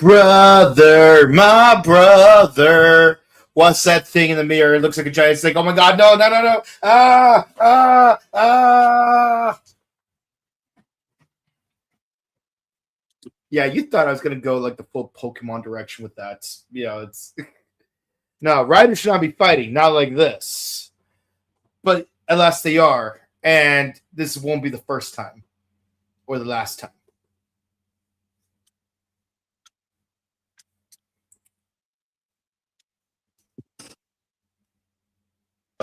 brother, my brother. What's that thing in the mirror? It looks like a giant snake. Oh my god, no, no, no, no. Ah, ah, ah. Yeah, you thought I was going to go like the full Pokemon direction with that. It's. No, Riders should not be fighting, not like this. But unless they are, and this won't be the first time or the last time.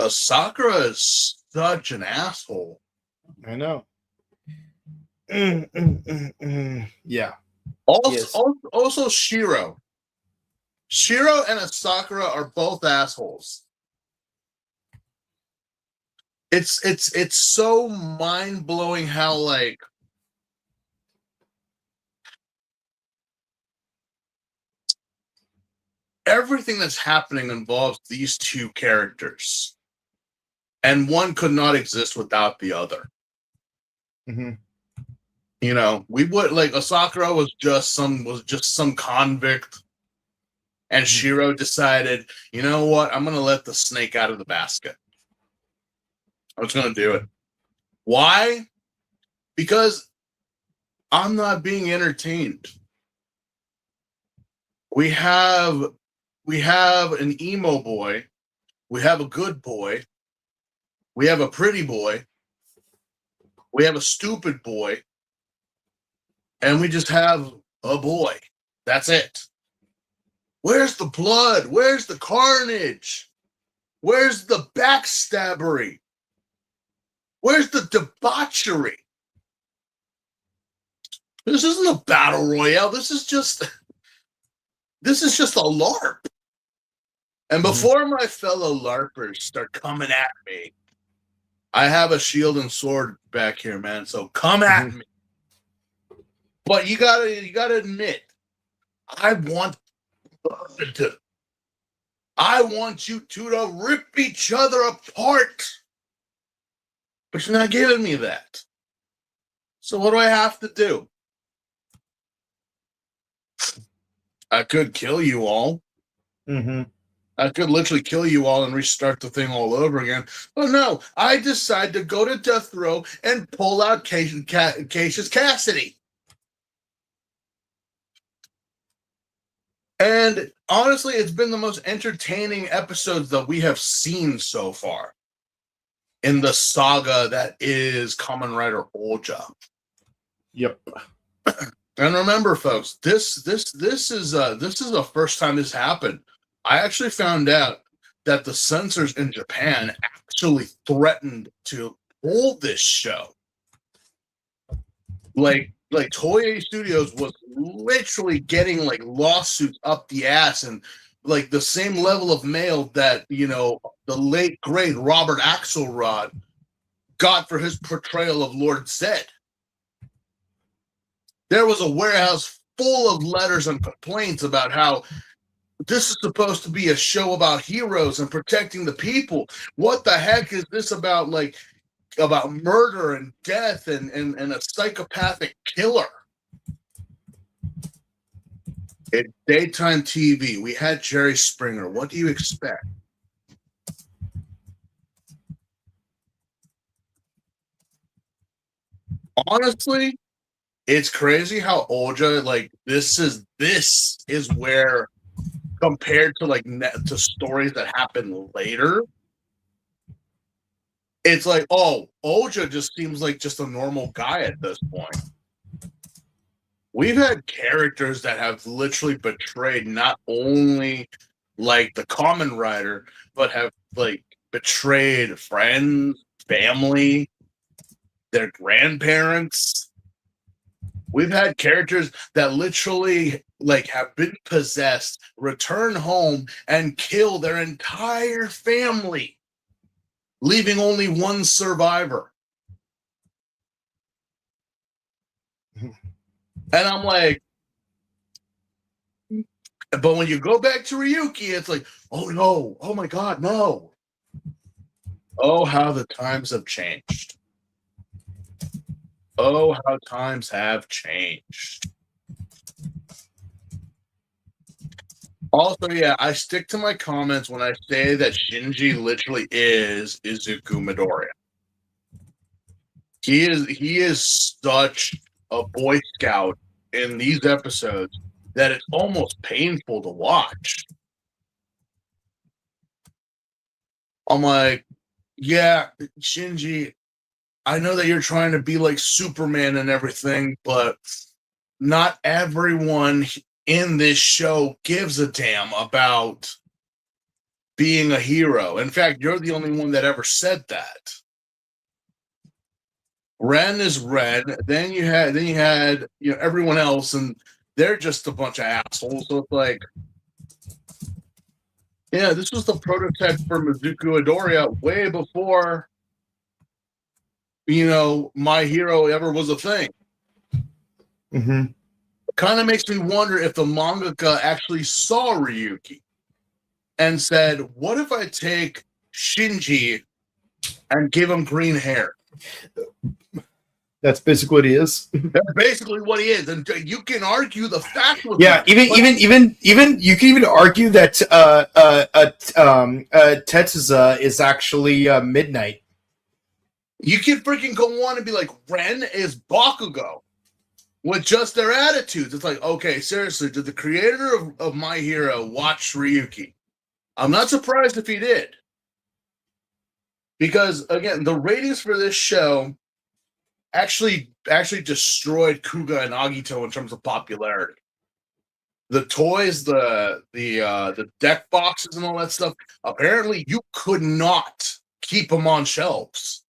Sakura is such an asshole. I know. Yeah. Also, Shiro. Shiro and Sakura are both assholes. It's so mind blowing how like everything that's happening involves these two characters, and one could not exist without the other. Mm-hmm. You know, we would like Sakura was just some convict, and Shiro decided, you know what, I'm gonna let the snake out of the basket. I was gonna do it. Why? Because I'm not being entertained. We have an emo boy, we have a good boy, we have a pretty boy, we have a stupid boy, and we just have a boy. That's it. Where's the blood? Where's the carnage? Where's the backstabbery? Where's the debauchery? This isn't a battle royale. This is just a LARP. And before my fellow LARPers start coming at me, I have a shield and sword back here, man. So come at me. But you gotta admit, I want you two to rip each other apart. But you're not giving me that. So what do I have to do? I could kill you all. Mm-hmm. I could literally kill you all and restart the thing all over again. But no, I decide to go to death row and pull out Cassius Cassidy. And honestly, it's been the most entertaining episodes that we have seen so far in the saga that is Kamen Rider Ultra. Yep. And remember, folks, this is the first time this happened. I actually found out that the censors in Japan actually threatened to pull this show. Like Toei Studios was literally getting like lawsuits up the ass, and like the same level of mail that, you know, the late great Robert Axelrod got for his portrayal of Lord Zed. There was a warehouse full of letters and complaints about how this is supposed to be a show about heroes and protecting the people. What the heck is this about, like, about murder and death and a psychopathic killer? It's daytime TV. We had Jerry Springer. What do you expect? Honestly, it's crazy how Ultra, like, this is where, compared to like to stories that happen later, it's like, oh, Ultra just seems like just a normal guy at this point. We've had characters that have literally betrayed not only like the Kamen Rider, but have like betrayed friends, family, their grandparents. We've had characters that literally like have been possessed, return home, and kill their entire family, leaving only one survivor. And I'm like, but when you go back to Ryuki, it's like, oh no, oh my god, no. Oh, how the times have changed. Oh, how times have changed. Also, yeah, I stick to my comments when I say that Shinji literally is Izuku Midoriya. He is such a Boy Scout in these episodes that it's almost painful to watch. I'm like, yeah, Shinji, I know that you're trying to be like Superman and everything, but not everyone in this show gives a damn about being a hero. In fact, you're the only one that ever said that. Ren is Ren. Then you had everyone else, and they're just a bunch of assholes. So it's like, yeah, this was the prototype for Mizuku Midoriya way before My Hero ever was a thing. Mm-hmm. Kind of makes me wonder if the mangaka actually saw Ryuki and said, "What if I take Shinji and give him green hair?" That's basically what he is. That's basically what he is, and you can argue the fact with Yeah, even you can even argue that Tetsuza is actually Midnight. You can freaking go on and be like, Ren is Bakugo with just their attitudes. It's like, okay, seriously, did the creator of My Hero watch Ryuki? I'm not surprised if he did. Because, again, the ratings for this show actually destroyed Kuga and Agito in terms of popularity. The toys, the deck boxes and all that stuff, apparently you could not keep them on shelves.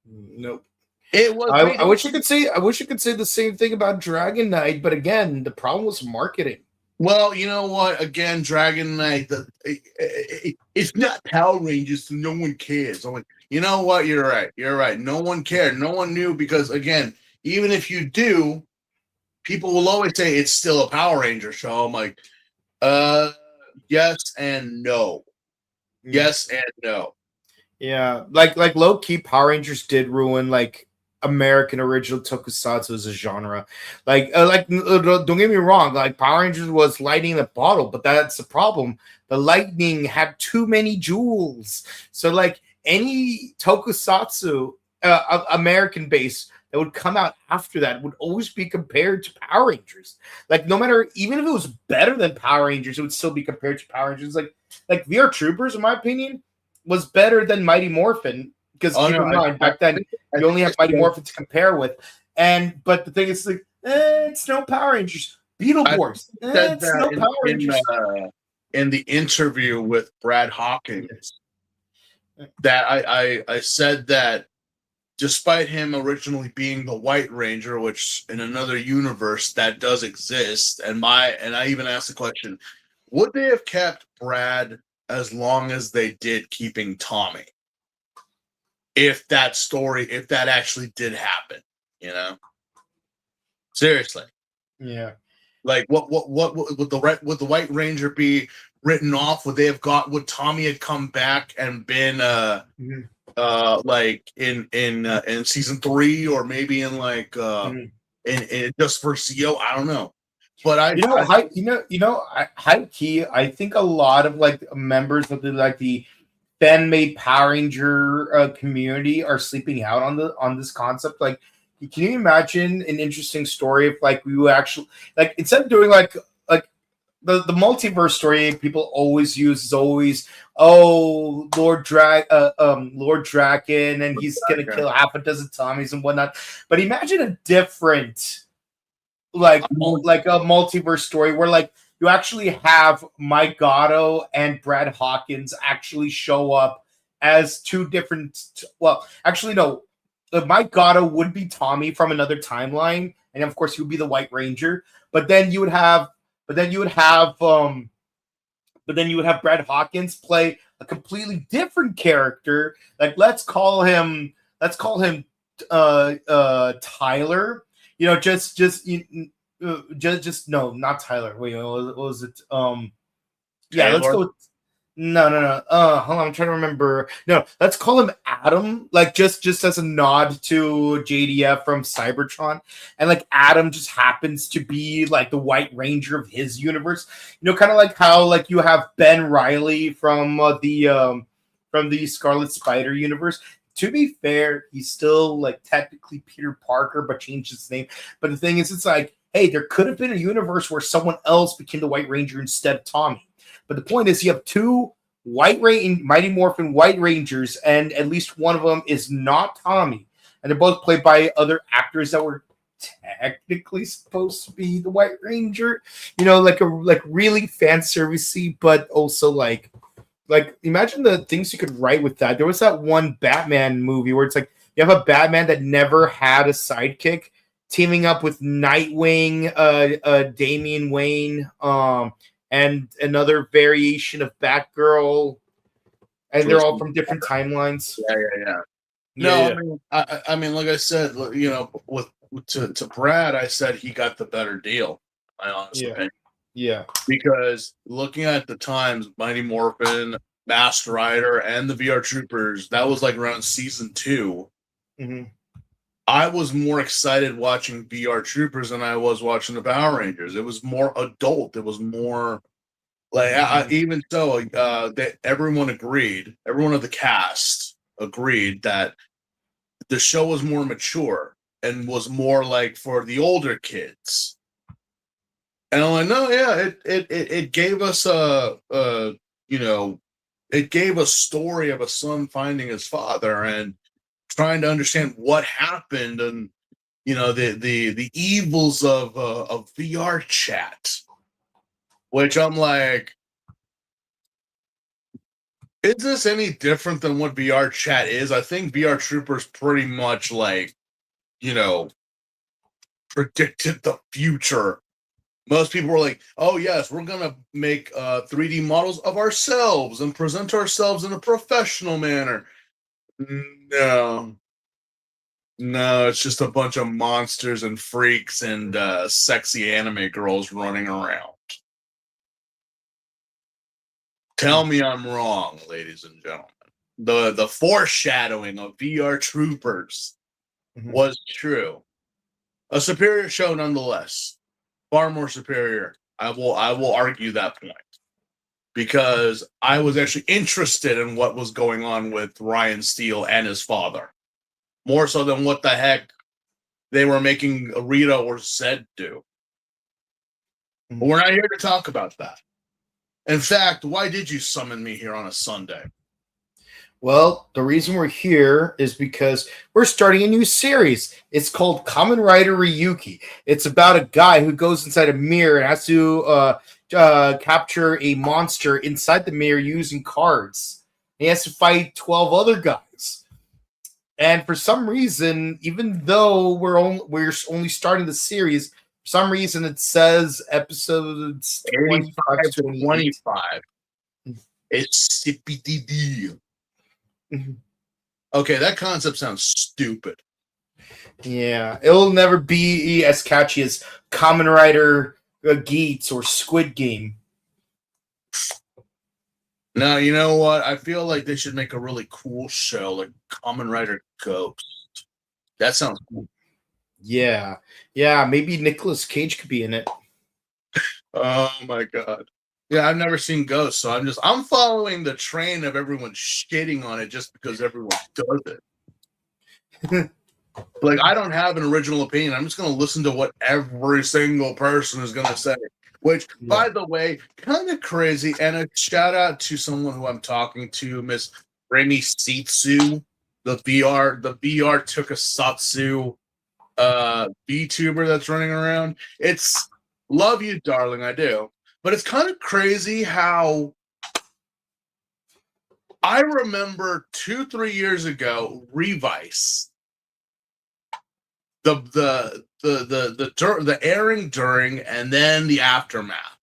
Nope. It was. I wish I could say the same thing about Dragon Knight, but again, the problem was marketing. Well, you know what? Again, Dragon Knight, it's not Power Rangers, so no one cares. I'm like, you know what? You're right. You're right. No one cared. No one knew because, again, even if you do, people will always say it's still a Power Ranger show. I'm like, yes and no. Yes and no. Yeah, like low key, Power Rangers did ruin like American original tokusatsu as a genre. Don't get me wrong, like Power Rangers was lightning in the bottle, but that's the problem. The lightning had too many jewels. So like any tokusatsu American base that would come out after that would always be compared to Power Rangers. Like no matter, even if it was better than Power Rangers, it would still be compared to Power Rangers. Like VR Troopers, in my opinion, was better than Mighty Morphin. Because keep in mind, back then you only have Mighty Morphin to compare with, but the thing is, like, it's no Power Rangers. Beetleborgs, it's no Power Rangers. In the interview with Brad Hawkins, that I said that despite him originally being the White Ranger, which in another universe that does exist, and I even asked the question, would they have kept Brad as long as they did keeping Tommy? If that actually did happen, seriously, yeah. Like what would the White Ranger be written off? Would Tommy have come back and been like in season 3 or maybe in like in just for CO? I don't know, but high key, I think a lot of like members of the fan-made Power Ranger community are sleeping out on this concept. Like, can you imagine an interesting story if like we would actually like instead of doing like the multiverse story people always use is always Lord Draken and he's gonna kill half a dozen Tommies and whatnot. But imagine a different like a multiverse story where like you actually have Mike Gatto and Brad Hawkins actually show up as two different. Well, actually, no. Mike Gatto would be Tommy from another timeline, and of course, he would be the White Ranger. But then you would have Brad Hawkins play a completely different character. Like let's call him Tyler. No, not Tyler. Wait, what was it? Yeah, Taylor? let's go. No. Hold on, I'm trying to remember. No, let's call him Adam. Like just as a nod to JDF from Cybertron, and like Adam just happens to be like the White Ranger of his universe. You know, kind of like how like you have Ben Riley from the Scarlet Spider universe. To be fair, he's still like technically Peter Parker, but changed his name. But the thing is, it's like, hey, there could have been a universe where someone else became the White Ranger instead of Tommy. But the point is, you have two Mighty Morphin White Rangers, and at least one of them is not Tommy, and they're both played by other actors that were technically supposed to be the White Ranger. You know, like really fan servicey, but also like imagine the things you could write with that. There was that one Batman movie where it's like you have a Batman that never had a sidekick teaming up with Nightwing, Damian Wayne, and another variation of Batgirl, and they're all from different timelines. Yeah. No, I mean, like I said, you know, to Brad, I said he got the better deal. I honestly think. Yeah. Because looking at the times, Mighty Morphin, Masked Rider, and the VR Troopers, that was like around season 2. Mm-hmm. I was more excited watching VR Troopers than I was watching the Power Rangers. It was more adult. It was more like even so, that everyone agreed. Everyone of the cast agreed that the show was more mature and was more like for the older kids. And I'm like, no, yeah, it gave us it gave a story of a son finding his father and trying to understand what happened and the evils of VR chat, which I'm like, is this any different than what VR chat is? I think VR Troopers pretty much like, predicted the future. Most people were like, oh yes, we're gonna make 3D models of ourselves and present ourselves in a professional manner. No, it's just a bunch of monsters and freaks and sexy anime girls running around. Tell me I'm wrong, ladies and gentlemen. The foreshadowing of VR Troopers was true. A superior show nonetheless. Far more superior. I will argue that point. Because I was actually interested in what was going on with Ryan Steele and his father. More so than what the heck they were making Rita or Zed do. But we're not here to talk about that. In fact, why did you summon me here on a Sunday? Well, the reason we're here is because we're starting a new series. It's called Kamen Rider Ryuki. It's about a guy who goes inside a mirror and has to capture a monster inside the mirror using cards. He has to fight 12 other guys. And for some reason, even though we're only starting the series, for some reason it says episodes 25 to 25. It's CPTD. Okay, that concept sounds stupid. Yeah, it'll never be as catchy as Kamen Rider Geats or Squid Game. Now, you know what? I feel like they should make a really cool show like Kamen Rider Ghost. That sounds cool. Yeah, maybe Nicolas Cage could be in it. Oh my god. Yeah, I've never seen Ghost, so I'm following the train of everyone shitting on it just because everyone does it. Like, I don't have an original opinion. I'm just going to listen to what every single person is going to say. Which, by the way, kind of crazy. And a shout out to someone who I'm talking to, Miss Remy Sitsu, the VR Tokusatsu VTuber that's running around. It's love you, darling, I do. But it's kind of crazy how I remember 2-3 years ago, Revice, the airing during and then the aftermath,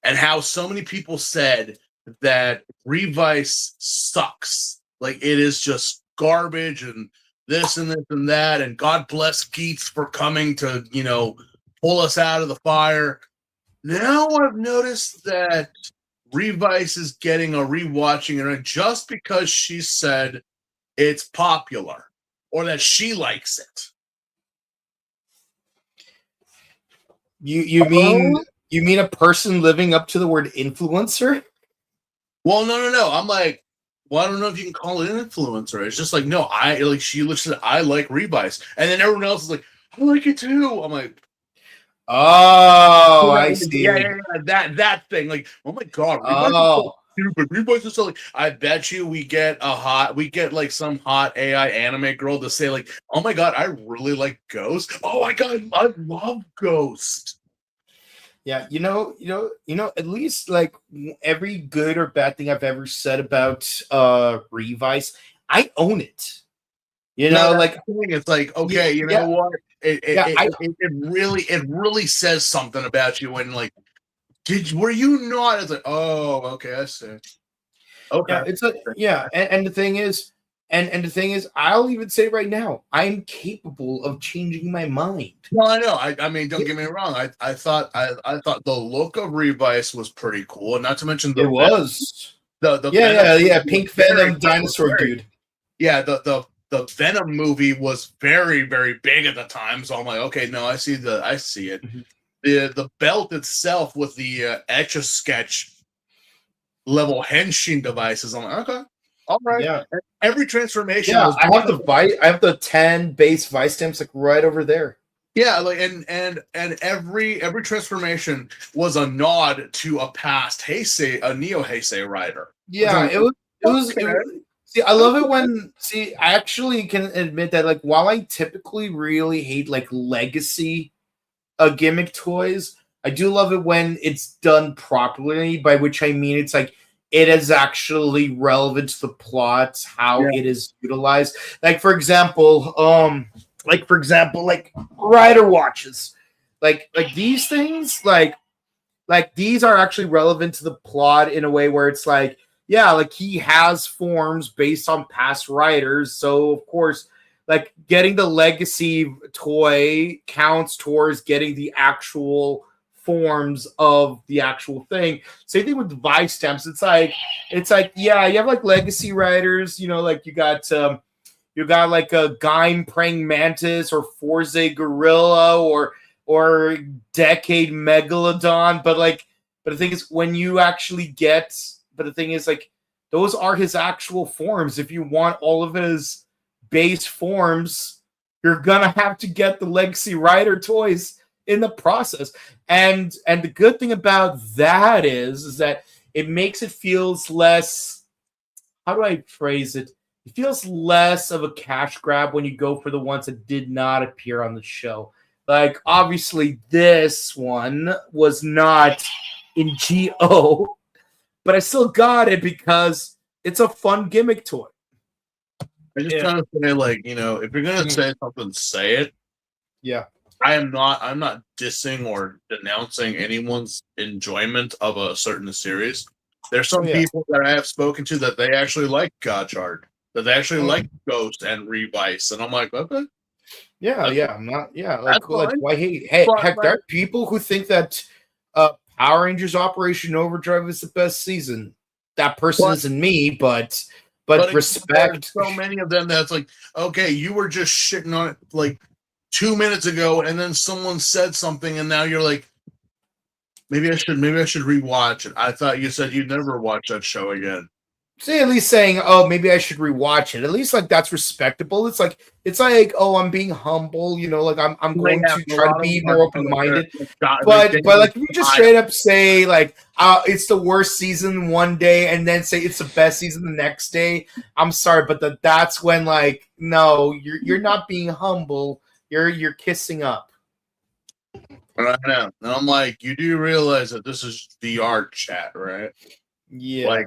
and how so many people said that Revice sucks. Like, it is just garbage and this and that, and God bless Geats for coming to, pull us out of the fire. Now I've noticed that Revice is getting a rewatching and just because she said it's popular or that she likes it. You mean a person living up to the word influencer? Well, no. I'm like, well, I don't know if you can call it an influencer. It's just like, no, I like she looks at I like Revice, and then everyone else is like, I like it too. I'm like, oh, I see. Yeah, that thing. Like, oh my god, Revice is so stupid. Revice is so like. I bet you we get like some hot AI anime girl to say like, oh my god, I really like Ghost. Oh my god, I love Ghost. Yeah, at least like every good or bad thing I've ever said about Revice, I own it. It's like, okay, you know what? It really says something about you when like, were you not? It's like, oh, okay, I see. Okay, and the thing is, and the thing is, I'll even say right now, I'm capable of changing my mind. Well, I know. I mean, don't get me wrong. I thought the look of Revice was pretty cool, and not to mention the pink Venom dinosaur dude. Yeah, the Venom movie was very, very big at the time, so I'm like, okay, no, I see it. Mm-hmm. The belt itself with the Etch-a-Sketch level henshin devices, I'm like, okay, all right. Yeah. And every transformation. Yeah, I have the 10 base Vice stamps like right over there. Yeah, like and every transformation was a nod to a past Heisei, a Neo Heisei rider. Yeah, it was. See, I love it when I actually can admit that like while I typically really hate like legacy gimmick toys, I do love it when it's done properly, by which I mean it's like it is actually relevant to the plot, how it is utilized. Like for example, rider watches. Like these things, like these are actually relevant to the plot in a way where it's like, yeah, like he has forms based on past riders. So of course, like getting the legacy toy counts towards getting the actual forms of the actual thing. Same thing with Vice stamps. It's like, yeah, you have like legacy riders, like you got like a Gaim praying mantis or Forze gorilla or decade megalodon, but the thing is when you actually get, but the thing is like those are his actual forms. If you want all of his base forms, you're gonna have to get the legacy rider toys in the process. And the good thing about that is that it makes it feels less, how do I phrase it? It feels less of a cash grab when you go for the ones that did not appear on the show. Like, obviously, this one was not in GO, but I still got it because it's a fun gimmick toy. I just kind of say, like, if you're gonna say something, say it. Yeah. I'm not dissing or denouncing anyone's enjoyment of a certain series. There's some people that I have spoken to that they actually like Gotchard, that they actually like Ghost and Revice, and I'm like, okay. I'm not. Yeah, like why hate? Hey, heck, there are people who think that Power Rangers Operation Overdrive is the best season. That person isn't me, but respect. So many of them that's like, okay, you were just shitting on it like 2 minutes ago, and then someone said something, and now you're like, maybe I should rewatch it. I thought you said you'd never watch that show again. See, at least saying, oh, maybe I should rewatch it. At least like that's respectable. It's like, oh, I'm being humble, like I'm going to try to be more open-minded. But like if you just straight up say like it's the worst season one day and then say it's the best season the next day, I'm sorry, but that's when like, no, you're not being humble. You're kissing up. I know. And I'm like, you do realize that this is VR chat, right? Yeah.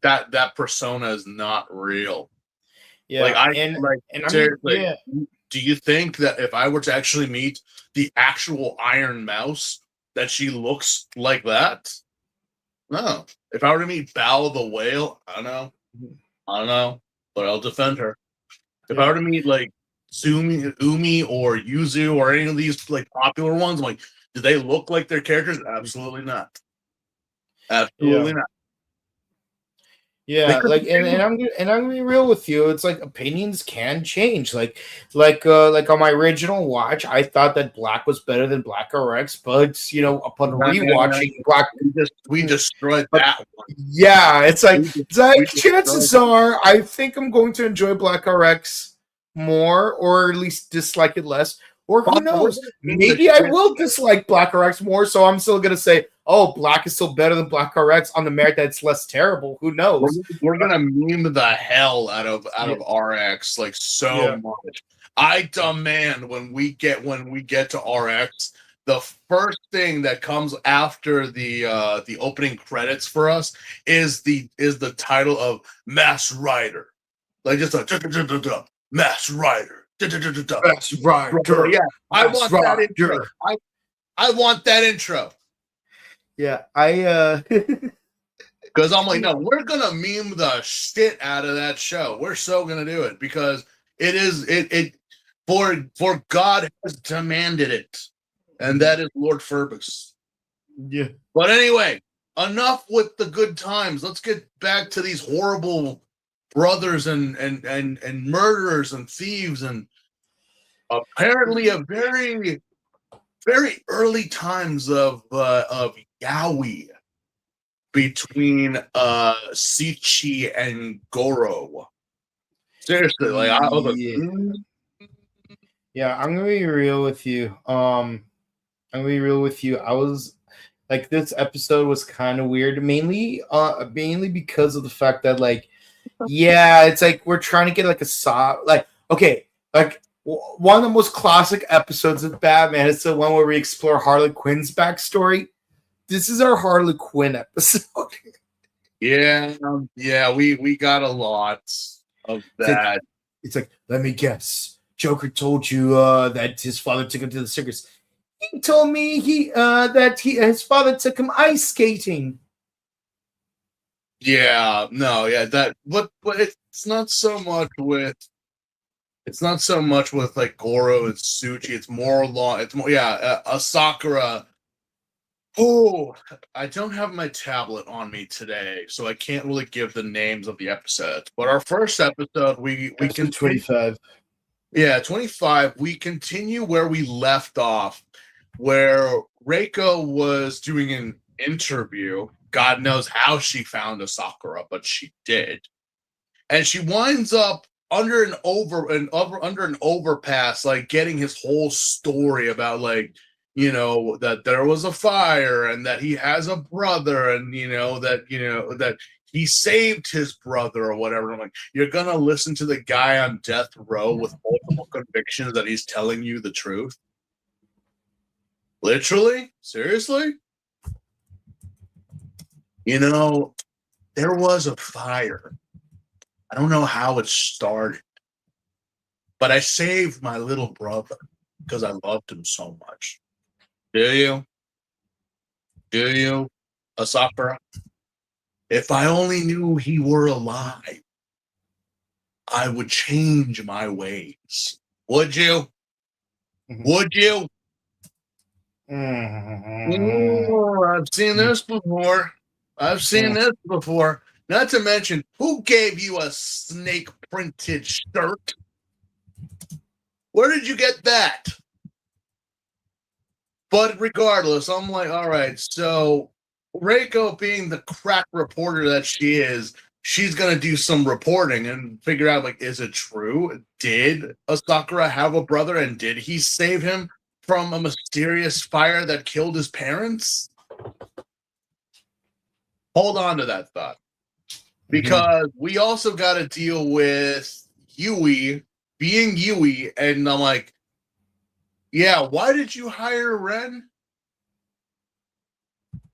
That persona is not real. Yeah. Seriously, do you think that if I were to actually meet the actual Iron Mouse, that she looks like that? No. If I were to meet Bao the Whale, I don't know, but I'll defend her. If I were to meet like Umi or Yuzu or any of these like popular ones, I'm like, do they look like their characters? Absolutely not. Absolutely not. Yeah, like and I'm gonna be real with you. It's like opinions can change. Like on my original watch, I thought that Black was better than Black RX, but upon rewatching Black, we destroyed but that one. yeah, it's like We chances are I think I'm going to enjoy Black RX more, or at least dislike it less. Or who knows? Maybe I will dislike Black RX more, so I'm still gonna say, oh, Black is still better than Black RX on the merit that it's less terrible. Who knows? We're gonna meme the hell out of RX like so much. I demand when we get to RX, the first thing that comes after the opening credits for us is the title of Mass Rider, like just a Mass Rider. That's right. Yeah, I want that intro. I want that intro. Yeah, I because I'm like, no, we're gonna meme the shit out of that show. We're so gonna do it because it for God has demanded it, and that is Lord Furbus. Yeah. But anyway, enough with the good times. Let's get back to these horrible brothers and murderers and thieves and apparently a very very early times of yaoi between Sichi and Goro. Seriously, like I was yeah, I'm gonna be real with you. I'm gonna be real with you. I was like, this episode was kind of weird, mainly because of the fact that, like, yeah, it's like we're trying to get like one of the most classic episodes of Batman is the one where we explore Harley Quinn's backstory. This is our Harley Quinn episode. Yeah, we got a lot of that. It's like, let me guess. Joker told you that his father took him to the circus. He told me his father took him ice skating. Yeah, no, yeah, that, but it's not so much with like Goro and Suchi. It's more Asakura. Oh, I don't have my tablet on me today, so I can't really give the names of the episodes. But our first episode, we can 25. Yeah, 25. We continue where we left off, where Reiko was doing an interview. God knows how she found Asakura, but she did. And she winds up under an overpass, like getting his whole story about, like, that there was a fire and that he has a brother and that he saved his brother or whatever. I'm like, you're gonna listen to the guy on death row with multiple convictions that he's telling you the truth? Literally? Seriously? There was a fire. I don't know how it started, but I saved my little brother because I loved him so much. Do you? Do you, Asakura? If I only knew he were alive, I would change my ways. Would you? Mm-hmm. Would you? Mm-hmm. Oh, I've seen this before. This before. Not to mention, who gave you a snake printed shirt? Where did you get that? But regardless, I'm like, all right, so Reiko, being the crack reporter that she is, she's going to do some reporting and figure out, like, is it true? Did Asakura have a brother, and did he save him from a mysterious fire that killed his parents? Hold on to that thought. Because we also got to deal with Yui being Yui, and I'm like, yeah, why did you hire Ren?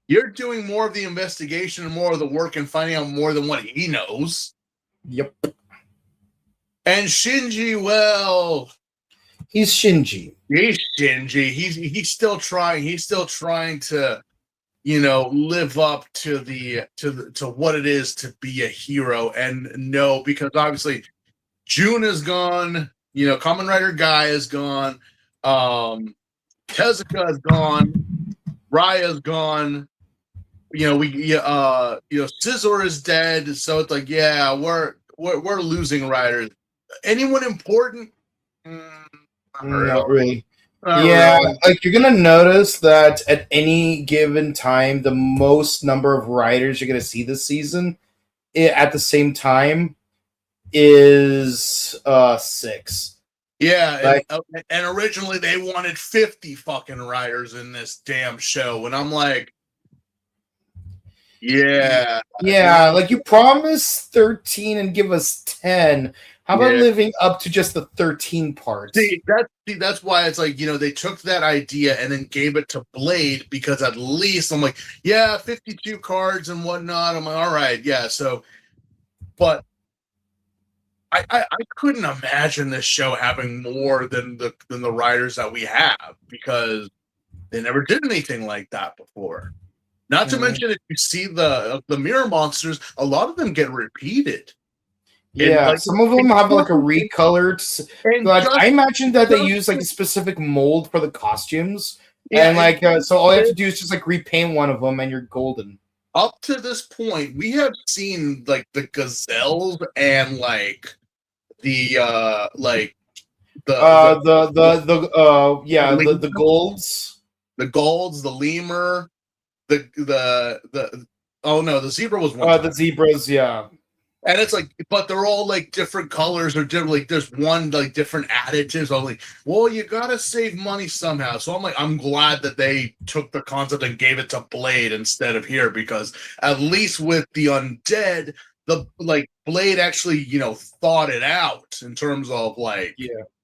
You're doing more of the investigation and more of the work and finding out more than what he knows. Yep. And Shinji, well, he's Shinji. He's Shinji. He's still trying. He's still trying to, live up to to what it is to be a hero. And no, because obviously June is gone. Kamen Rider Guy is gone. Tezuka is gone. Raya's gone. Scizor is dead, so it's like, yeah, we're losing riders. Anyone important? Not Not really. really. Not Yeah, really. like you're gonna notice that at any given time, the most number of riders you're gonna see this season at the same time is 6. Yeah, Like, and originally they wanted 50 fucking riders in this damn show, and I'm like, yeah, yeah, like you promised 13 and give us 10. How about yeah. living up to just the 13 part? That's why it's like, they took that idea and then gave it to Blade, because at least I'm like, yeah, 52 cards and whatnot. I'm like, all right, yeah. So, but I couldn't imagine this show having more than the writers that we have, because they never did anything like that before. Not to mention, if you see the mirror monsters, a lot of them get repeated. Yeah, some of them have like a recolored. Like I imagine that they use like a specific mold for the costumes, and like so all you have to do is just like repaint one of them, and you're golden. Up to this point, we have seen like the gazelles and like the the golds, the golds, the lemur, the oh no, the zebra was one. The zebras, yeah. And it's like, but they're all like different colors or different. Like, there's one like different additives. I'm like, well, you gotta save money somehow. So I'm like, I'm glad that they took the concept and gave it to Blade instead of here, because at least with the undead, the like Blade actually thought it out in terms of like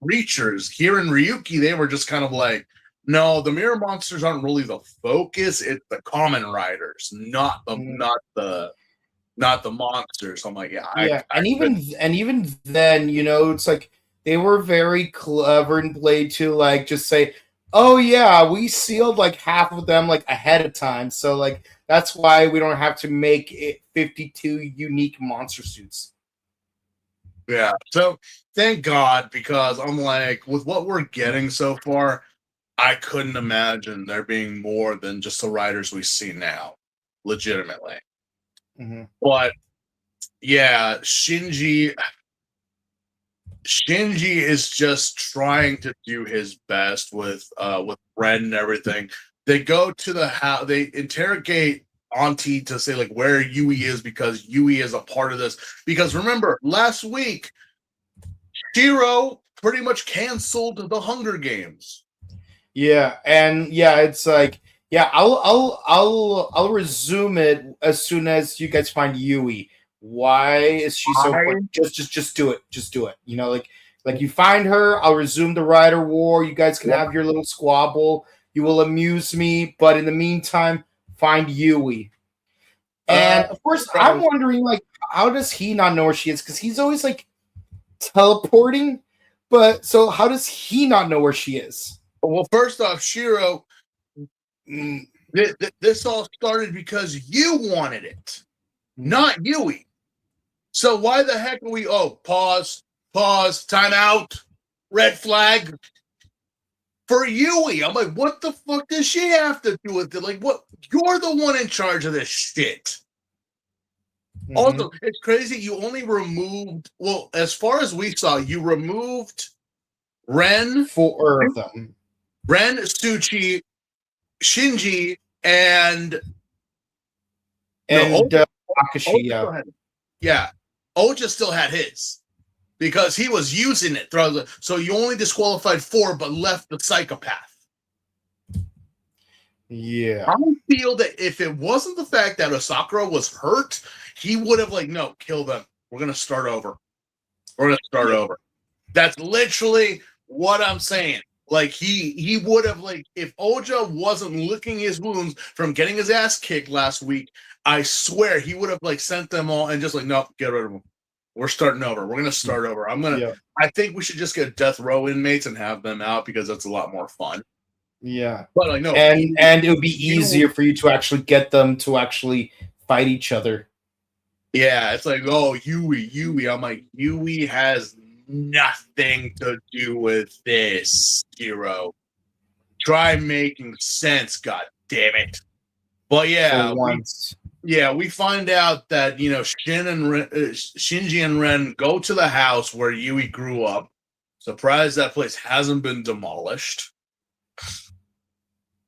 creatures. Here in Ryuki, they were just kind of like, no, the mirror monsters aren't really the focus. It's the Kamen Riders, not the monsters. I'm like, and even then, it's like they were very clever in Blade to like just say, oh yeah, we sealed like half of them like ahead of time, so like that's why we don't have to make it 52 unique monster suits. Yeah, so thank God, because I'm like, with what we're getting so far, I couldn't imagine there being more than just the riders we see now, legitimately. Mm-hmm. But yeah, Shinji is just trying to do his best with Ren and everything. They go to the house, they interrogate Auntie to say like where Yui is, because Yui is a part of this. Because remember, last week Shiro pretty much canceled the Hunger Games. Yeah, and yeah, it's like, yeah, I'll resume it as soon as you guys find Yui. Why is she so quick? Just do it. Just do it. Like you find her, I'll resume the Rider War. You guys can have your little squabble. You will amuse me, but in the meantime, find Yui. And of course, I'm wondering, like, how does he not know where she is? Because he's always like teleporting. But so how does he not know where she is? Well, first off, Shiro, this all started because you wanted it, not Yui. So why the heck are we? Oh, pause, time out, red flag for Yui. I'm like, what the fuck does she have to do with it? Like, what? You're the one in charge of this shit. Mm-hmm. Also, it's crazy. You only removed, well, as far as we saw, you removed Ren, 4 of them. Ren, Tsuchi, Shinji, and Akashi. Yeah. Oja still had his, because he was using it throughout the, so you only disqualified 4 but left the psychopath. Yeah. I feel that if it wasn't the fact that Asakura was hurt, he would have like, no, kill them. We're gonna start over. That's literally what I'm saying. Like he would have, like, if Oja wasn't licking his wounds from getting his ass kicked last week, I swear he would have like sent them all and just like, no, get rid of them. We're starting over. We're gonna start over. I think we should just get death row inmates and have them out, because that's a lot more fun. Yeah. But like, no, and it would be easier for you to actually get them to actually fight each other. Yeah, it's like, oh, Yui. I'm like, Yui has nothing to do with this, Hero. Try making sense, god damn it. But for once. we find out that Shinji and Ren go to the house where Yui grew up. Surprised that place hasn't been demolished.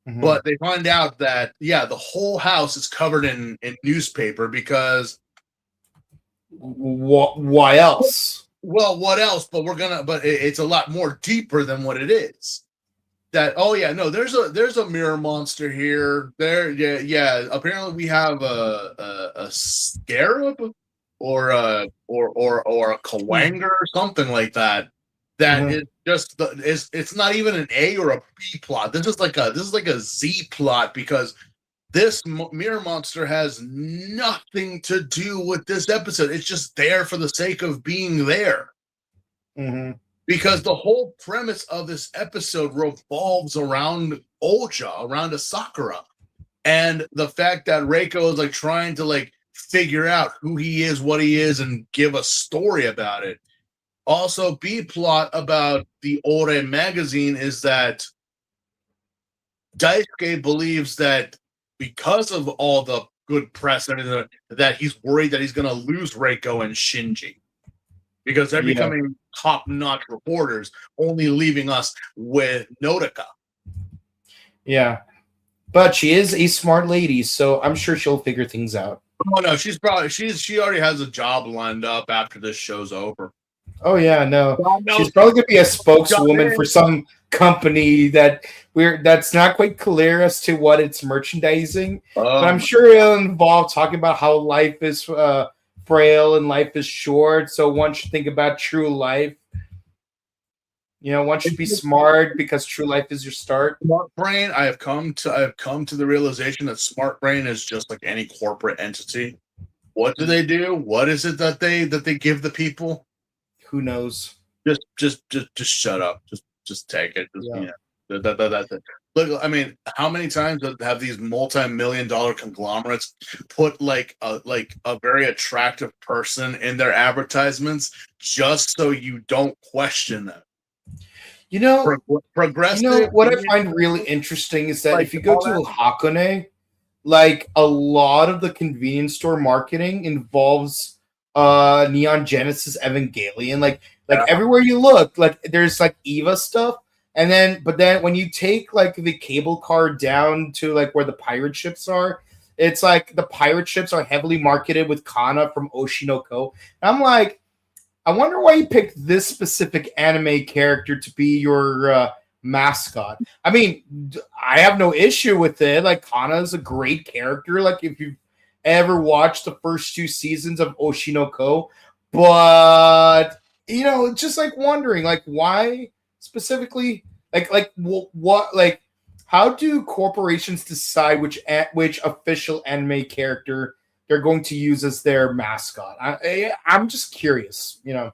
Mhm. But they find out that the whole house is covered in newspaper because Why else? well, what else? But it's a lot more deeper than what it is. That there's a mirror monster here. Apparently we have a scarab or a kawanger or something like that. That is just it's not even an A or a B plot. This is like a Z plot because this mirror monster has nothing to do with this episode. It's just there for the sake of being there. Mm-hmm. Because the whole premise of this episode revolves around Oja, around a Sakura. And the fact that Reiko is like trying to like figure out who he is, what he is, and give a story about it. Also, B plot about the Ore magazine is that Daisuke believes that because of all the good press and everything, that he's worried that he's going to lose Reiko and Shinji. Because they're becoming top-notch reporters, only leaving us with Nodoka. Yeah. But she is a smart lady, so I'm sure she'll figure things out. Oh no, she already has a job lined up after this show's over. Oh yeah, no. She's probably gonna be a spokeswoman for some company that's not quite clear as to what it's merchandising. But I'm sure it'll involve talking about how life is frail and life is short, so one should think about true life. One should be smart because true life is your start. Smart brain. I have come to the realization that smart brain is just like any corporate entity. What do they do? What is it that they give the people? Who knows? Just shut up. Just take it. Look, I mean, how many times have these multi-million-dollar conglomerates put like a very attractive person in their advertisements just so you don't question them? Progressive. What I find really interesting is that if you go to Hakone, like a lot of the convenience store marketing involves Neon Genesis Evangelion. Like everywhere you look, like there's like Eva stuff. But then when you take like the cable car down to like where the pirate ships are, it's like the pirate ships are heavily marketed with Kana from Oshinoko. And I'm like, I wonder why you picked this specific anime character to be your mascot. I mean, I have no issue with it. Like Kana is a great character. Like if you've ever watched the first 2 seasons of Oshinoko, but just like wondering, like why specifically, what how do corporations decide which official anime character they're going to use as their mascot? I'm just curious, I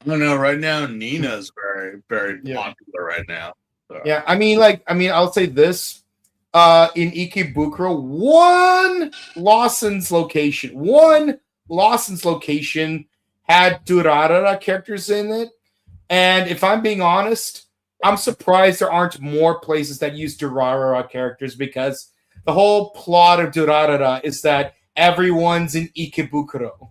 don't know. Right now, Nina's very, very popular right now. So. Yeah, I mean, I'll say this. In Ikebukuro, one Lawson's location had Durarara characters in it. And if I'm being honest, I'm surprised there aren't more places that use Durarara characters because the whole plot of Durarara is that everyone's in Ikebukuro.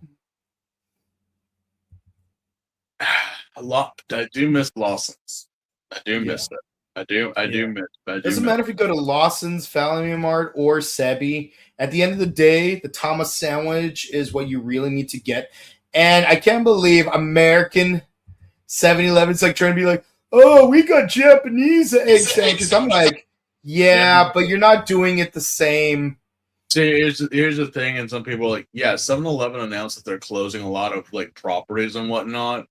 A lot. I do miss Lawson's. I do miss it. I do miss. Doesn't matter if you go to Lawson's, Family Mart, or Sebi. At the end of the day, the Thomas sandwich is what you really need to get. And I can't believe American 7-Eleven's like trying to be like, oh, we got Japanese egg sandwiches. I'm like, yeah, but you're not doing it the same. See, here's the thing, and some people are like, yeah, 7-Eleven announced that they're closing a lot of like properties and whatnot.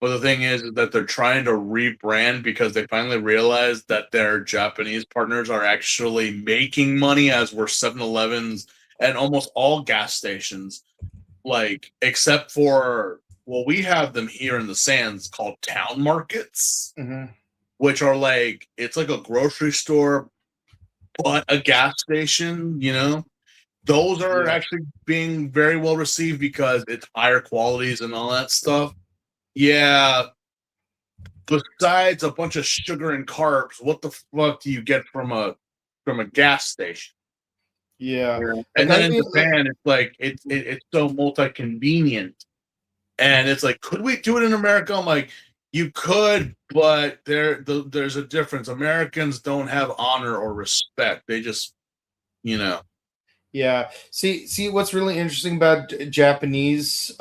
But the thing is that they're trying to rebrand because they finally realized that their Japanese partners are actually making money, as were 7-Elevens and almost all gas stations, like except for, well, we have them here in the Sands called town markets, which are like, it's like a grocery store but a gas station, Those are actually being very well received because it's higher qualities and all that stuff. Yeah. Besides a bunch of sugar and carbs, what the fuck do you get from a gas station? Yeah. And then in Japan, it's like it's so multi-convenient, and it's like, could we do it in America? I'm like, you could, but there's a difference. Americans don't have honor or respect. They just, you know. Yeah. See what's really interesting about Japanese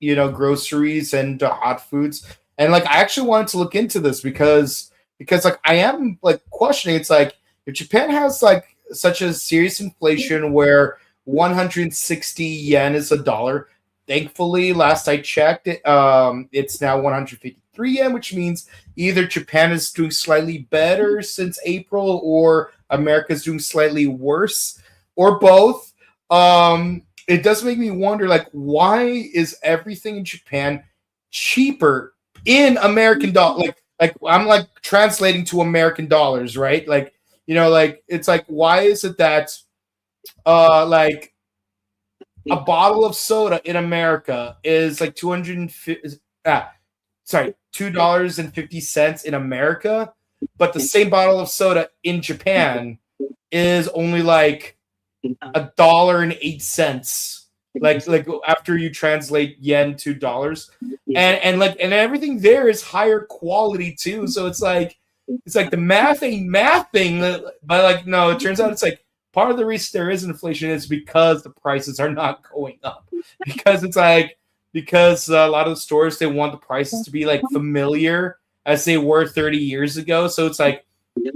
groceries and hot foods. And like I actually wanted to look into this because like I am like questioning, it's like if Japan has like such a serious inflation where 160 yen is a dollar. Thankfully, last I checked, it's now 153 yen, which means either Japan is doing slightly better since April or America is doing slightly worse or both. It does make me wonder, like, why is everything in Japan cheaper in American dollar? Like I'm like translating to American dollars, right? Like, like it's like, why is it that, like a bottle of soda in America is like $2.50 in America, but the same bottle of soda in Japan is only like $1.08. Like after you translate yen to dollars, and everything there is higher quality too. So it's like the math ain't mathing, but like no, it turns out it's like part of the reason there is inflation is because the prices are not going up. Because it's like because a lot of the stores, they want the prices to be like familiar as they were 30 years ago. So it's like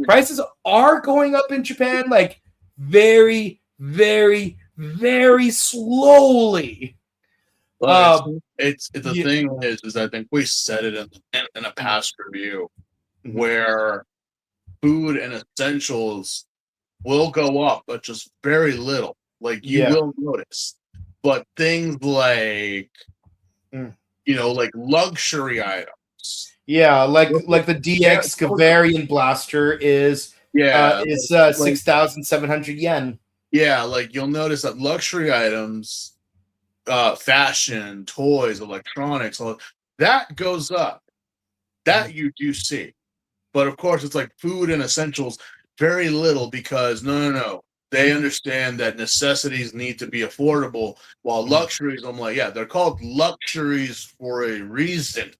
prices are going up in Japan, like very, very, very slowly. It's the thing is I think we said it in a past review where food and essentials will go up, but just very little. Like you will notice, but things like like luxury items. Yeah, like the DX Kavarian blaster is 6,700 yen. Yeah, like you'll notice that luxury items, fashion, toys, electronics, all that goes up. That you do see. But of course, it's like food and essentials, very little, because no. They understand that necessities need to be affordable, while luxuries, I'm like, yeah, they're called luxuries for a reason.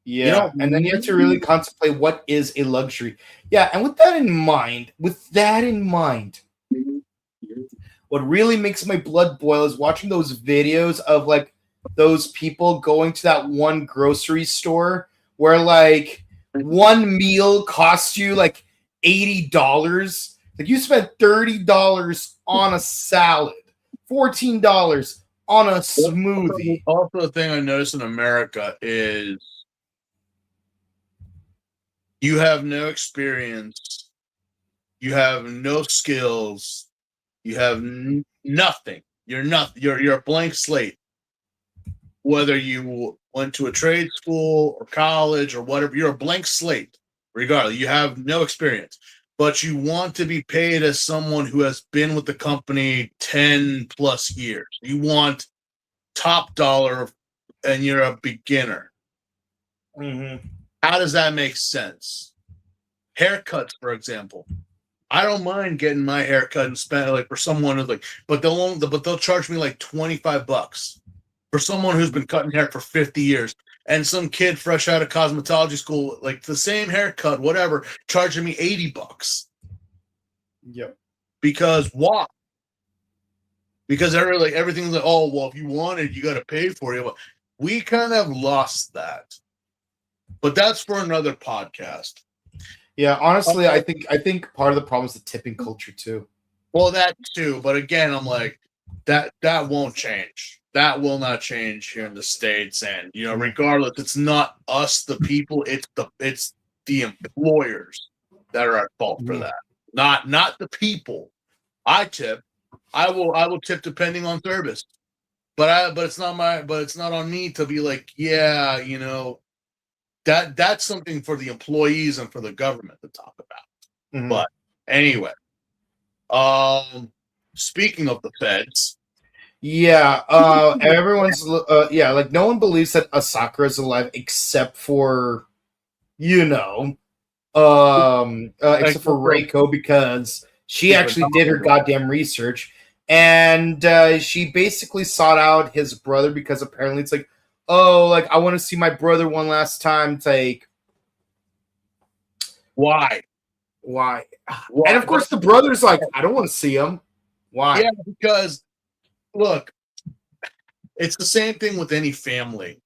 Yeah, and then you have to really contemplate what is a luxury. Yeah, and with that in mind, what really makes my blood boil is watching those videos of like those people going to that one grocery store where like one meal costs you like $80. Like you spent $30 on a salad, $14 on a smoothie. Also, the thing I noticed in America is you have no experience, you have no skills, you have nothing. You're a blank slate. Whether you went to a trade school or college or whatever, you're a blank slate. Regardless, you have no experience, but you want to be paid as someone who has been with the company 10 plus years. You want top dollar, and you're a beginner. How does that make sense? Haircuts, for example. I don't mind getting my haircut and spend like for someone who's like, but they'll charge me like $25 for someone who's been cutting hair for 50 years. And some kid fresh out of cosmetology school, like the same haircut, whatever, charging me $80. Yep. Because why? Because everything's like, oh well, if you want it, you got to pay for it. But we kind of lost that. But that's for another podcast. Yeah, honestly, I think part of the problem is the tipping culture too. Well, that too, but again, I'm like that won't change. That will not change here in the States, and regardless, it's not us, the people. It's the employers that are at fault for that. Not the people. I tip. I will tip depending on service, but it's not on me to be like, yeah, that's something for the employees and for the government to talk about. But anyway, speaking of the feds. Yeah, everyone's like no one believes that Asakura is alive except for except for Reiko, because She actually did her goddamn research, and she basically sought out his brother because apparently it's like, oh, like I want to see my brother one last time. It's like, why? And of course, the brother's like, I don't want to see him. Why? Yeah, because look, it's the same thing with any family.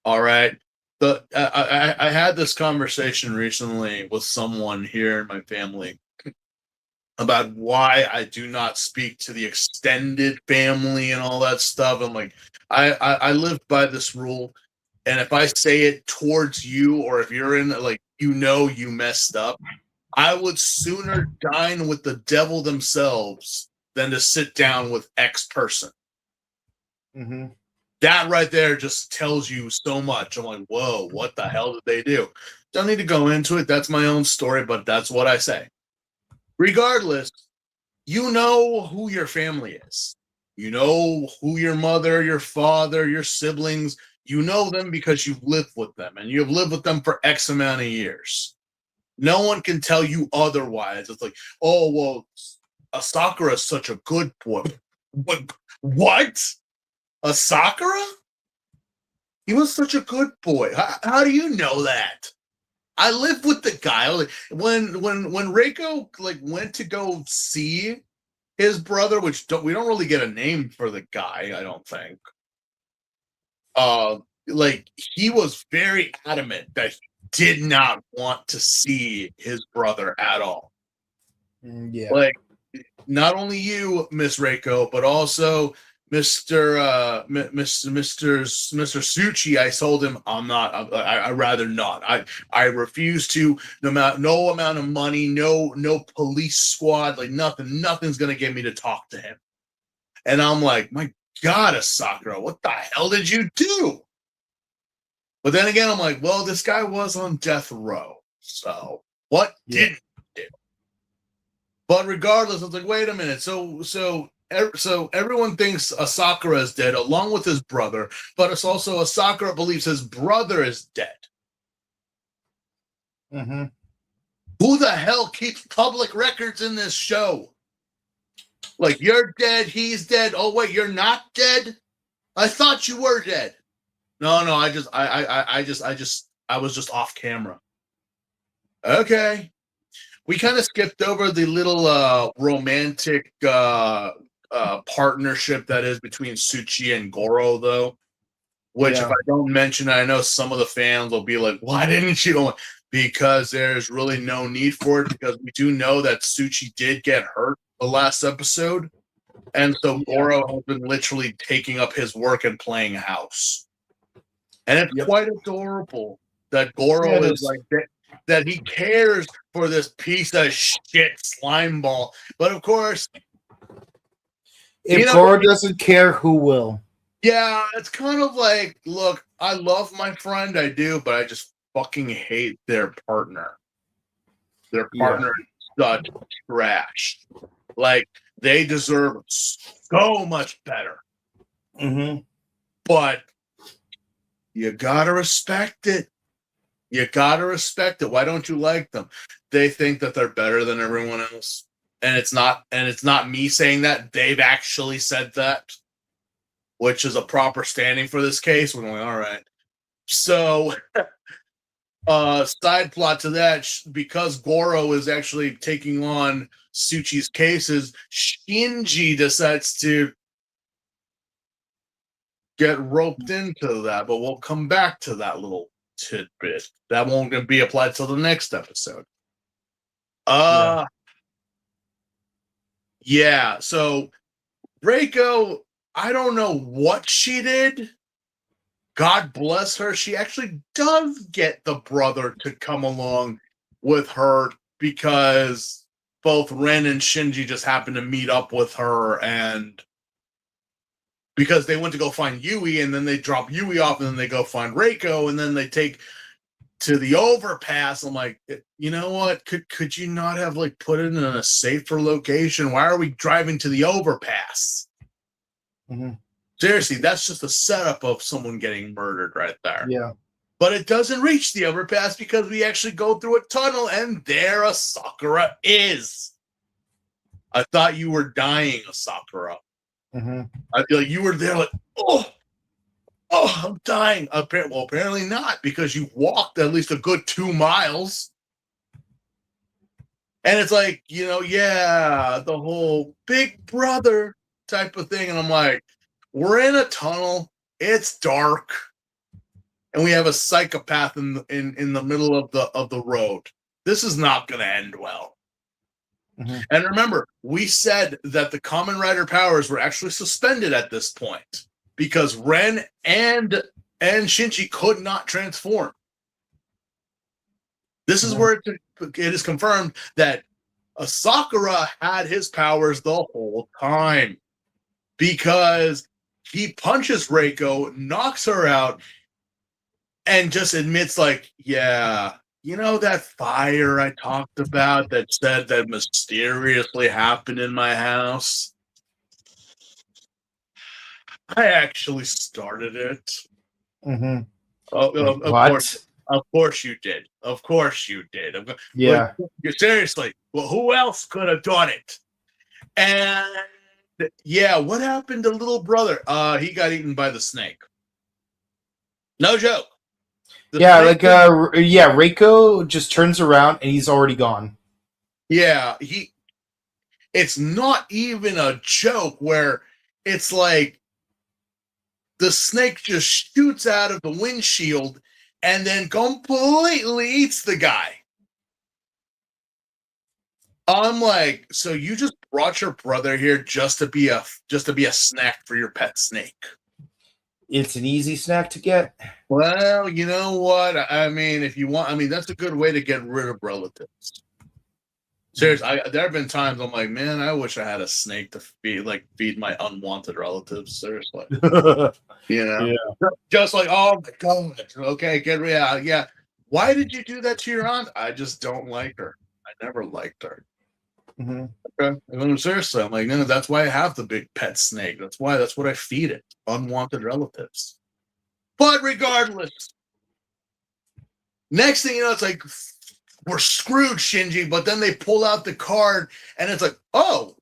All right. I had this conversation recently with someone here in my family about why I do not speak to the extended family and all that stuff. I'm like, I live by this rule, and if I say it towards you, or if you're in like you messed up, I would sooner dine with the devil themselves than to sit down with X person. Mm-hmm. That right there just tells you so much. I'm like, whoa, what the hell did they do? Don't need to go into it. That's my own story, but that's what I say. Regardless, you know who your family is. You know who your mother, your father, your siblings, you know them because you've lived with them, and you've lived with them for X amount of years. No one can tell you otherwise. It's like, oh, well, Asakura is such a good boy. What? Asakura? He was such a good boy. How do you know that? I lived with the guy. When Reiko like went to go see his brother, which we don't really get a name for the guy, I don't think. Like he was very adamant that he did not want to see his brother at all. Yeah. Like not only you, Miss Reiko, but also Mr. Suchi. I told him I'm not. I rather not. I refuse to. No amount of money, no police squad, like nothing's gonna get me to talk to him. And I'm like, my God, Asakura, what the hell did you do? But then again, I'm like, well, this guy was on death row, so what didn't he do? But regardless, I was like, wait a minute. So everyone thinks Asakura is dead along with his brother, but it's also Asakura believes his brother is dead. Mm-hmm. Who the hell keeps public records in this show? Like, you're dead, he's dead. Oh wait, you're not dead? I thought you were dead. No, I was just off camera. Okay. We kind of skipped over the little romantic partnership that is between Suchi and Goro, though. Which, if I don't mention, I know some of the fans will be like, "Why didn't you?" Because there's really no need for it. Because we do know that Suchi did get hurt the last episode, and so Goro has been literally taking up his work and playing house. And it's quite adorable that Goro is like that he cares for this piece of shit slime ball. But of course, if Goro doesn't care, who will? Yeah, it's kind of like, look, I love my friend, I do, but I just fucking hate their partner. Their partner is such trash. Like, they deserve so much better. Mm-hmm. But you gotta respect it. You gotta respect it. Why don't you like them? They think that they're better than everyone else. And it's not me saying that. They've actually said that, which is a proper standing for this case. We're going, all right. So, side plot to that, because Goro is actually taking on Suchi's cases, Shinji decides to get roped into that, but we'll come back to that little tidbit. That won't be applied till the next episode. Yeah, so Reiko, I don't know what she did. God bless her. She actually does get the brother to come along with her because both Ren and Shinji just happened to meet up with her, and because they went to go find Yui, and then they drop Yui off, and then they go find Reiko, and then they take to the overpass. I'm like, you know what? Could you not have like put it in a safer location? Why are we driving to the overpass? Mm-hmm. Seriously, that's just a setup of someone getting murdered right there. Yeah. But it doesn't reach the overpass because we actually go through a tunnel, and there Asakura is. I thought you were dying, Sakura. Mm-hmm. I feel like you were there like, oh, I'm dying. Well, apparently not, because you walked at least a good 2 miles. And it's like, yeah, the whole big brother type of thing. And I'm like, we're in a tunnel. It's dark. And we have a psychopath in the middle of the road. This is not going to end well. Mm-hmm. And remember, we said that the Kamen Rider powers were actually suspended at this point because Ren and Shinji could not transform. This is where it is confirmed that Sakura had his powers the whole time because he punches Reiko, knocks her out, and just admits, like, yeah, that fire I talked about that said that mysteriously happened in my house? I actually started it. Mm-hmm. Of course you did. Of course you did. Yeah. Seriously. Well, who else could have done it? And yeah, what happened to little brother? He got eaten by the snake. No joke. Reiko just turns around and he's already gone. Yeah, it's not even a joke where it's like the snake just shoots out of the windshield and then completely eats the guy. I'm like, so you just brought your brother here just to be a snack for your pet snake? It's an easy snack to get. Well, you know what? I mean, if you want, that's a good way to get rid of relatives. Seriously, there have been times I'm like, man, I wish I had a snake to feed my unwanted relatives. Seriously, Yeah. Just like, oh my god, okay, get rid of, yeah. Why did you do that to your aunt? I just don't like her. I never liked her. Mm-hmm. Okay, seriously, I'm like, no, that's why I have the big pet snake. That's what I feed it. Unwanted relatives. But regardless, next thing you know, it's like, we're screwed, Shinji. But then they pull out the card, and it's like, oh,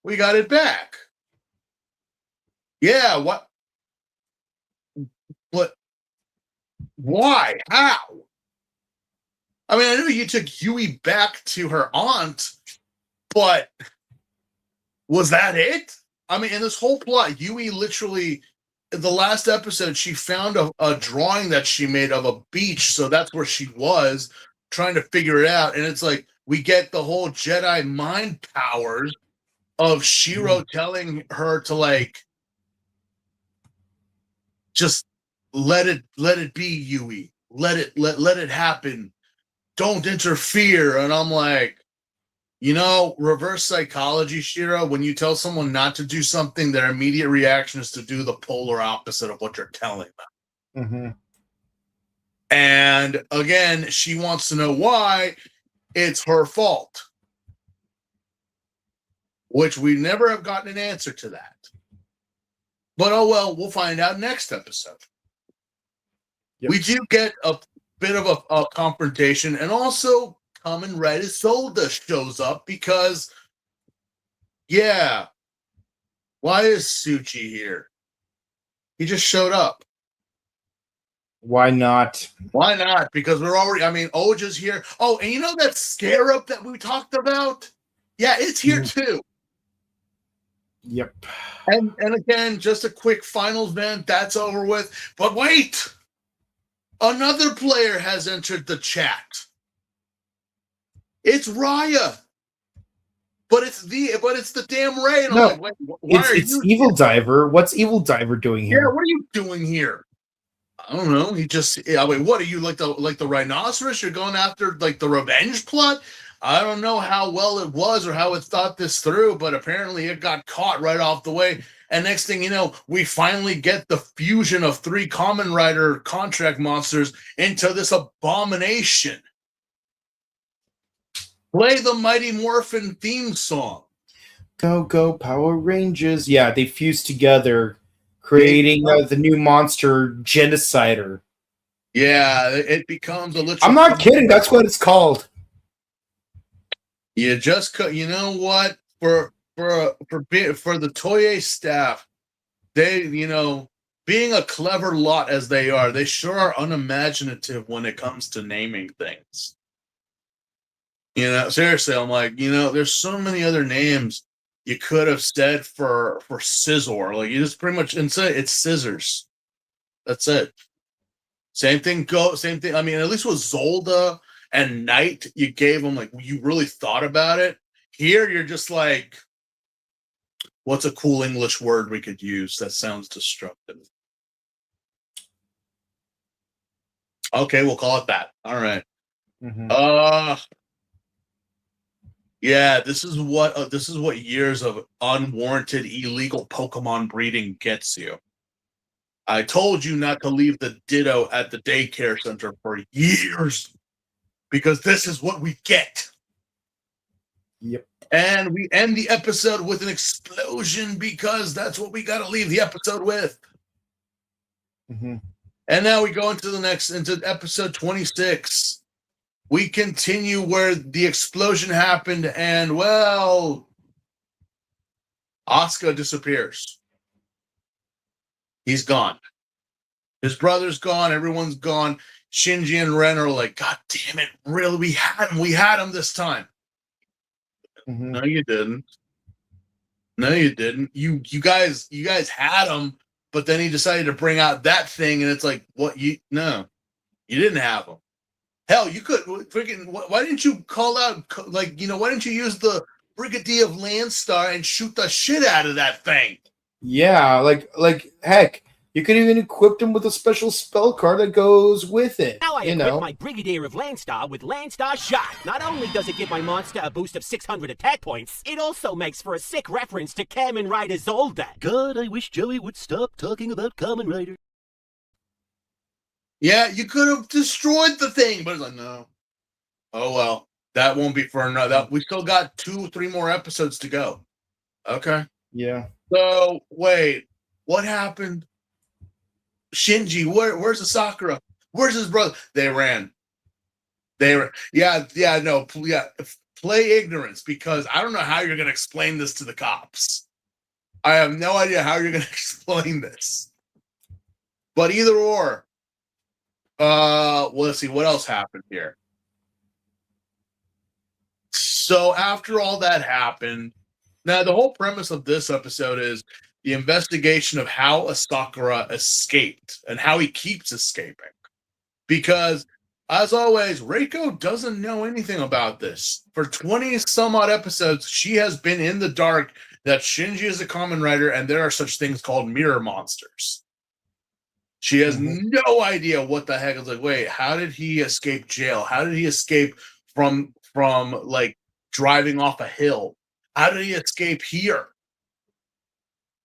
we got it back. Yeah, what? Why? How? I mean, I know you took Yui back to her aunt, but was that it? I mean, in this whole plot, Yui literally, in the last episode, she found a drawing that she made of a beach, so that's where she was, trying to figure it out. And it's like, we get the whole Jedi mind powers of Shiro telling her to, like, just let it be, Yui. Let it happen. Don't interfere. And I'm like, reverse psychology, Shiro. When you tell someone not to do something, their immediate reaction is to do the polar opposite of what you're telling them. Mm-hmm. And again, she wants to know why. It's her fault, which we never have gotten an answer to that. But oh well, we'll find out next episode. Yep. We do get a bit of a confrontation, and also Kamen Rider Soda shows up because, yeah, why is Suchi here? He just showed up. Why not? Why not? Because we're already, Oja's here. Oh, and you know that Scarab that we talked about? Yeah, it's here too. Yep. And again, just a quick finals event, that's over with. But wait! Another player has entered the chat. It's Raya. But it's the damn Ray. And no, I'm like, it's Evil Diver. What's Evil Diver doing here? Yeah, what are you doing here? I don't know. He just, what are you, like the rhinoceros? You're going after like the revenge plot? I don't know how well it was or how it thought this through, but apparently it got caught right off the way. And next thing you know, we finally get the fusion of 3 Kamen Rider contract monsters into this abomination. Play the Mighty Morphin theme song. Go Power Rangers. Yeah, they fused together, creating the new monster Genocider. Yeah, it becomes a literal... I'm not kidding, that's what it's called. You know what? for the Toei staff, they, being a clever lot as they are, they sure are unimaginative when it comes to naming things. Seriously, I'm like, there's so many other names you could have said for Scizor. Like, you just pretty much say it's scissors. That's it. Same thing. I mean, at least with Zolda and Knight, you gave them, like, you really thought about it. Here, you're just like, what's a cool English word we could use that sounds destructive? Okay, we'll call it that. All right. Mm-hmm. Yeah, this is what years of unwarranted illegal Pokemon breeding gets you. I told you not to leave the Ditto at the daycare center for years because this is what we get. Yep. And we end the episode with an explosion because that's what we got to leave the episode with. Mm-hmm. And now we go into episode 26. We continue where the explosion happened, and, well, Asuka disappears. He's gone. His brother's gone. Everyone's gone. Shinji and Ren are like, God damn it, really? We had him this time. Mm-hmm. No, you didn't. No, you didn't. You guys had him, but then he decided to bring out that thing, and it's like, no, you didn't have him. Hell, you could freaking. Why didn't you call out, why didn't you use the Brigadier of Landstar and shoot the shit out of that thing? Yeah, like heck, you could even equip him with a special spell card that goes with it. Now I equip my Brigadier of Landstar with Landstar Shot. Not only does it give my monster a boost of 600 attack points, it also makes for a sick reference to Kamen Rider Zolda. God, I wish Joey would stop talking about Kamen Rider. Yeah, you could have destroyed the thing, but it's like, no. Oh, well, that won't be for another. We still got 2-3 more episodes to go. Okay. Yeah. So, wait, what happened? Shinji, where's the Sakura? Where's his brother? They ran. Yeah, play ignorance, because I don't know how you're going to explain this to the cops. I have no idea how you're going to explain this. But either or. Well, let's see what else happened here. So after all that happened, now the whole premise of this episode is the investigation of how Asakura escaped and how he keeps escaping. Because, as always, Reiko doesn't know anything about this. For 20 some odd episodes, she has been in the dark that Shinji is a Kamen Rider and there are such things called mirror monsters. She has no idea what the heck. It's like, wait, how did he escape jail? How did he escape from like driving off a hill? How did he escape here?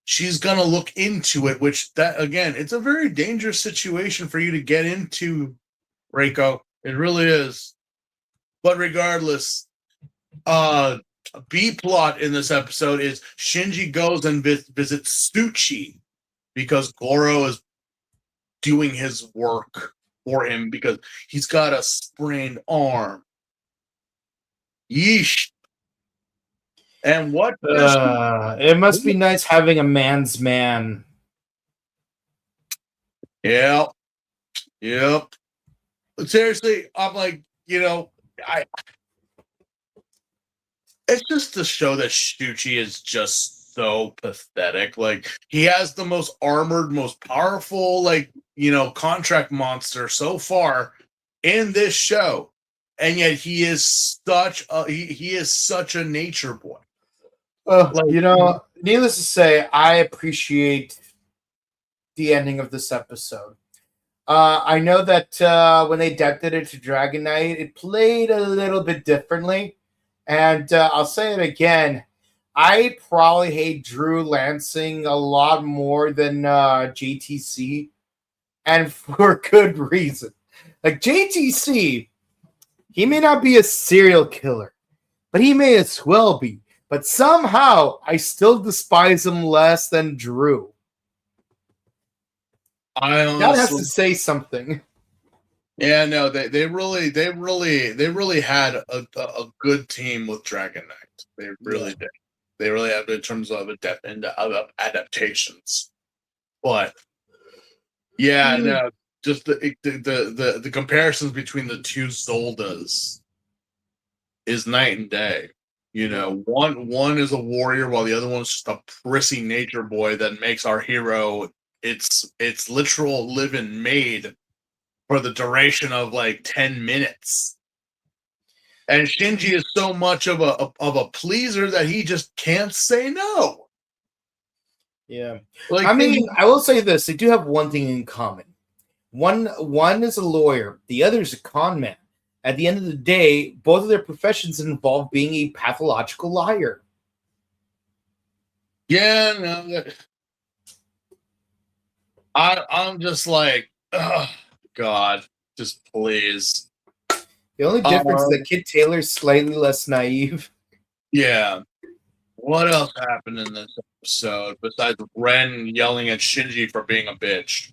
She's gonna look into it, which that again, it's a very dangerous situation for you to get into, Reiko. It really is. But regardless, B plot in this episode is Shinji goes and visits Tsuchi because Goro is doing his work for him because he's got a sprained arm. Yeesh. And what? It must be nice having a man's man. Yep. Seriously, I'm like, it's just to show that Shuchi is just so pathetic. Like, he has the most armored, most powerful, contract monster so far in this show, and yet he is such a nature boy. Needless to say, I appreciate the ending of this episode. I know that when they adapted it to Dragon Knight, it played a little bit differently. And I'll say it again, I probably hate Drew Lansing a lot more than JTC, and for good reason. Like, JTC, he may not be a serial killer, but he may as well be. But somehow, I still despise him less than Drew. That has to say something. Yeah, no, they really had a good team with Dragon Knight. They really did. They really have in terms of adaptations. But yeah, no, just the comparisons between the two Zoldas is night and day. You know, one is a warrior while the other one's just a prissy nature boy that makes our hero it's literal living maid for the duration of like 10 minutes. And Shinji is so much of a pleaser that he just can't say no. Yeah. Like, I mean, I will say this: they do have one thing in common. One is a lawyer, the other is a con man. At the end of the day, both of their professions involve being a pathological liar. yeah, no, I'm just like, oh, God, just please. The only difference is that Kid Taylor's slightly less naive. Yeah. What else happened in this episode besides Ren yelling at Shinji for being a bitch?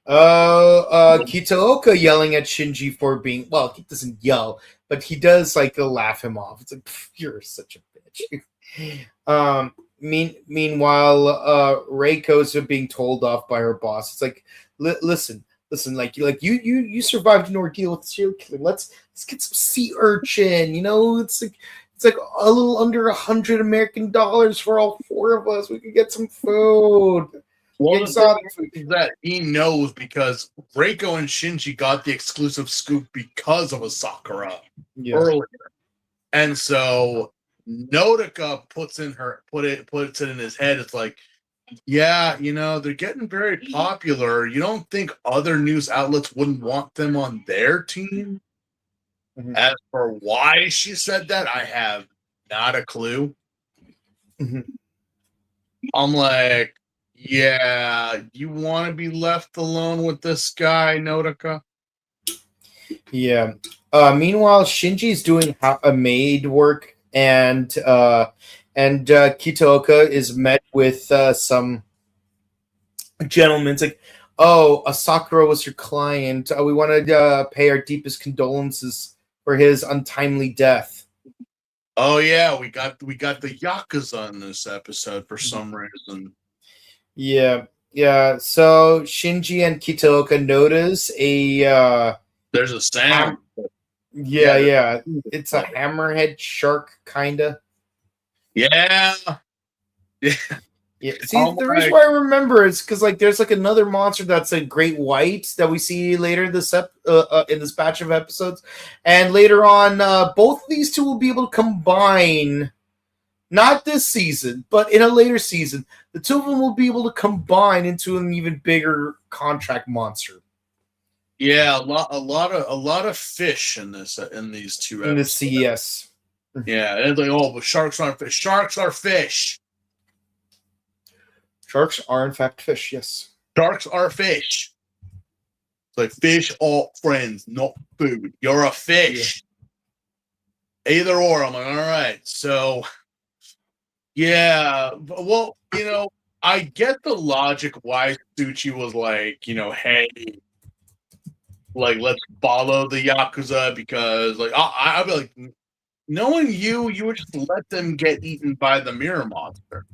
Kitaoka yelling at Shinji for being, well, he doesn't yell, but he does like laugh him off. It's like, you're such a bitch. Meanwhile, Reiko's being told off by her boss. It's like, listen, like you survived an ordeal with serial killer. Let's get some sea urchin. You know, it's like a little under $100 American for all four of us. We could get some food. Well, that he knows because Reiko and Shinji got the exclusive scoop because of a Sakura earlier, and so Nodoka puts it in his head. It's like, yeah, you know, they're getting very popular. You don't think other news outlets wouldn't want them on their team? Mm-hmm. As for why she said that, I have not a clue. Mm-hmm. I'm like, yeah, you want to be left alone with this guy, Nodoka? Yeah. Meanwhile, Shinji's doing a maid work, and Kitaoka is met with some gentlemen. It's like, oh, Asakura was your client. We want to pay our deepest condolences for his untimely death. Oh yeah, we got the Yakuza in this episode for some reason. Yeah. So Shinji and Kitaoka notice there's a sound. Yeah. It's a hammerhead shark, kinda. Yeah. Yeah. See, the reason why I remember is because like there's like another monster that's a great white that we see later in this batch of episodes, and later on, both of these two will be able to combine. Not this season, but in a later season, the two of them will be able to combine into an even bigger contract monster. Yeah, a lot of fish in these two episodes. In the CES. Yeah, and it's like, oh, but sharks aren't fish. Sharks are fish. Sharks are in fact fish, yes. Sharks are fish. It's like fish are friends, not food. You're a fish. Yeah. Either or. I'm like, all right. So yeah, well, you know, I get the logic why Suchi was like, you know, hey, like, let's follow the Yakuza because, like, I'd be like, knowing you would just let them get eaten by the mirror monster.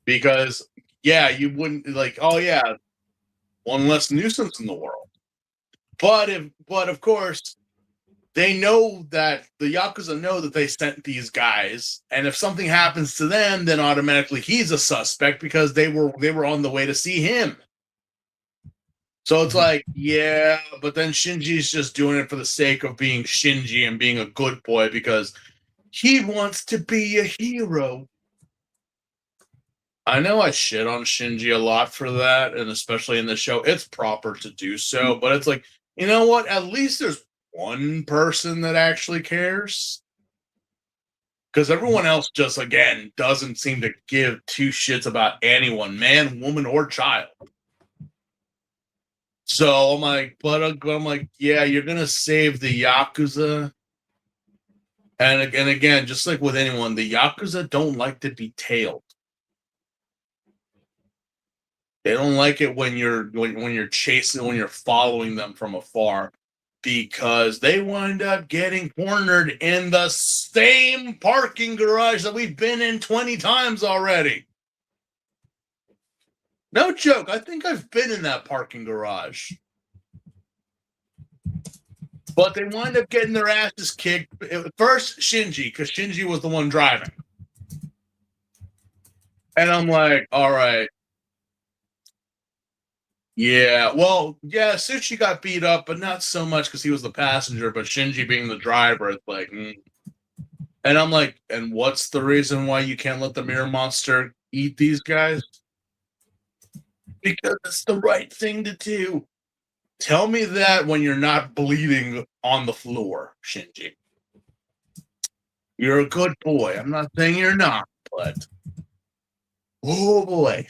Because, yeah, you wouldn't, like, oh, yeah, one less nuisance in the world. But of course, they know that the Yakuza know that they sent these guys, and if something happens to them, then automatically he's a suspect because they were on the way to see him. So it's like, yeah, but then Shinji's just doing it for the sake of being Shinji and being a good boy because he wants to be a hero. I know I shit on Shinji a lot for that, and especially in the show, it's proper to do so, but it's like, you know what? At least there's one person that actually cares. Because everyone else just, again, doesn't seem to give two shits about anyone, man, woman, or child. So I'm like, but I'm like, yeah, you're gonna save the Yakuza. And again, just like with anyone, the Yakuza don't like to be tailed. They don't like it when you're chasing, when you're following them from afar. because they wind up getting cornered in the same parking garage that we've been in 20 times already. No joke. I think I've been in that parking garage. But they wind up getting their asses kicked. First, Shinji, because Shinji was the one driving. And I'm like, all right. Yeah, well, yeah, Sushi got beat up, but not so much because he was the passenger, but Shinji being the driver, it's like, And I'm like, and what's the reason why you can't let the mirror monster eat these guys? Because it's the right thing to do. Tell me that when you're not bleeding on the floor, Shinji. You're a good boy. I'm not saying you're not, but oh boy.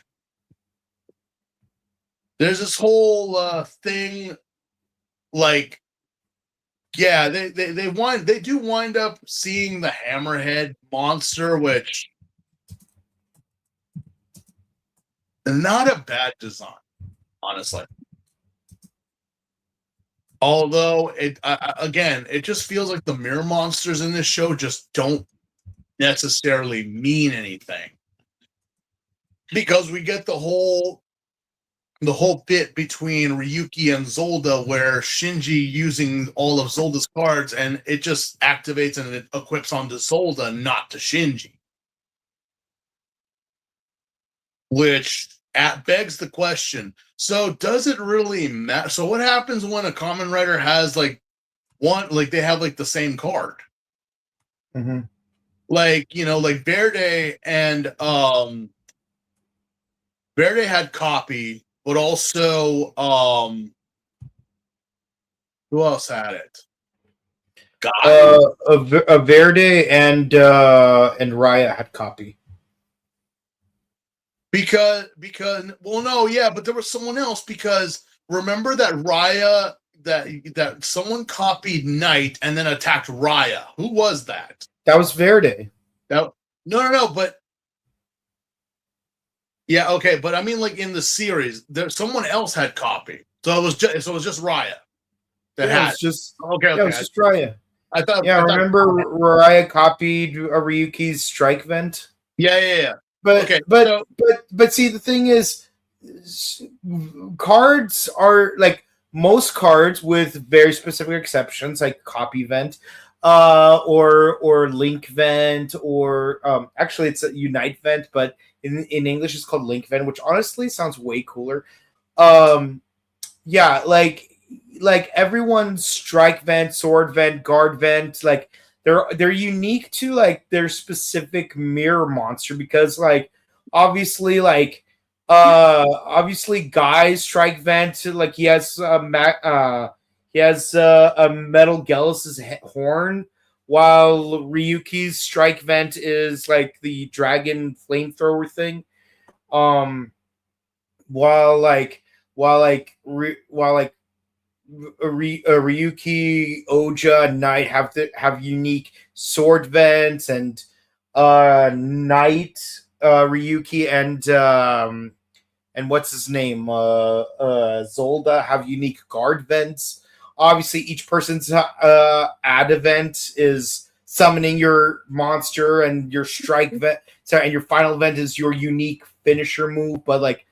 There's this whole thing, like, yeah, they do wind up seeing the hammerhead monster, which not a bad design, honestly. Although it just feels like the mirror monsters in this show just don't necessarily mean anything, because we get the whole bit between Ryuki and Zolda where Shinji using all of Zolda's cards and it just activates and it equips onto Zolda, not to Shinji. Which begs the question, so does it really matter? So what happens when a Kamen Rider has they have like the same card? Mm-hmm. Like, like Verde and Verde had copy, but also who else had it? Verde and Raya had copy. Because well, no, yeah, but there was someone else, because remember that Raya that someone copied Knight and then attacked Raya. Who was that? That was Verde. No, but yeah, okay, but I mean, like in the series, someone else had copy, so it was just Raya. It was just Raya. I thought. Remember Raya copied Ryuki's strike vent. Yeah. But okay, but see, the thing is, cards are like most cards, with very specific exceptions, like copy vent, or link vent, or actually it's a unite vent, but in English it's called link vent, which honestly sounds way cooler. Yeah, like everyone's strike vent, sword vent, guard vent, like they're unique to like their specific mirror monster, because like obviously Guy's strike vent, like he has a Metal Gellus's horn, while Ryuki's strike vent is like the dragon flamethrower thing. While Ryuki, Oja, and Knight have unique sword vents, and Knight, Ryuki, and what's his name, Zolda, have unique guard vents. Obviously, each person's add event is summoning your monster, and your strike vent, and your final event is your unique finisher move. But like,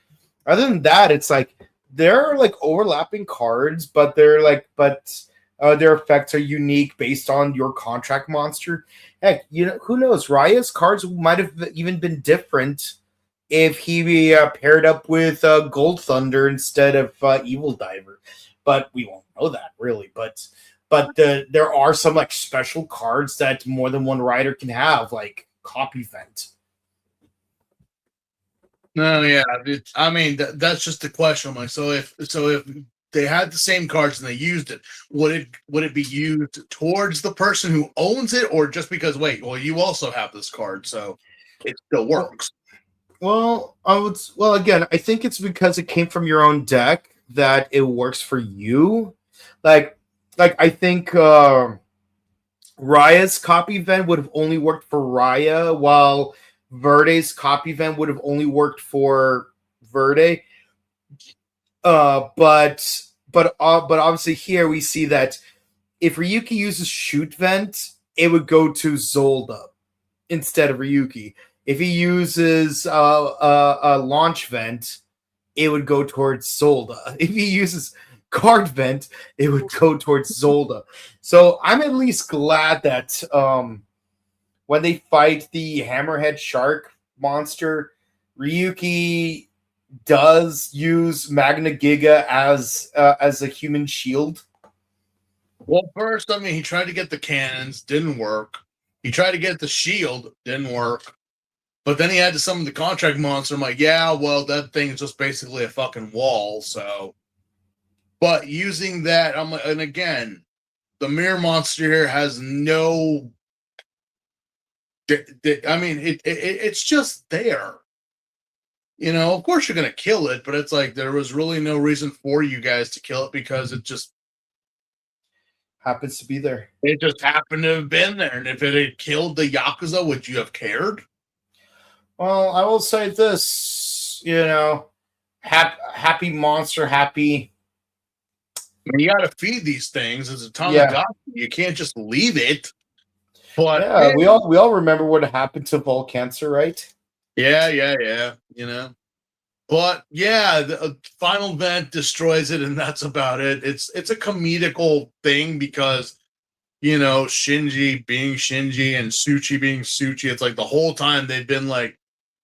other than that, it's like there are like overlapping cards, but their effects are unique based on your contract monster. Heck, who knows? Raya's cards might have even been different if he paired up with Gold Thunder instead of Evil Diver, but we won't know that really. But there are some like special cards that more than one rider can have, like copy vent. No, yeah, I mean that's just the question. I'm like, so if they had the same cards and they used it, would it be used towards the person who owns it, or just because you also have this card, so it still works? Well, again, I think it's because it came from your own deck that it works for you. Like I think Raya's copy event would have only worked for Raya, while Verde's copy event would have only worked for Verde. But but obviously here we see that if Ryuki uses shoot vent, it would go to Zolda instead of Ryuki. If he uses a launch vent, it would go towards Zolda. If he uses card vent, it would go towards Zolda. So I'm at least glad that when they fight the hammerhead shark monster, Ryuki does use Magna Giga as a human shield. Well, first, I mean, he tried to get the cannons, didn't work. He tried to get the shield, didn't work. But then he had to summon the contract monster. I'm like, yeah, well, that thing is just basically a fucking wall. So, but using that, I'm like, and again, the mirror monster here has no. I mean, it's just there. You know, of course you're gonna kill it, but it's like there was really no reason for you guys to kill it because it just happens to be there. It just happened to have been there. And if it had killed the Yakuza, would you have cared? Well, I will say this, you know, happy monster, happy. I mean, you got to feed these things. It's a ton Yeah. of God. You can't just leave it. But Yeah, we all remember what happened to Volcancer, right? yeah. You know, but yeah, the final event destroys it, and that's about it. It's a comedical thing because you know Shinji being Shinji and Suchi being Suchi. It's like the whole time they've been like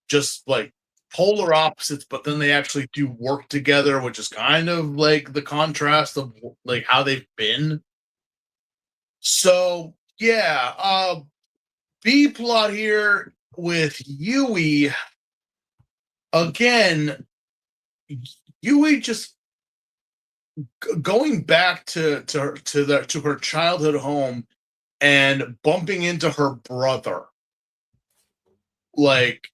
just like polar opposites, but then they actually do work together, which is kind of like the contrast of like how they've been. So yeah, B plot here with Yui. Again, Yui just going back to her childhood home and bumping into her brother. Like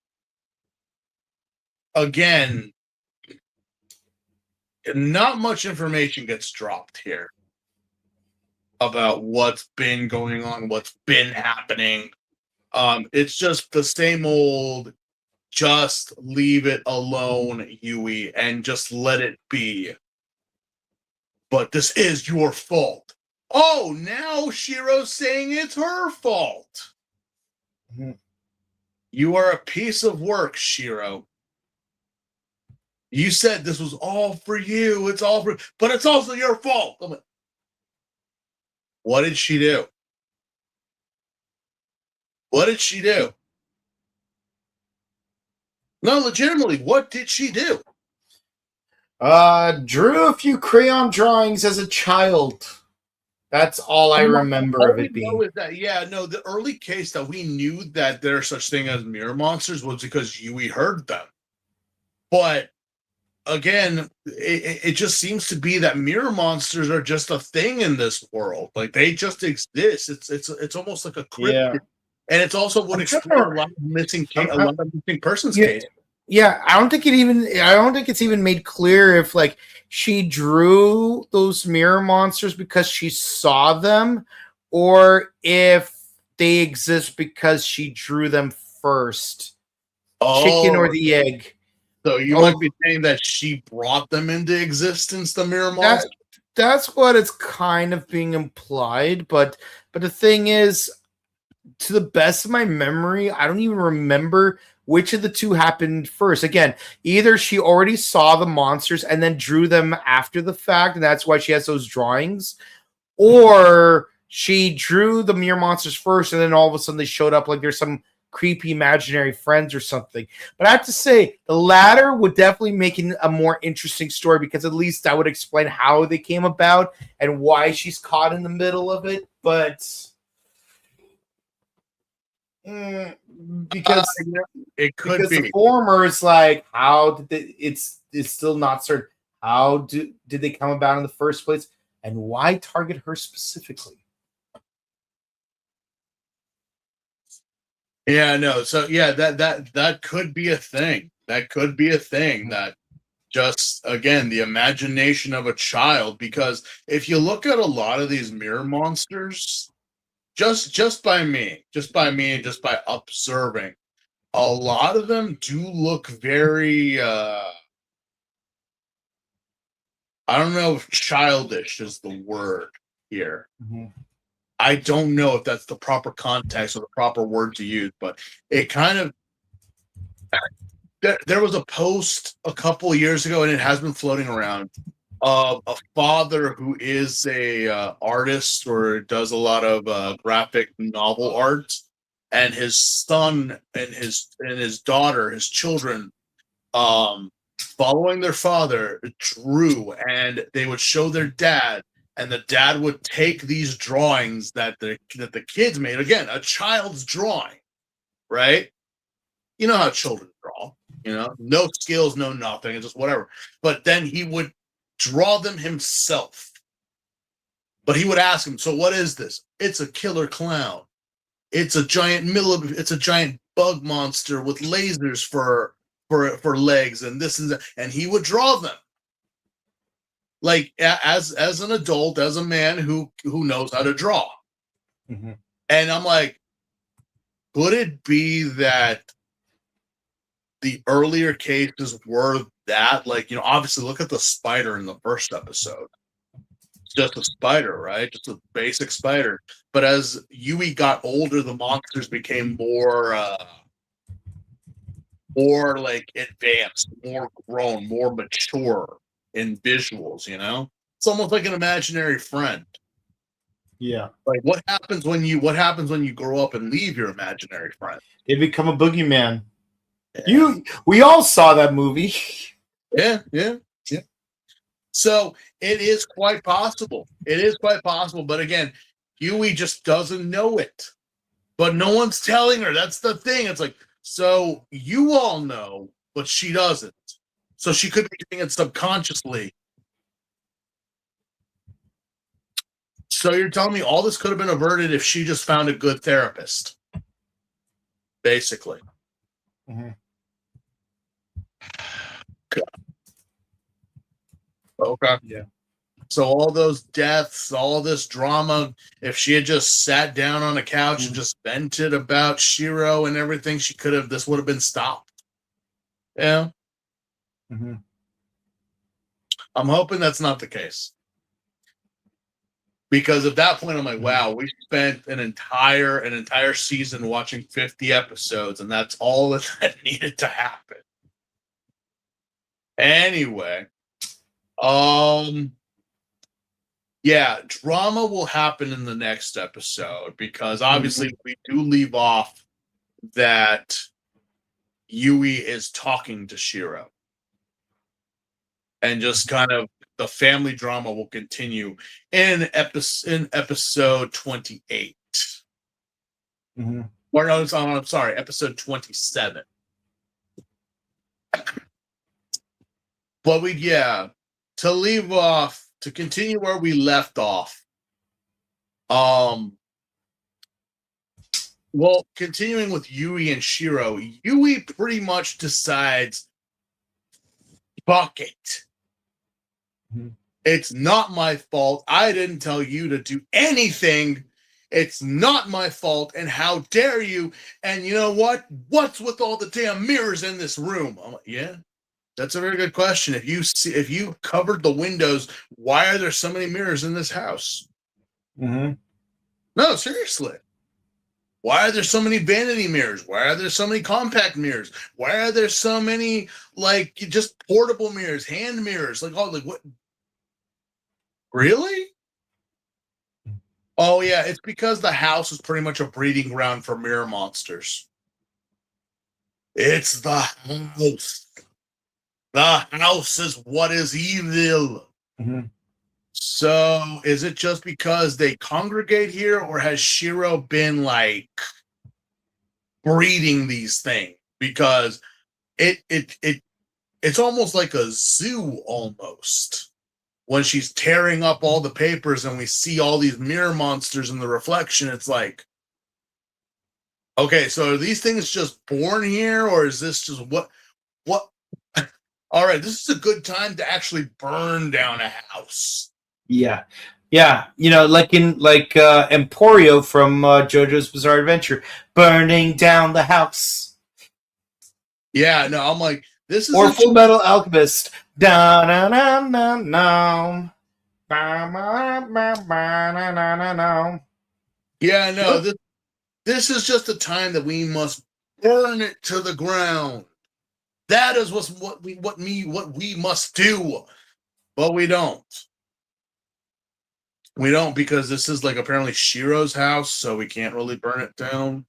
again, not much information gets dropped here about what's been going on, what's been happening. It's just the same old just leave it alone, Yui, and just let it be. But this is your fault. Oh, now Shiro's saying it's her fault. Mm-hmm. You are a piece of work, Shiro. You said this was all for you. It's all for, but it's also your fault. I'm like, what did she do? What did she do? No, legitimately, what did she do? Drew a few crayon drawings as a child. That's all I remember of it being. That, yeah, no, the early case that we knew that there's such thing as mirror monsters was because Yui heard them. But again, it just seems to be that mirror monsters are just a thing in this world. Like they just exist. It's almost like a cryptid. Yeah. And it's also what explains a lot of missing persons case. Yeah, I don't think it's even made clear if like she drew those mirror monsters because she saw them, or if they exist because she drew them first. Chicken or the egg. So you might be saying that she brought them into existence, the mirror monsters? That's what it's kind of being implied, but the thing is, to the best of my memory, I don't even remember which of the two happened first. Again, either she already saw the monsters and then drew them after the fact, and that's why she has those drawings, or she drew the mirror monsters first, and then all of a sudden they showed up like there's some creepy imaginary friends or something. But I have to say, the latter would definitely make it a more interesting story, because at least that would explain how they came about and why she's caught in the middle of it. But because it could be the former is like, how did they, it's still not certain. How did they come about in the first place, and why target her specifically? Yeah, no. So yeah, that could be a thing. That could be a thing that just, again, the imagination of a child. Because if you look at a lot of these mirror monsters, just by me and just by observing, a lot of them do look very I I don't know if childish is the word here. Mm-hmm. I don't know if that's the proper context or the proper word to use, but it kind of. There was a post a couple of years ago, and it has been floating around, of a father who is a artist or does a lot of graphic novel art, and his son and his daughter, his children, following their father, drew, and they would show their dad, and the dad would take these drawings that the kids made. Again, a child's drawing, right? You know how children draw. No skills, no nothing, it's just whatever. But then he would draw them himself. But he would ask him, "So what is this?" "It's a killer clown. It's a giant bug monster with lasers for legs, and this and that." And he would draw them. Like as an adult, as a man who knows how to draw. Mm-hmm. And I'm like, could it be that the earlier cases were that, like, obviously look at the spider in the first episode. It's just a spider, right? Just a basic spider. But as Yui got older, the monsters became more like advanced, more grown, more mature in visuals, It's almost like an imaginary friend. Yeah. Like what happens when you grow up and leave your imaginary friend? They become a boogeyman. Yeah. We all saw that movie. Yeah. So it is quite possible. But again, Yui just doesn't know it. But no one's telling her. That's the thing. It's like, so you all know, but she doesn't. So she could be doing it subconsciously. So you're telling me all this could have been averted if she just found a good therapist. Basically. Mm-hmm. Okay. Yeah. So all those deaths, all this drama, if she had just sat down on a couch and just vented about Shiro and everything, this would have been stopped. Yeah. Mm-hmm. I'm hoping that's not the case. Because at that point, I'm like, wow, we spent an entire season watching 50 episodes, and that's all that needed to happen. Anyway, yeah, drama will happen in the next episode because obviously we do leave off that Yui is talking to Shiro. And just kind of the family drama will continue in episode 28. Mm-hmm. Or no, I'm sorry, episode 27. But to continue where we left off. Well, continuing with Yui and Shiro, Yui pretty much decides, fuck it. Mm-hmm. It's not my fault. I didn't tell you to do anything. It's not my fault. And how dare you? And you know what? What's with all the damn mirrors in this room? I'm like, yeah. That's a very good question. If you covered the windows, why are there so many mirrors in this house? Mm-hmm. No, seriously. Why are there so many vanity mirrors? Why are there so many compact mirrors? Why are there so many like just portable mirrors, hand mirrors? Like what? Really? Oh yeah, it's because the house is pretty much a breeding ground for mirror monsters. It's the house. The house is what is evil. Mm-hmm. So, is it just because they congregate here, or has Shiro been like breeding these things? Because it's almost like a zoo almost. When she's tearing up all the papers and we see all these mirror monsters in the reflection, it's like, okay, so are these things just born here, or is this just what? All right, this is a good time to actually burn down a house. Yeah. Like Emporio from JoJo's Bizarre Adventure, burning down the house. Yeah, no, I'm like, this is or Full Metal Alchemist, Da na na na na. Ba ba ba ba na na na na. Yeah, no, this is just a time that we must burn it to the ground. That is what we must do, but we don't. We don't because this is like apparently Shiro's house, so we can't really burn it down.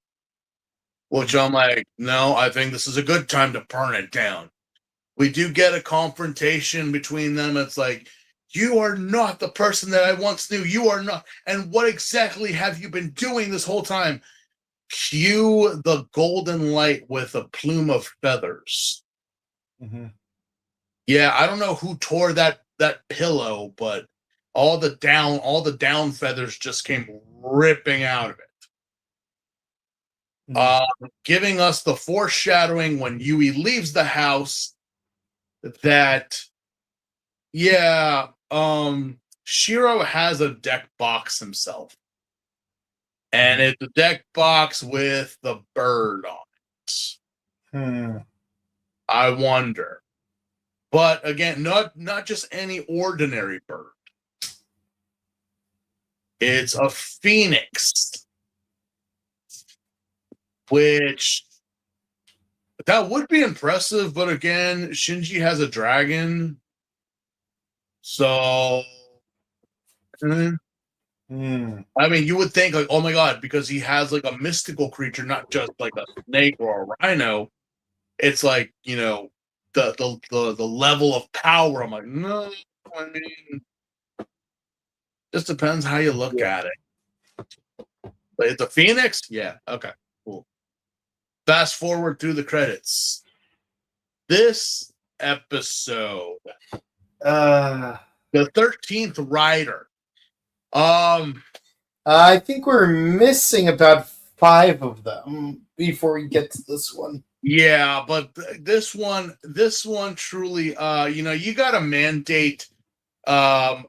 Which I'm like, no, I think this is a good time to burn it down. We do get a confrontation between them. It's like, you are not the person that I once knew. You are not. And what exactly have you been doing this whole time? Cue the golden light with a plume of feathers. Mm-hmm. Yeah, I don't know who tore that pillow, but all the down feathers just came ripping out of it. Giving us the foreshadowing when Yui leaves the house that Shiro has a deck box himself. And it's a deck box with the bird on it. I wonder. But again, not just any ordinary bird. It's a phoenix. Which that would be impressive, but again, Shinji has a dragon. So I mean, you would think like, oh my god, because he has like a mystical creature, not just like a snake or a rhino. It's like, you know, the level of power. I'm like, no, I mean, just depends how you look at it. But it's a phoenix? Yeah, okay, cool. Fast forward through the credits. This episode, the 13th Rider. I think we're missing about 5 of them before we get to this one. Yeah, but this one truly, you got to mandate an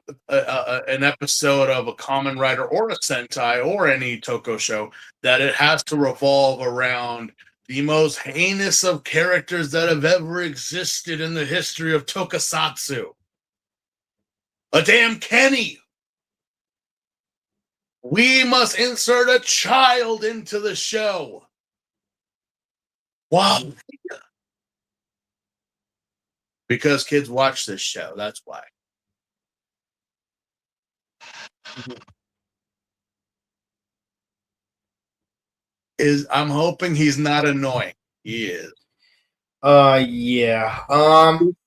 episode of a Kamen Rider or a Sentai or any Toko show that it has to revolve around the most heinous of characters that have ever existed in the history of Tokusatsu. A damn Kenny. We must insert a child into the show. Wow. Because kids watch this show, that's why. I'm hoping he's not annoying. He is. Yeah.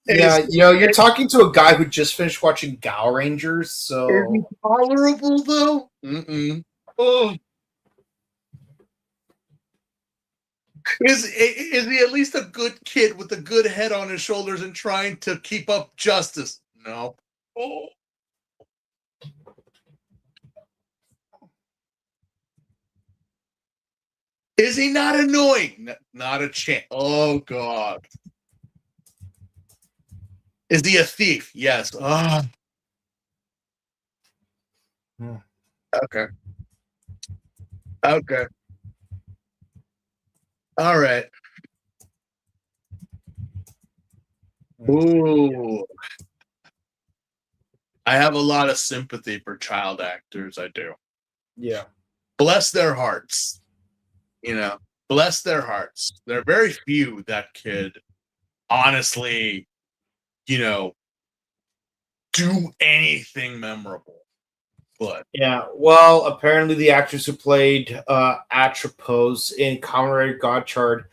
Yeah, you're talking to a guy who just finished watching Power Rangers, so is he tolerable though? Oh. Is he at least a good kid with a good head on his shoulders and trying to keep up justice? No. Oh. Is he not annoying? Not a chance. Oh, God. Is he a thief? Yes. Oh. Okay. Okay. All right. Ooh. I have a lot of sympathy for child actors. I do. Yeah. Bless their hearts. Bless their hearts. There are very few that could honestly, do anything memorable. But yeah, well, apparently the actress who played Atropos in Kamen Rider Godchild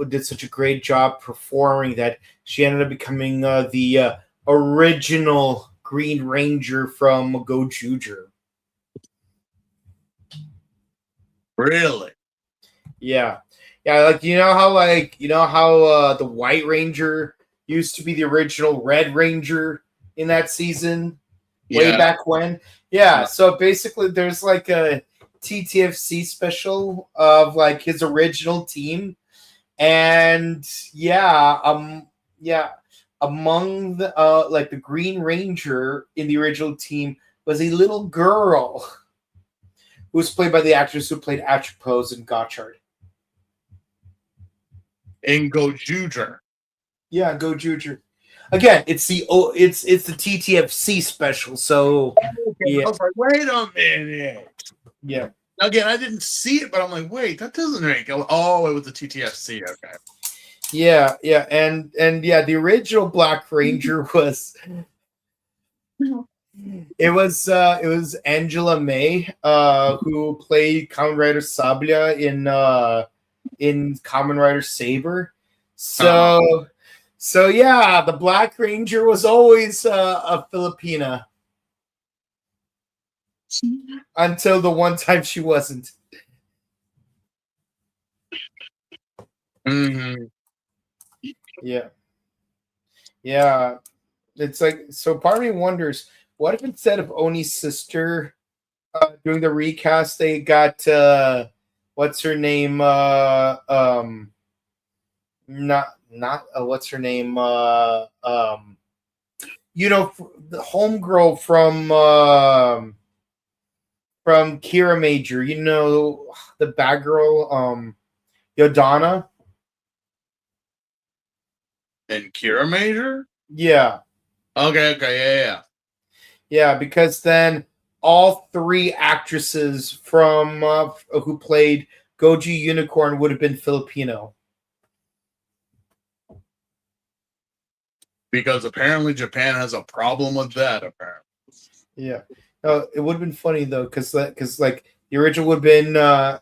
did such a great job performing that she ended up becoming the original Green Ranger from Go Juju. Really? Yeah. Like how the White Ranger used to be the original Red Ranger in that season way back when. Yeah, so basically there's like a TTFC special of like his original team, and among the like the Green Ranger in the original team was a little girl who was played by the actress who played Atropos in Godchild. In Go Juju. Yeah, Go Juju. again, it's the TTFC special. So Okay, I was like, wait a minute. yeah. Again, I didn't see it, but I'm like, wait, that doesn't make. Oh, it was the TTFC. Okay. Yeah, and yeah, the original Black Ranger was it was Angela May, who played Kamen Rider Sablia in Kamen Rider Saber. So yeah, the Black Ranger was always a Filipina until the one time she wasn't. Mm-hmm. Yeah, yeah. It's like, so part of me wonders, what if instead of Oni's sister doing the recast, they got what's her name? Not what's her name? The homegirl from Kira Major. You know, the bad girl, Yodana. And Kira Major? Yeah, Okay, yeah. Because then all three actresses from who played Goji Unicorn would have been Filipino. Because apparently Japan has a problem with that. Apparently, Yeah. No, it would have been funny though, because like the original would have been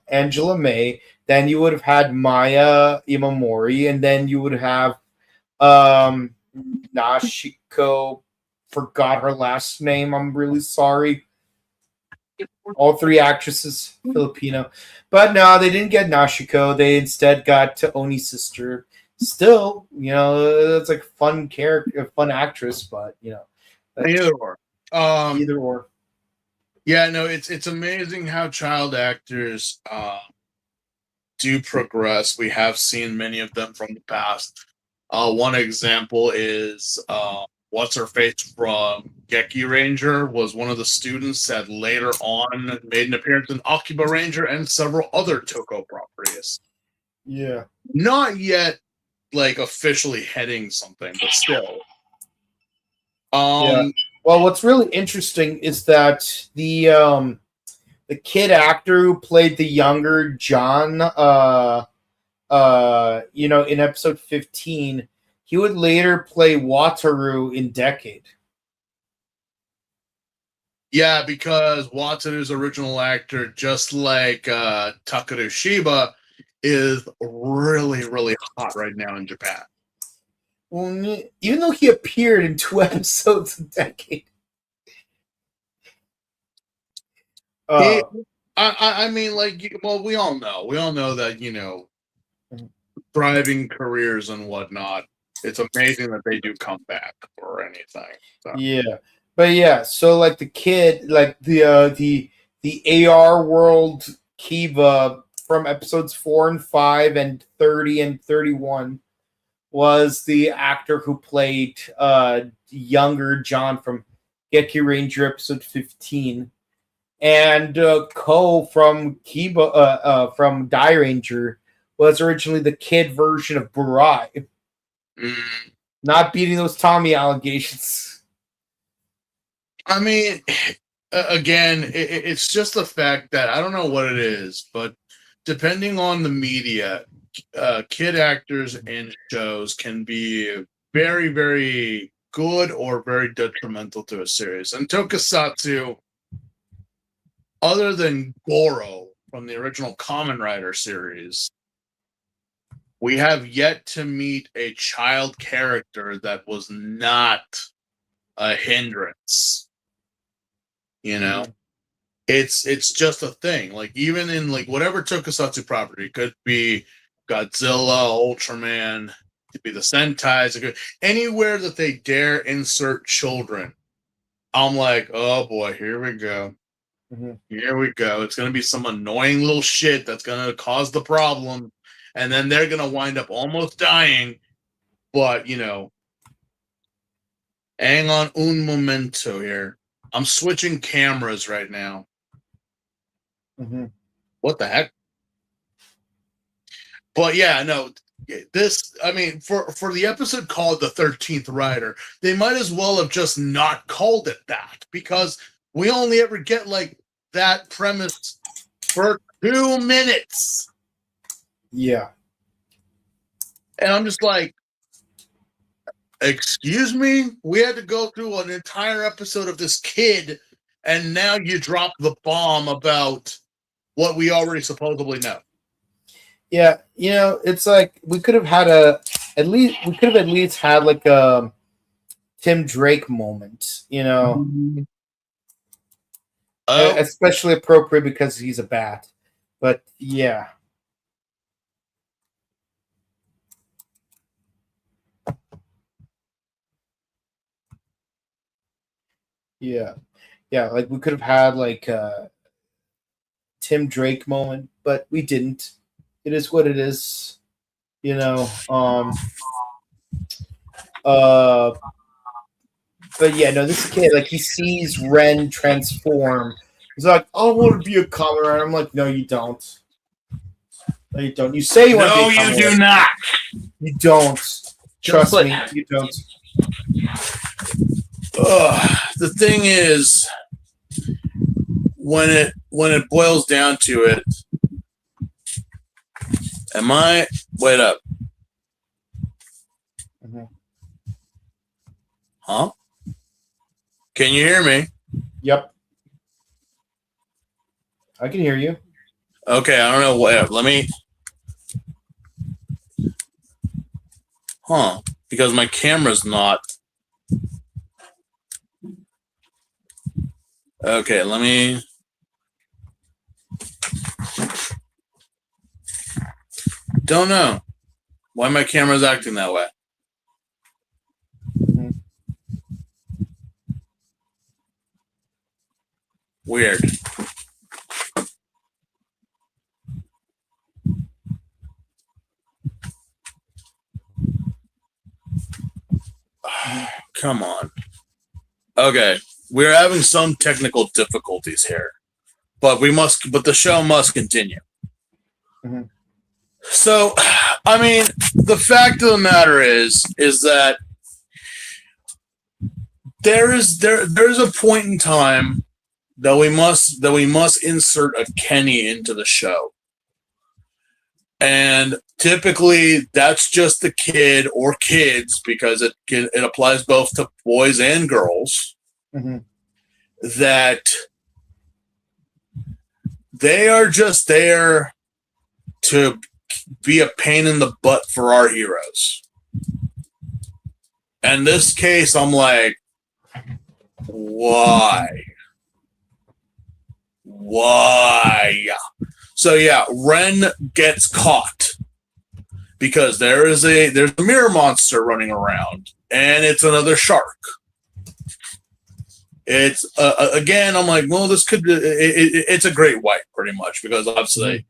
Angela May, then you would have had Maya Imamori, and then you would have Nashiko. Forgot her last name. I'm really sorry. All three actresses Filipino, but no, they didn't get Nashiko. They instead got Oni's sister. Still, it's like fun character, fun actress, but either or. Either or. Yeah, no, it's amazing how child actors do progress. We have seen many of them from the past. One example is what's her face from Geki Ranger was one of the students that later on made an appearance in Akiba Ranger and several other Toko properties. Yeah. Not yet like officially heading something, but still. Yeah. Well, what's really interesting is that the kid actor who played the younger John, in episode 15, he would later play Wataru in Decade. Yeah, because Wataru's original actor, just like Takeru Shiba, is really, really hot right now in Japan. Well, even though he appeared in 2 episodes of Decade. I mean, like, well, we all know that, thriving careers and whatnot, it's amazing that they do come back or anything. So. Yeah. But yeah, so like the kid, like the AR World Kiva from episodes 4 and 5 and 30 and 31 was the actor who played younger John from Geki Ranger episode 15. And Ko from Kiba from Die Ranger was originally the kid version of Burai. Not beating those Tommy allegations. I mean, again, it's just the fact that I don't know what it is, but depending on the media, kid actors in shows can be very, very good or very detrimental to a series. And Tokusatsu, other than Goro from the original Kamen Rider series, we have yet to meet a child character that was not a hindrance. It's just a thing. Like, even in like whatever Tokusatsu property, it could be Godzilla, Ultraman, it could be the Sentais, it could anywhere that they dare insert children. I'm like, oh boy, here we go. Mm-hmm. Here we go. It's gonna be some annoying little shit that's gonna cause the problem, and then they're gonna wind up almost dying. But hang on un momento here. I'm switching cameras right now. Mm-hmm. What the heck? But yeah, no, this, I mean, for the episode called The 13th Rider, they might as well have just not called it that, because we only ever get like that premise for 2 minutes. Yeah. And I'm just like, excuse me? We had to go through an entire episode of this kid, and now you drop the bomb about what we already supposedly know. Yeah, it's like we could have had at least had like a Tim Drake moment, especially appropriate because he's a bat. But yeah. Yeah. Yeah, like we could have had like a Tim Drake moment, but we didn't. It is what it is. But yeah, no, this kid, like, he sees Ren transform. He's like, I want to be a Kamen Rider. I'm like, no, you don't. No, you don't. You say you want to be a Kamen Rider. No, you do not. You don't. Trust me, you don't. The thing is, when it boils down to it, wait up. Mm-hmm. Huh? Can you hear me? Yep. I can hear you. Okay, I don't know what. Let me. Huh? Because my camera's not. Okay, let me. Don't know why my camera's acting that way. Mm-hmm. Weird. Come on. Okay, we're having some technical difficulties here, but the show must continue. Mm-hmm. So, I mean, the fact of the matter is that there's a point in time that we must insert a Kenny into the show. And typically that's just the kid or kids, because it applies both to boys and girls, mm-hmm. that they are just there to be a pain in the butt for our heroes. In this case, I'm like, why? So yeah, Ren gets caught because there's a mirror monster running around, and it's another shark. It's again, I'm like, well, this could it's a great white, pretty much, because obviously,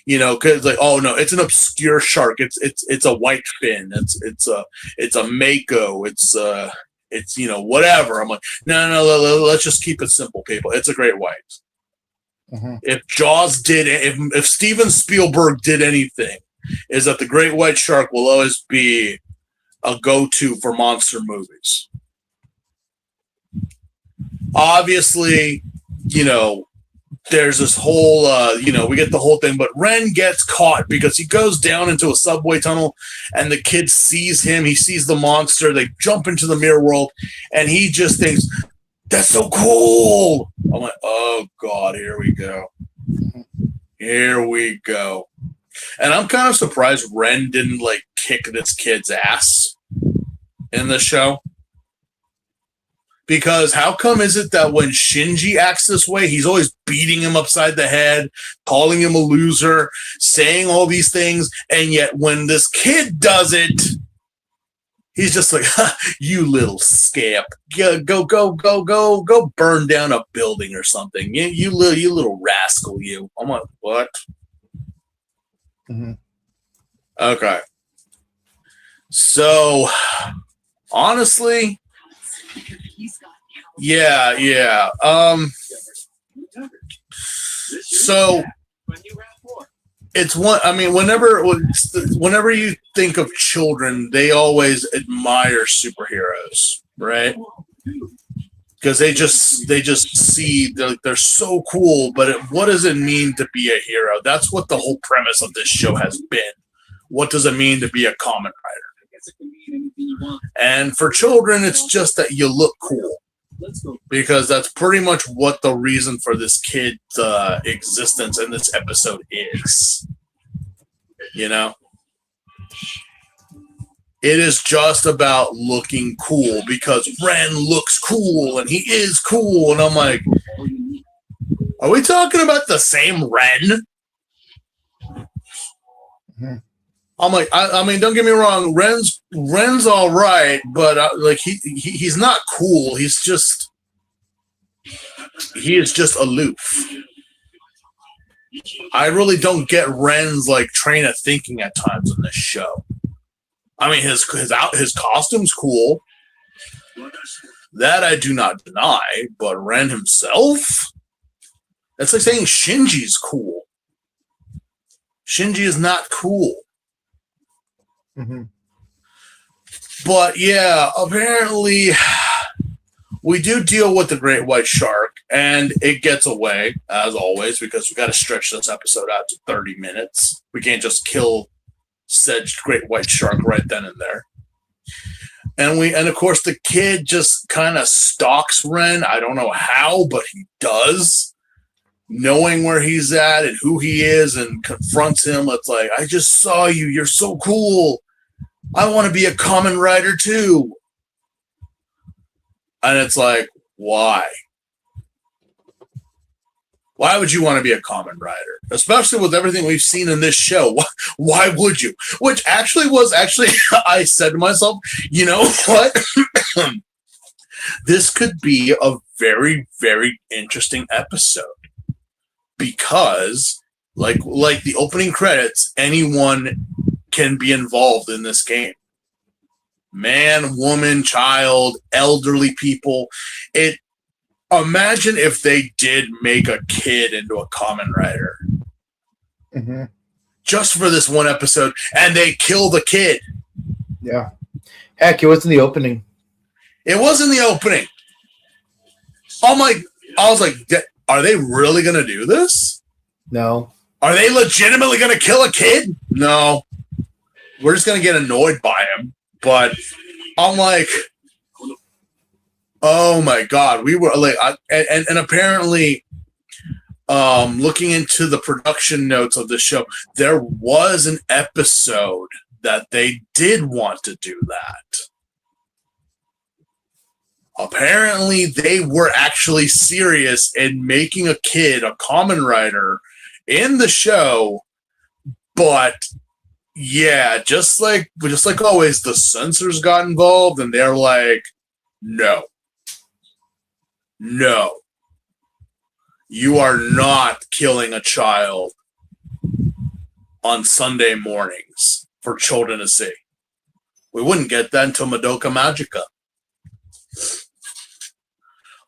because like, oh no, it's an obscure shark. It's a white fin. It's a mako. It's whatever. I'm like, no, let's just keep it simple, people. It's a great white. Mm-hmm. If Jaws did, if Steven Spielberg did anything, is that the great white shark will always be a go-to for monster movies. Obviously, there's this whole, we get the whole thing, but Ren gets caught because he goes down into a subway tunnel, and the kid sees him. He sees the monster. They jump into the mirror world, and he just thinks, that's so cool. I'm like, oh God, here we go. Here we go. And I'm kind of surprised Ren didn't kick this kid's ass in the show. Because how come is it that when Shinji acts this way, he's always beating him upside the head, calling him a loser, saying all these things, and yet when this kid does it, he's just like, you little scamp. Go burn down a building or something. You little rascal, you. I'm like, what? Mm-hmm. Okay. So, honestly, yeah. So, it's one. I mean, whenever you think of children, they always admire superheroes, right? Because they just see they're so cool. But what does it mean to be a hero? That's what the whole premise of this show has been. What does it mean to be a Kamen Rider? And for children, it's just that you look cool. Because that's pretty much what the reason for this kid's existence in this episode is. You know? It is just about looking cool because Ren looks cool and he is cool. And I'm like, are we talking about the same Ren? Mm-hmm. I'm like, I mean, don't get me wrong. Ren's all right, but like he's not cool. He is just aloof. I really don't get Ren's like train of thinking at times in this show. I mean, his costume's cool. That I do not deny, but Ren himself, that's like saying Shinji's cool. Shinji is not cool. Mm-hmm. But yeah, apparently we do deal with the great white shark, and it gets away as always because we got to stretch this episode out to 30 minutes. We can't just kill said great white shark right then and there. And of course the kid just kind of stalks Ren. I don't know how, but he does, knowing where he's at and who he is, and confronts him. It's like, I just saw you. You're so cool. I want to be a Kamen Rider too. And it's like, why? Why would you want to be a Kamen Rider? Especially with everything we've seen in this show. Why would you? Which actually, I said to myself, you know what? This could be a very, very interesting episode. Because, like the opening credits, anyone can be involved in this game. Man, woman, child, elderly people. Imagine if they did make a kid into a Kamen Rider. Mm-hmm. Just for this one episode, and they kill the kid. Yeah. Heck, it was in the opening. It was in the opening. I was like, are they really going to do this? No. Are they legitimately going to kill a kid? No. We're just going to get annoyed by him. But I'm like, oh my God. We were like, and apparently, looking into the production notes of the show, there was an episode that they did want to do that. Apparently, they were actually serious in making a kid a Kamen Rider in the show, but yeah, just like always, the censors got involved, and they're like, no, you are not killing a child on Sunday mornings for children to see. We wouldn't get that until Madoka Magica.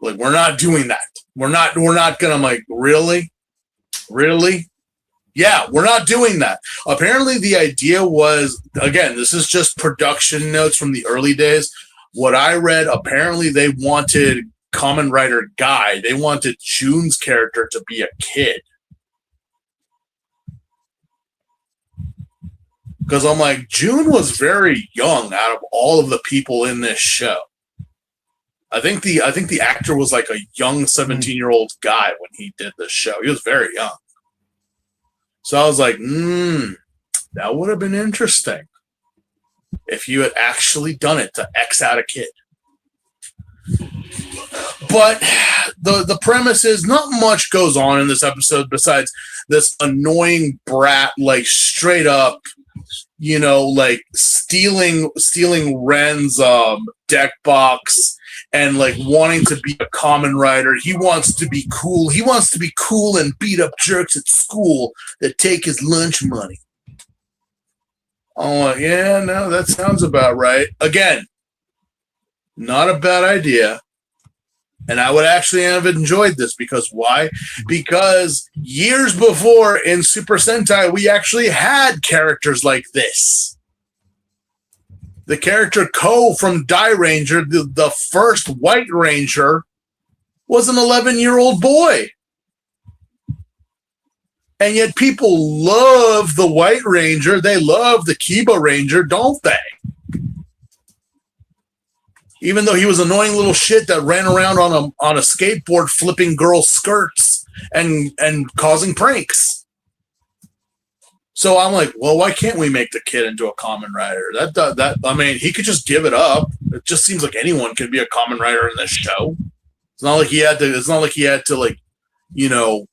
Like, we're not doing that. We're not gonna. I'm like, really? Yeah, we're not doing that. Apparently the idea was, again, this is just production notes from the early days. What I read, apparently they wanted Kamen Rider Guy. They wanted Jun's character to be a kid. Because I'm like, Jun was very young out of all of the people in this show. I think the actor was like a young 17-year-old guy when he did this show. He was very young. So I was like, that would have been interesting if you had actually done it to X out a kid. But the premise is not much goes on in this episode besides this annoying brat, like straight up, you know, like stealing Ren's deck box and like wanting to be a Kamen Rider. He wants to be cool. He wants to be cool and beat up jerks at school that take his lunch money. Oh, yeah, no, that sounds about right. Again, not a bad idea. And I would actually have enjoyed this because why? Because years before in Super Sentai, we actually had characters like this. The character Ko from Die Ranger, the first White Ranger, was an 11-year-old boy. And yet people love the White Ranger. They love the Kiba Ranger, don't they? Even though he was annoying little shit that ran around on a skateboard flipping girls' skirts and causing pranks. So I'm like, well, why can't we make the kid into a Kamen Rider? That I mean, he could just give it up. It just seems like anyone could be a Kamen Rider in this show. It's not like he had to like, you know,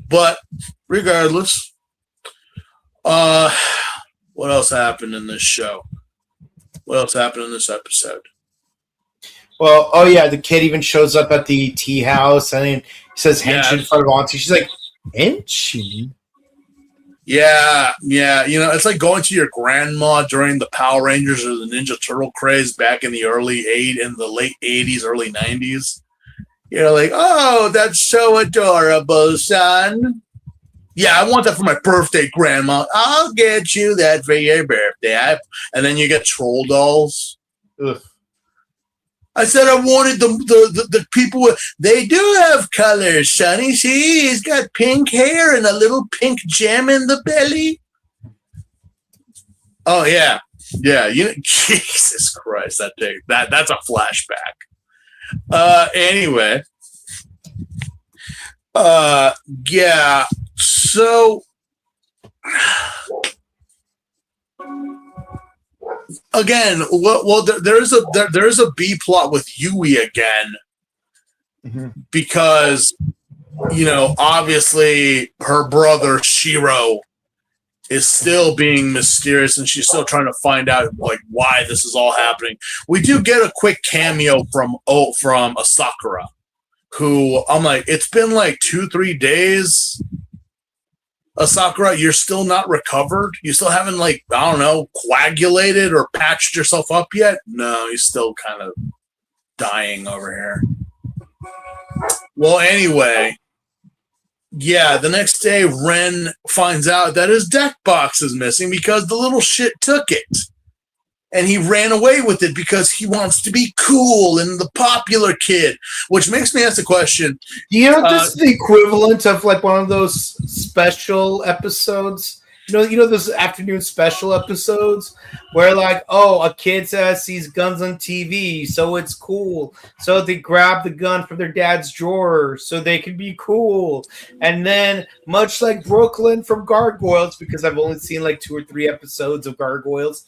but regardless. What else happened in this show? What else happened in this episode? Well, oh yeah, the kid even shows up at the tea house and then he says Henshin in front of Auntie. She's like, Henshin? Yeah. You know, it's like going to your grandma during the Power Rangers or the Ninja Turtle craze back in the late 80s, early 90s. You're like, oh, that's so adorable, son. Yeah, I want that for my birthday, Grandma. I'll get you that for your birthday. And then you get troll dolls. Ugh. I said I wanted the people with, they do have colors, Sonny. See, he's got pink hair and a little pink gem in the belly. Oh yeah. You know, Jesus Christ, that's a flashback. Anyway. Yeah. So again, well, there is a B plot with Yui again, because you know, obviously her brother Shiro is still being mysterious, and she's still trying to find out like why this is all happening. We do get a quick cameo from Asakura, who I'm like, it's been like 2-3 days. Asakura, you're still not recovered? You still haven't, like, I don't know, coagulated or patched yourself up yet? No, you're still kind of dying over here. Well, anyway, yeah, the next day, Ren finds out that his deck box is missing because the little shit took it. And he ran away with it because he wants to be cool and the popular kid, which makes me ask the question. You know, this is the equivalent of like one of those special episodes. You know those afternoon special episodes where like, oh, a kid sees guns on TV, so it's cool. So they grab the gun from their dad's drawer so they can be cool. And then, much like Brooklyn from Gargoyles, because I've only seen like 2 or 3 episodes of Gargoyles,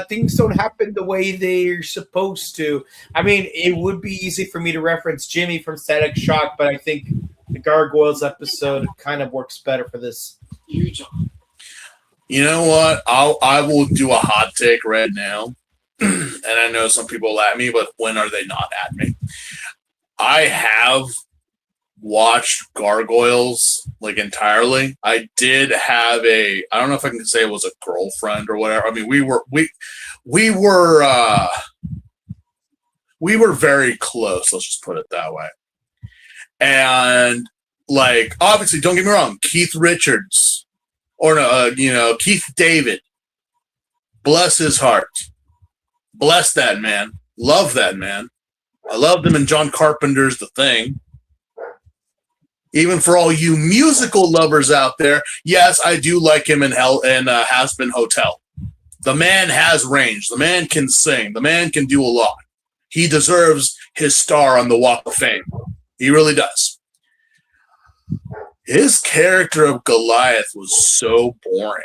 things don't happen the way they're supposed to. I mean, it would be easy for me to reference Jimmy from Static Shock, but I think the Gargoyles episode kind of works better for this. You know what? I will do a hot take right now. And I know some people at me, but when are they not at me? I have watched Gargoyles like entirely. I did have I don't know if I can say it was a girlfriend or whatever. I mean, we were very close, let's just put it that way. And like, obviously, don't get me wrong, Keith Richards or Keith David, bless his heart, bless that man, love that man. I loved him in John Carpenter's The Thing. Even for all you musical lovers out there, yes, I do like him in Has Been Hotel. The man has range. The man can sing. The man can do a lot. He deserves his star on the Walk of Fame. He really does. His character of Goliath was so boring.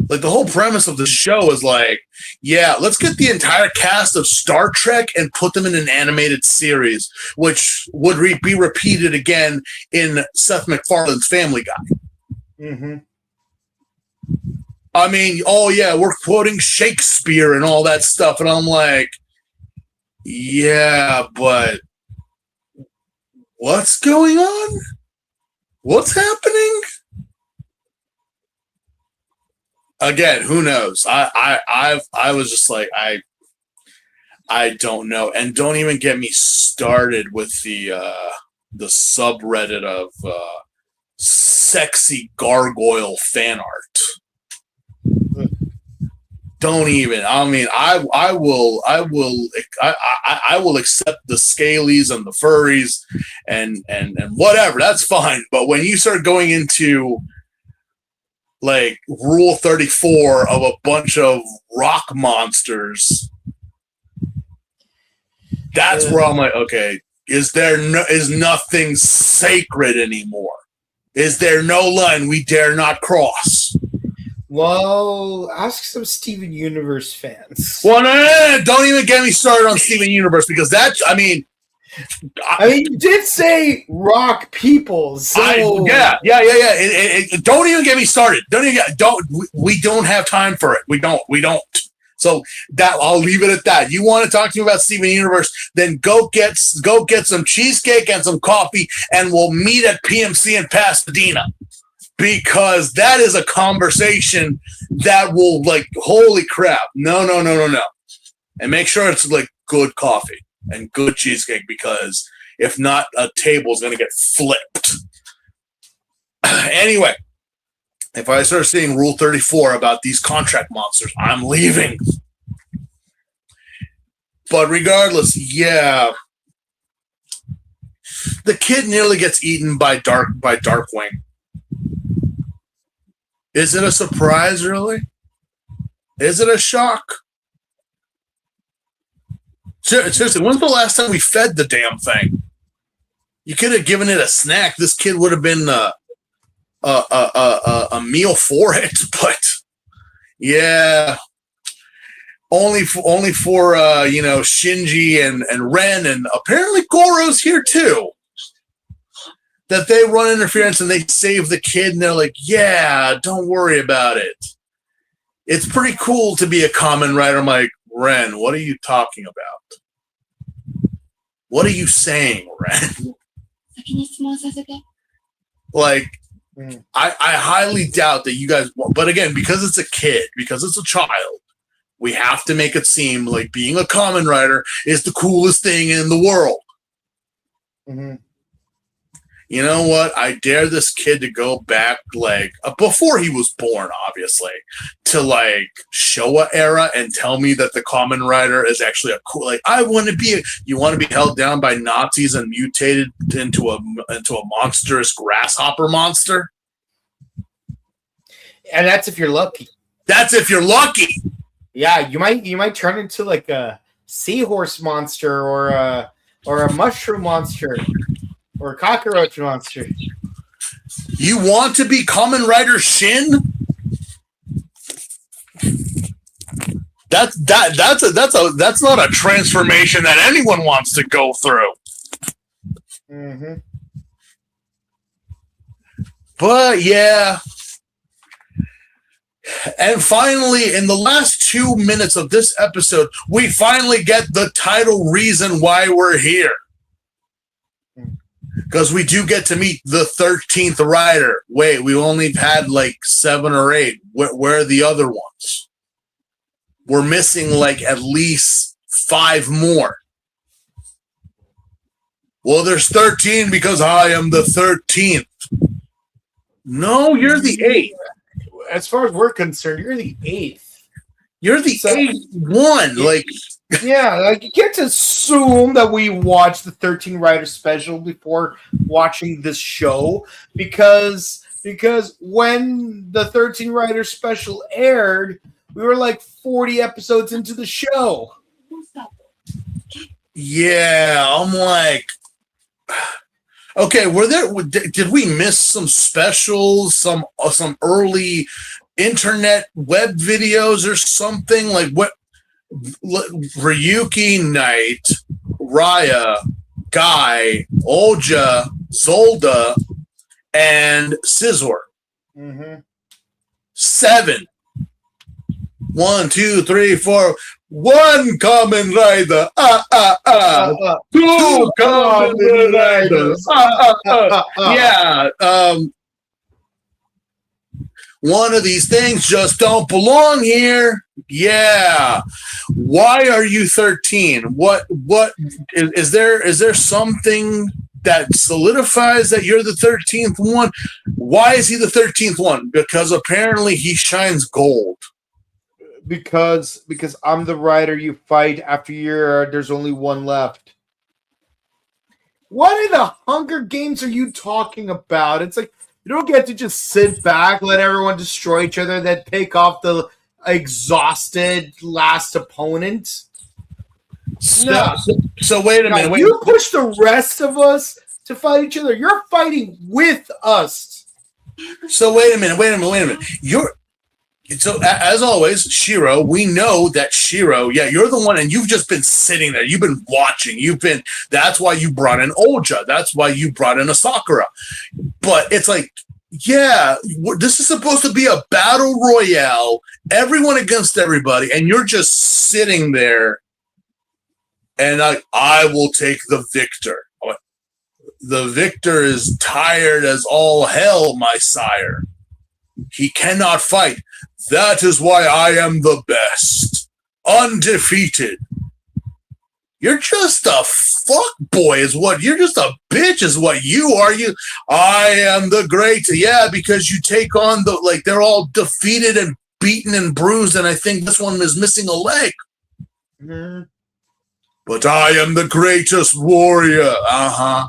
Like, the whole premise of the show is like, yeah, let's get the entire cast of Star Trek and put them in an animated series, which would be repeated again in Seth MacFarlane's Family Guy. Mm-hmm. I mean, oh yeah, we're quoting Shakespeare and all that stuff, and I'm like, yeah, but what's going on? What's happening? Again, who knows? I was just like, I don't know. And don't even get me started with the subreddit of sexy gargoyle fan art. Don't even. I mean, I will accept the scalies and the furries and whatever. That's fine. But when you start going into like Rule 34 of a bunch of rock monsters, that's where I'm like, okay, is nothing sacred anymore? Is there no line we dare not cross? Well, ask some Steven Universe fans. Well, no, don't even get me started on Steven Universe, because that's, I mean, you did say rock people, so yeah. Don't even get me started. We don't have time for it. We don't. So that I'll leave it at that. You want to talk to me about Steven Universe? Then go get some cheesecake and some coffee, and we'll meet at PMC in Pasadena. Because that is a conversation that will, like, holy crap. No. And make sure it's like good coffee and good cheesecake, because if not, a table is going to get flipped. Anyway, if I start seeing Rule 34 about these contract monsters, I'm leaving. But regardless, yeah. The kid nearly gets eaten by Darkwing. Is it a surprise, really? Is it a shock? Seriously, when's the last time we fed the damn thing? You could have given it a snack. This kid would have been a meal for it, but yeah, only for Shinji and Ren, and apparently Goro's here too. That they run interference and they save the kid, and they're like, yeah, don't worry about it. It's pretty cool to be a Kamen Rider. I'm like, Ren, what are you talking about? What are you saying, Ren? Like, I highly doubt that you guys want, but again, because it's a kid, because it's a child, we have to make it seem like being a Kamen Rider is the coolest thing in the world. Mm-hmm. You know what? I dare this kid to go back, like, before he was born, obviously, to, like, Showa era and tell me that the Kamen Rider is actually a cool, like, you want to be held down by Nazis and mutated into a monstrous grasshopper monster? And that's if you're lucky. That's if you're lucky. Yeah, you might turn into, like, a seahorse monster or a mushroom monster. Or a cockroach monster. You want to be Kamen Rider Shin? That's not a transformation that anyone wants to go through. Mm-hmm. But yeah. And finally, in the last 2 minutes of this episode, we finally get the title reason why we're here. Because we do get to meet the 13th rider. Wait, we only had like 7 or 8. Where are the other ones? We're missing like at least 5 more. Well, there's 13 because I am the 13th. No, you're the 8th. As far as we're concerned, you're the 8th. You're the 8th one. Like, yeah, like you can't assume that we watched the 13 Rider special before watching this show, because when the 13 Rider special aired, we were like 40 episodes into the show. Yeah, I'm like, okay, did we miss some specials, some early internet web videos or something? Like, what? Ryuki, Knight, Raya, Guy, Olja, Zolda, and Scizor. Mm-hmm. 7. 1, 2, 3, 4. 1 Kamen Rider. 2 Kamen Riders. Yeah. One of these things just don't belong here. Yeah. Why are you 13? What is there something that solidifies that you're the 13th one? Why is he the 13th one? Because apparently he shines gold. Because I'm the rider you fight after there's only one left. What in the Hunger Games are you talking about? It's like you don't get to just sit back, let everyone destroy each other, then pick off the exhausted last opponent. So wait a minute. You push the rest of us to fight each other. You're fighting with us. So wait a minute. So as always, Shiro, we know that Shiro, you're the one, and you've just been sitting there. You've been watching. That's why you brought in Oja. That's why you brought in a Sakura. But it's like, this is supposed to be a battle royale, everyone against everybody, and you're just sitting there, and I will take the victor. The victor is tired as all hell, my sire. He cannot fight. That is why I am the best. Undefeated. You're just a fuck boy you're just a bitch is what you are. I am the great. Yeah, because you take on they're all defeated and beaten and bruised, and I think this one is missing a leg. Mm-hmm. But I am the greatest warrior. Uh-huh.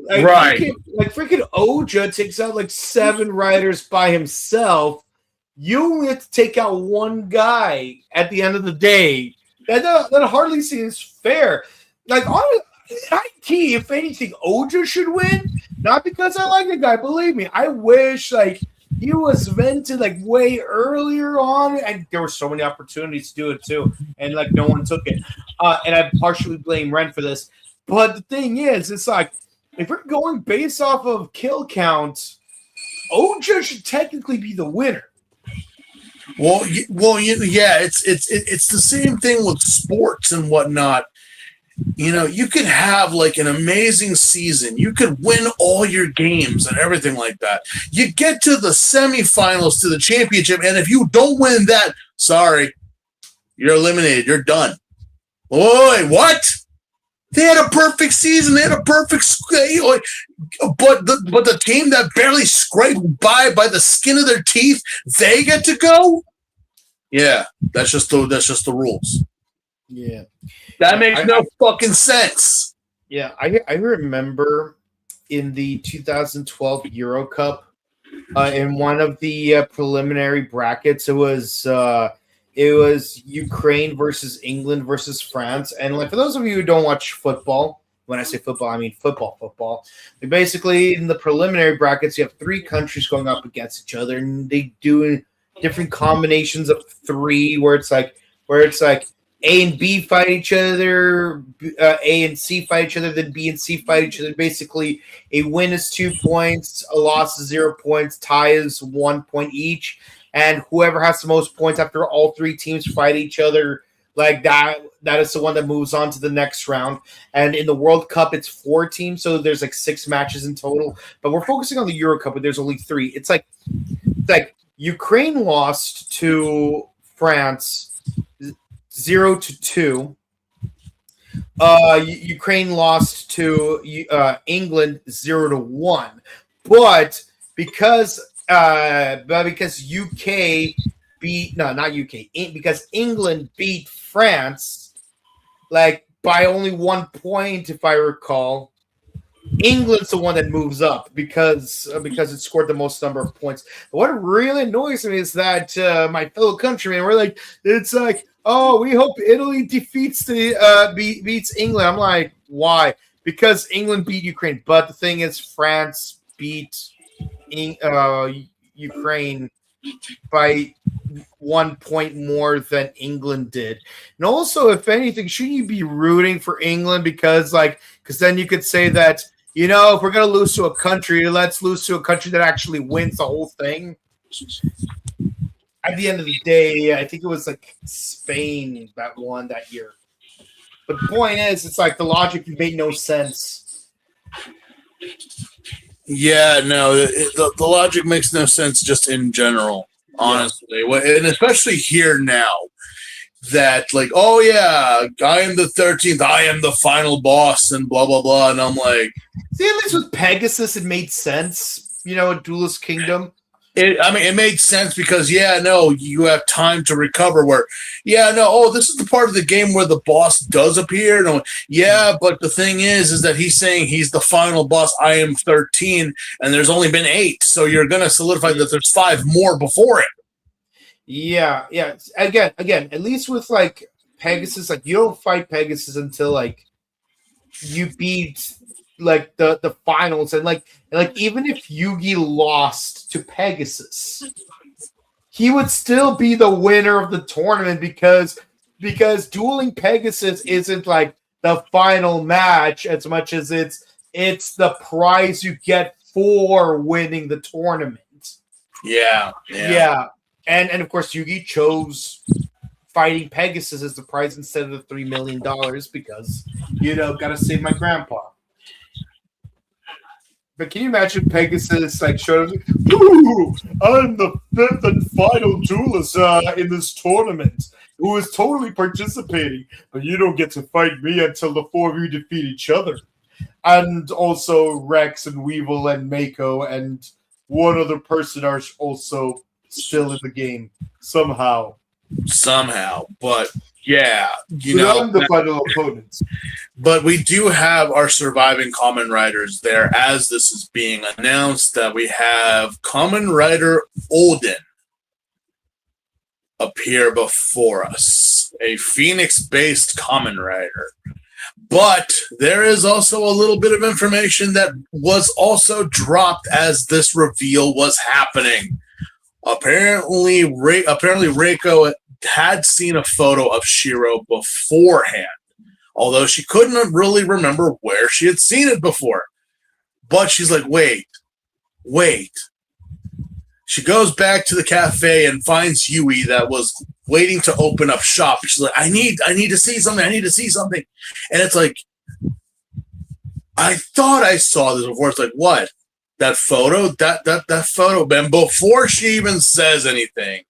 Right. Freaking Oja takes out 7 riders by himself. You only have to take out one guy at the end of the day. That hardly seems fair. On IT, if anything, Oja should win. Not because I like the guy. Believe me, I wish he was vented way earlier on, and there were so many opportunities to do it too, and no one took it. And I partially blame Ren for this. But the thing is, it's if we're going based off of kill count, Oja should technically be the winner. Well, it's the same thing with sports and whatnot. You could have an amazing season. You could win all your games and everything like that. You get to the semifinals, to the championship, and if you don't win that, sorry, you're eliminated. You're done. Wait, what? They had a perfect season. They had a perfect, but the team that barely scraped by the skin of their teeth, they get to go. Yeah, that's just the rules. Yeah, that makes no fucking sense. Yeah, I remember in the 2012 Euro Cup, in one of the preliminary brackets, it was Ukraine versus England versus France. And for those of you who don't watch football, when I say football, I mean football. Basically, in the preliminary brackets, you have 3 countries going up against each other, and they do different combinations of 3, where it's A and B fight each other, A and C fight each other, then B and C fight each other. Basically, a win is 2 points, a loss is 0 points, tie is 1 point each. And whoever has the most points after all 3 teams fight each other that is the one that moves on to the next round. And in the World Cup, it's 4 teams, so there's 6 matches in total. But we're focusing on the Euro Cup, but there's only 3. It's Ukraine lost to France 0-2. Ukraine lost to England 0-1. But because because England beat France by only 1 point, if I recall. England's the one that moves up because it scored the most number of points. But what really annoys me is that my fellow countrymen were oh, we hope Italy defeats beats England. I'm like, why? Because England beat Ukraine. But the thing is, France beat Ukraine by 1 point more than England did. And also, if anything, shouldn't you be rooting for England? Because then you could say that, if we're going to lose to a country, let's lose to a country that actually wins the whole thing. At the end of the day, I think it was Spain that won that year. But the point is, it's the logic made no sense. Yeah, no, the logic makes no sense just in general, honestly. And especially here now that, like, oh, yeah, I am the 13th, I am the final boss, and blah, blah, blah. And I'm like, see, at least with Pegasus, it made sense, you know, Duelist Kingdom. It made sense because, yeah, no, you have time to recover where, yeah, no, oh, this is the part of the game where the boss does appear. And I'm like, yeah, but the thing is that he's saying he's the final boss. I am 13, and there's only been 8. So you're going to solidify that there's 5 more before it. Yeah. Again, at least with, like, Pegasus, like, you don't fight Pegasus until, like, you beat, like, the finals. And, like, even if Yugi lost to Pegasus, he would still be the winner of the tournament because dueling Pegasus isn't, like, the final match as much as it's the prize you get for winning the tournament. Yeah. And of course, Yugi chose fighting Pegasus as the prize instead of the $3 million because, you know, gotta save my grandpa. But can you imagine Pegasus like showed up? Ooh, I'm the 5th and final duelist in this tournament who is totally participating, but you don't get to fight me until the 4 of you defeat each other. And also Rex and Weevil and Mako and one other person are also still in the game somehow. But yeah, you know, the final opponents. But we do have our surviving Kamen Riders there as this is being announced that we have Kamen Rider Odin appear before us, a Phoenix-based Kamen Rider. But there is also a little bit of information that was also dropped as this reveal was happening. Apparently Reiko had seen a photo of Shiro beforehand, although she couldn't really remember where she had seen it before. But she's like, wait. She goes back to the cafe and finds Yui that was waiting to open up shop. She's like, I need to see something. And it's like, I thought I saw this before. It's like, what? That photo? That photo, man. Before she even says anything,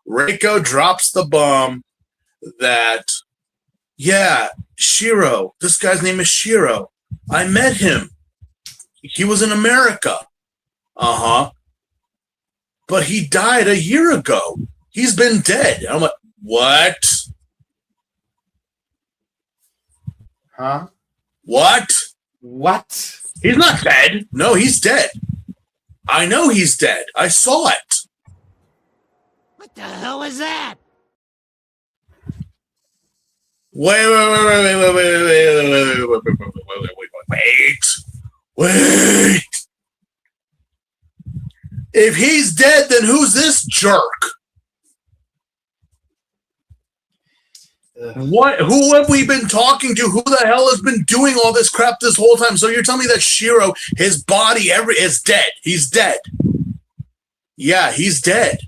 Reiko drops the bomb that, yeah, Shiro. This guy's name is Shiro. I met him. He was in America. Uh-huh. But he died a year ago. He's been dead. And I'm like, what? Huh? What? He's not dead. No, he's dead. I know he's dead. I saw it. What the hell was that? Wait. If he's dead, then who's this jerk? What? Who have we been talking to? Who the hell has been doing all this crap this whole time? So you're telling me that Shiro, his body is dead. He's dead. Yeah, he's dead.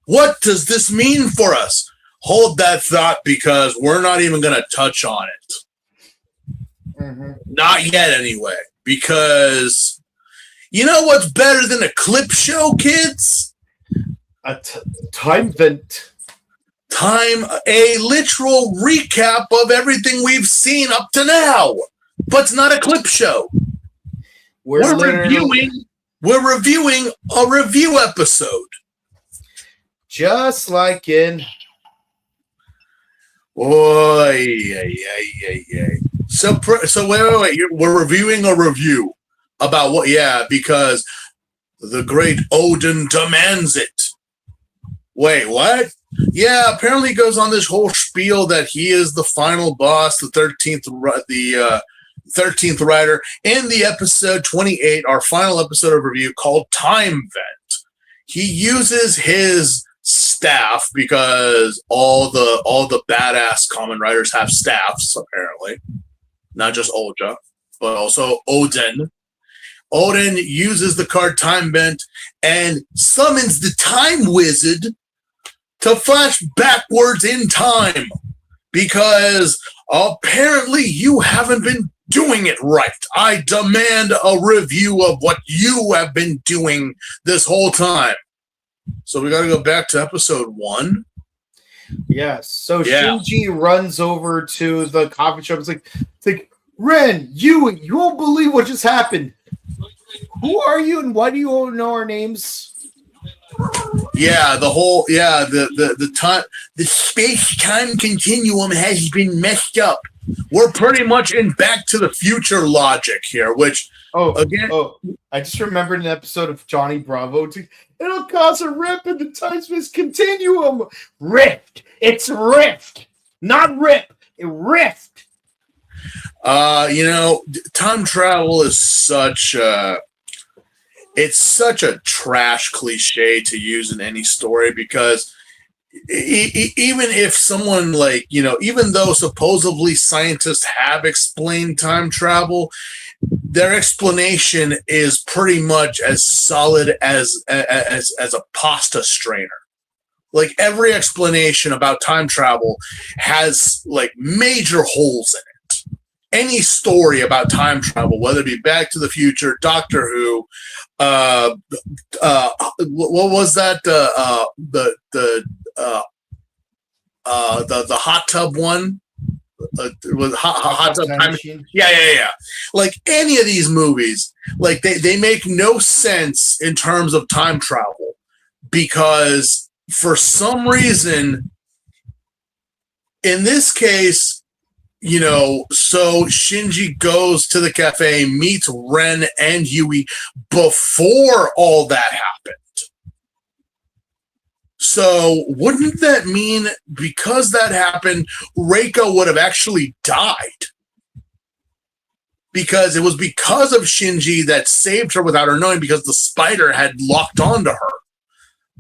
What does this mean for us? Hold that thought because we're not even going to touch on it. Mm-hmm. Not yet, anyway. Because you know what's better than a clip show, kids? A time vent. A literal recap of everything we've seen up to now. But it's not a clip show. We're reviewing a review episode. Just like in... So wait. We're reviewing a review about what? Yeah, because the great Odin demands it. Wait, what? Yeah, apparently he goes on this whole spiel that he is the final boss, the 13th rider in the episode 28, our final episode of review called Time Vent. He uses his staff because all the badass Kamen Riders have staffs, apparently. Not just Olja, but also Odin. Odin uses the card Time Vent and summons the Time Wizard to flash backwards in time because apparently you haven't been doing it right. I demand a review of what you have been doing this whole time. So we got to go back to episode 1. Yes. So Shinji runs over to the coffee shop. It's like, Ren, you won't believe what just happened. Who are you and why do you all know our names? Yeah, the time, the space-time continuum has been messed up. We're pretty much in Back to the Future logic here, which I just remembered an episode of Johnny Bravo. It'll cause a rip in the time-space continuum. Rift. It's rift, not rip. It rift. Time travel is such it's such a trash cliche to use in any story, because even if someone even though supposedly scientists have explained time travel, their explanation is pretty much as solid as a pasta strainer. Like, every explanation about time travel has major holes in it. Any story about time travel, whether it be Back to the Future, Doctor Who, what was that? The hot tub one. Was hot tub time machine? Yeah. Like, any of these movies, they make no sense in terms of time travel, because for some reason, in this case, so Shinji goes to the cafe, meets Ren and Yui before all that happened. So wouldn't that mean, because that happened, Reiko would have actually died? Because it was because of Shinji that saved her without her knowing, because the spider had locked onto her.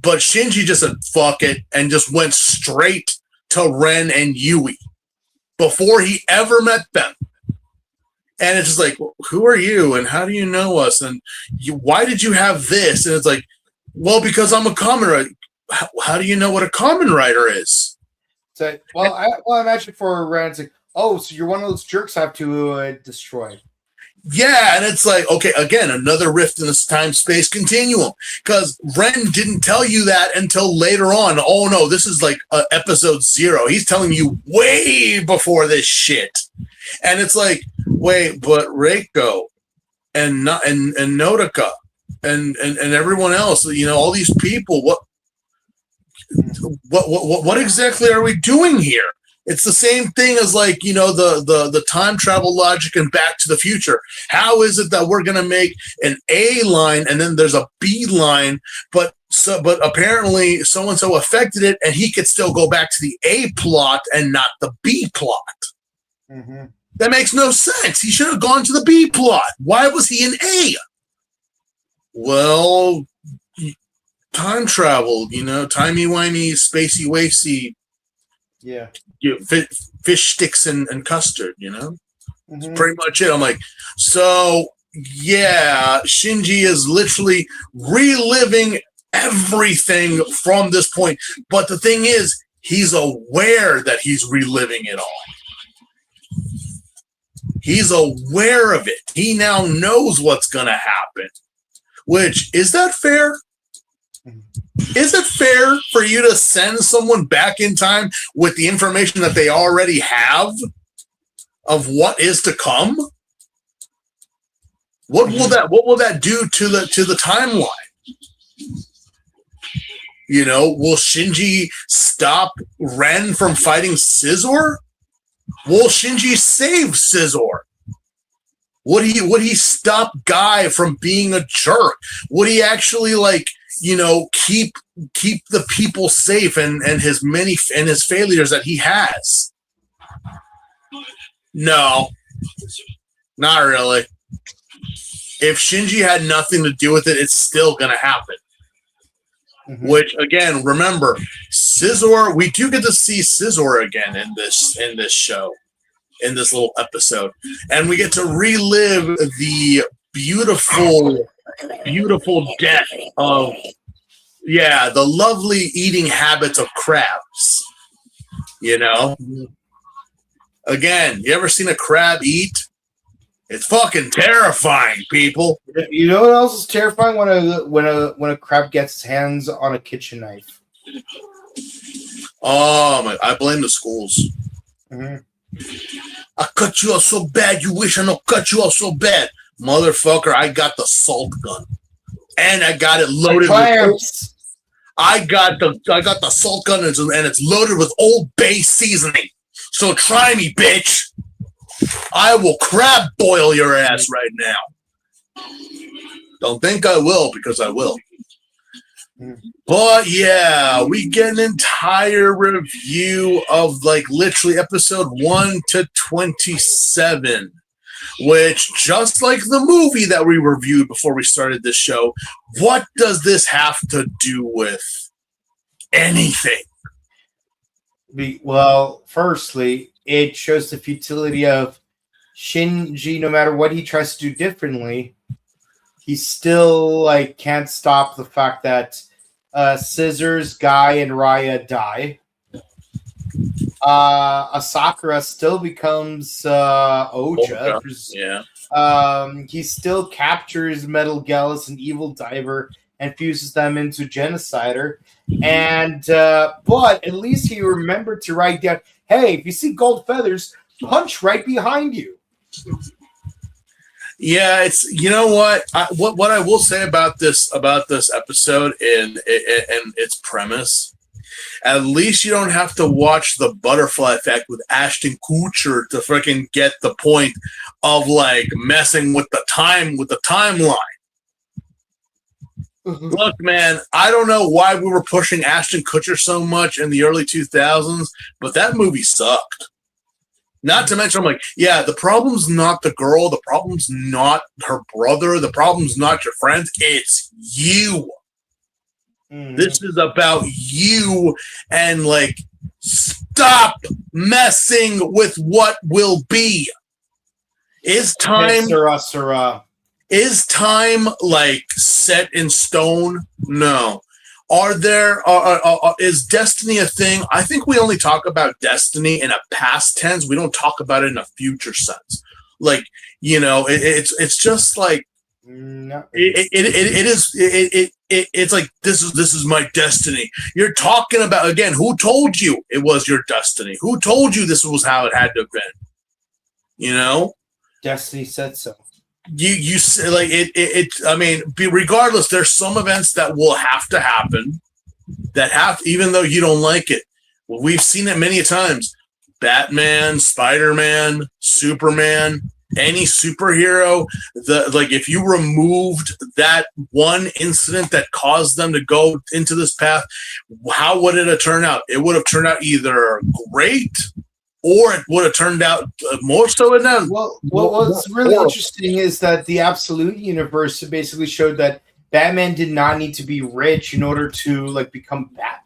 But Shinji just said, fuck it, and just went straight to Ren and Yui before he ever met them. And it's just like, who are you? And how do you know us? And why did you have this? And it's like, well, because I'm a Kamen Rider. How do you know what a Kamen Rider is? So, I'm actually for Ren. It's like, oh, so you're one of those jerks I have to destroy. Yeah, and it's like, okay, again, another rift in this time-space continuum, because Ren didn't tell you that until later on. Oh, no, this is episode 0. He's telling you way before this shit. And it's like, wait, but Reiko and Nodoka and everyone else, all these people, what exactly are we doing here? It's the same thing as the time travel logic in Back to the Future. How is it that we're going to make an A line and then there's a B line, but apparently so and so affected it, and he could still go back to the A plot and not the B plot? Mm-hmm. That makes no sense. He should have gone to the B plot. Why was he in A? Well, time travel, timey-wimey, spacey-wacey. Yeah. Fish sticks and custard, It's pretty much it. I'm like, so yeah, Shinji is literally reliving everything from this point. But the thing is, he's aware that he's reliving it all. He's aware of it. He now knows what's going to happen. Which, is that fair? Is it fair for you to send someone back in time with the information that they already have of what is to come? What will that do to the timeline? Will Shinji stop Ren from fighting Scizor? Will Shinji save Scizor? Would he stop Guy from being a jerk? Would he actually keep the people safe and his failures that he has? No, not really. If Shinji had nothing to do with it, it's still gonna happen. Mm-hmm. Which, again, remember, Scizor. We do get to see Scizor again in this show, in this little episode, and we get to relive the beautiful death of the lovely eating habits of crabs. Again, you ever seen a crab eat? It's fucking terrifying, people. You know what else is terrifying? When a crab gets his hands on a kitchen knife. Oh my! I blame the schools. Mm-hmm. I cut you out so bad. You wish I don't cut you out so bad, motherfucker. I got the salt gun, and I got it loaded. I got the salt gun, and it's loaded with Old Bay seasoning. So try me, bitch. I will crab boil your ass right now. Don't think I will, because I will. But yeah, we get an entire review of like literally episode 1 to 27, which, just like the movie that we reviewed before we started this show, what does this have to do with anything? Well, firstly, it shows the futility of Shinji. No matter what he tries to do differently, he still like can't stop the fact that Scissors, Guy, and Raya die. Asakura still becomes Oja. Yeah. He still captures Metal Gallus and Evil Diver and fuses them into Genocider. And but at least he remembered to write down, hey, if you see gold feathers, punch right behind you. Yeah, it's, you know what? What I will say about this episode and its premise, at least you don't have to watch the Butterfly Effect with Ashton Kutcher to freaking get the point of like messing with the timeline. Mm-hmm. Look, man, I don't know why we were pushing Ashton Kutcher so much in the early 2000s, but that movie sucked. Not to mention, I'm like, yeah, the problem's not the girl, the problem's not her brother, the problem's not your friends, it's you. Mm. This is about you, and like, stop messing with what will be. Is time Is time like set in stone? No. Are there? Is destiny a thing? I think we only talk about destiny in a past tense. We don't talk about it in a future sense. Like, you know, it's just like it's like this is my destiny. You're talking about, again, who told you it was your destiny? Who told you this was how it had to have been? You know, destiny said so. You say like it. I mean, regardless, there's some events that will have to happen even though you don't like it. Well, we've seen it many times. Batman, Spider-Man, Superman, any superhero. If you removed that one incident that caused them to go into this path, how would it have turned out? It would have turned out either great, or it would have turned out more so than that. Well, what's really interesting is that the Absolute Universe basically showed that Batman did not need to be rich in order to like become Batman.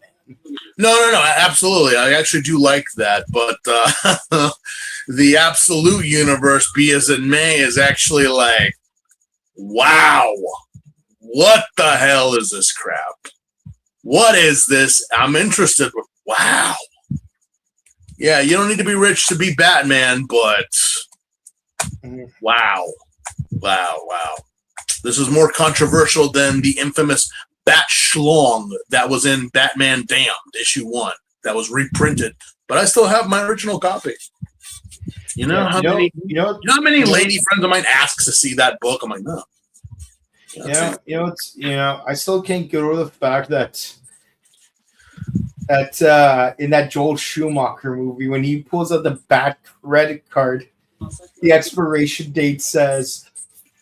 No, absolutely. I actually do like that, but the Absolute Universe, be as it may, is actually like, wow, what the hell is this crap? What is this? I'm interested. Wow. Yeah, you don't need to be rich to be Batman, but wow. This is more controversial than the infamous Bat Schlong that was in Batman Damned, issue 1, that was reprinted. But I still have my original copy. You know how many lady friends of mine asks to see that book? I'm like, no. I still can't get over the fact that in that Joel Schumacher movie, when he pulls out the Bat credit card, the expiration date says,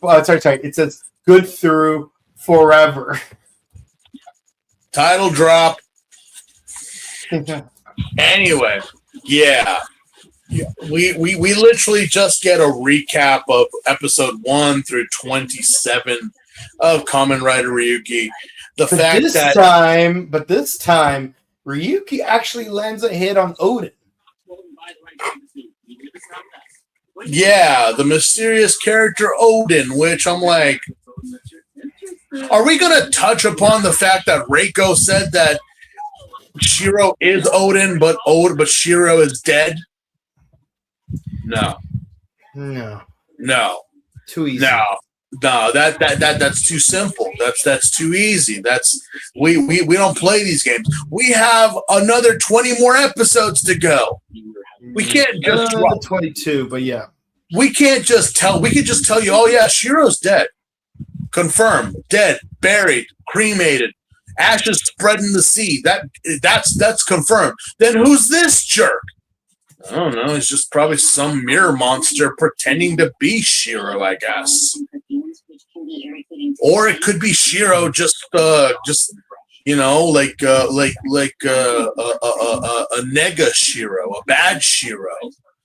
it says good through forever. Title drop. Anyway, yeah. We literally just get a recap of episode 1 through 27 of Kamen Rider Ryuki. But this time, Ryuki actually lands a hit on Odin. Yeah, the mysterious character Odin, which I'm like, are we going to touch upon the fact that Reiko said that Shiro is Odin, but Shiro is dead? No. Too easy. No, that's too simple. That's too easy. We don't play these games. We have another 20 more episodes to go. We can't just 22, but yeah. We can't just tell. We could just tell you, oh yeah, Shiro's dead. Confirmed, dead, buried, cremated, ashes spread in the sea. That's confirmed. Then who's this jerk? I don't know. He's just probably some mirror monster pretending to be Shiro, I guess. Or it could be Shiro, just you know, like a nega Shiro, a bad Shiro,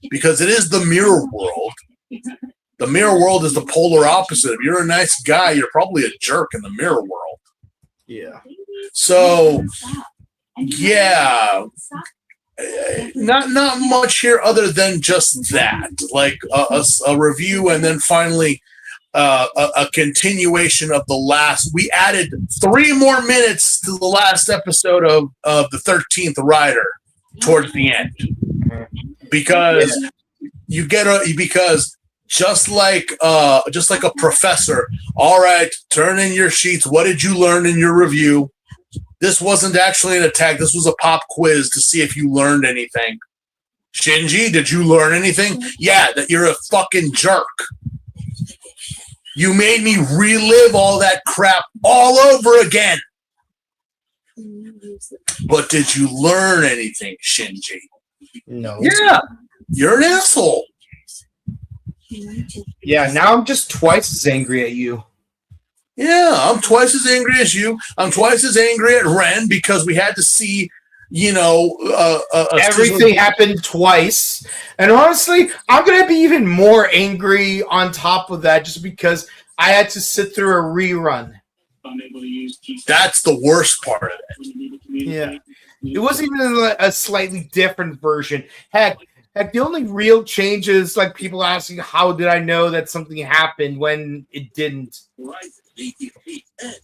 because it is the mirror world. The mirror world is the polar opposite. If you're a nice guy, you're probably a jerk in the mirror world. Yeah. So, yeah, not much here other than just that, like a review, and then finally a continuation of the last. We added 3 more minutes to the last episode of the 13th Rider towards the end, because because just like a professor. All right, turn in your sheets. What did you learn in your review? This wasn't actually an attack. This was a pop quiz to see if you learned anything. Shinji, did you learn anything? Yeah, that you're a fucking jerk. You made me relive all that crap all over again. But did you learn anything, Shinji? No. Yeah, you're an asshole. Yeah, now I'm just twice as angry at you. Yeah, I'm twice as angry as you. I'm twice as angry at Ren because we had to see, you know, everything happened twice. And honestly, I'm going to be even more angry on top of that just because I had to sit through a rerun. That's the worst part of it. Yeah. It wasn't even a slightly different version. Heck, the only real change is like people asking, how did I know that something happened when it didn't?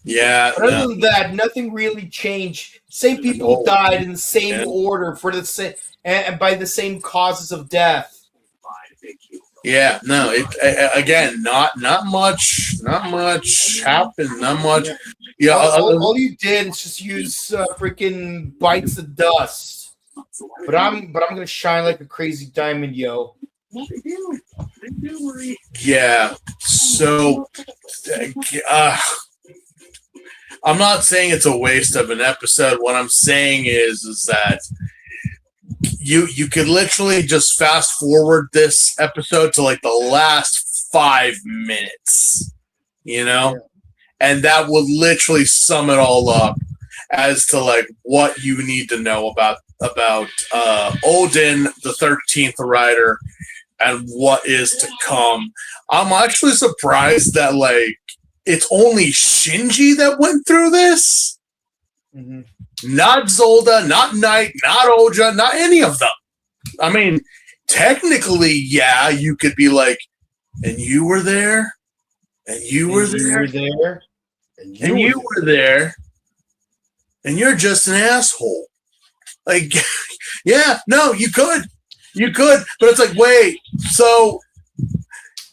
Yeah. But other than that, nothing really changed. Same people died in the same order for the same and by the same causes of death. Yeah, no. Again, not much happened. Not much. Yeah. All you did is just use freaking bites of dust. But I'm gonna shine like a crazy diamond, yo. Yeah. So, I'm not saying it's a waste of an episode. What I'm saying is that you could literally just fast forward this episode to like the last 5 minutes, you know, and that would literally sum it all up as to like what you need to know about Odin, the 13th Rider, and what is to come. I'm actually surprised that like it's only Shinji that went through this. Mm-hmm. Not Zolda, not Knight, not Oja, not any of them. I mean, technically, yeah, you could be like, and you were there, and you were there, and you were there, and you're just an asshole. Like, yeah, no, you could, but it's like, wait, so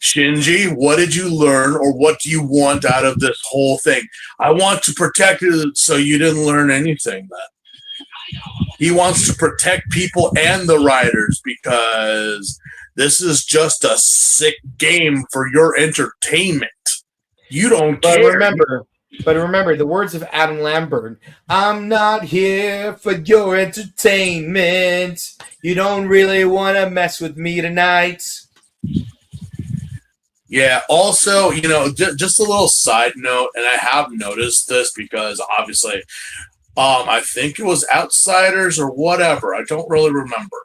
Shinji, what did you learn, or what do you want out of this whole thing? I want to protect it, so you didn't learn anything then. He wants to protect people and the riders because this is just a sick game for your entertainment. You don't care. But remember the words of Adam Lambert. I'm not here for your entertainment. You don't really want to mess with me tonight. Yeah, also, you know, just a little side note, and I have noticed this because obviously, I think it was Outsiders or whatever. I don't really remember.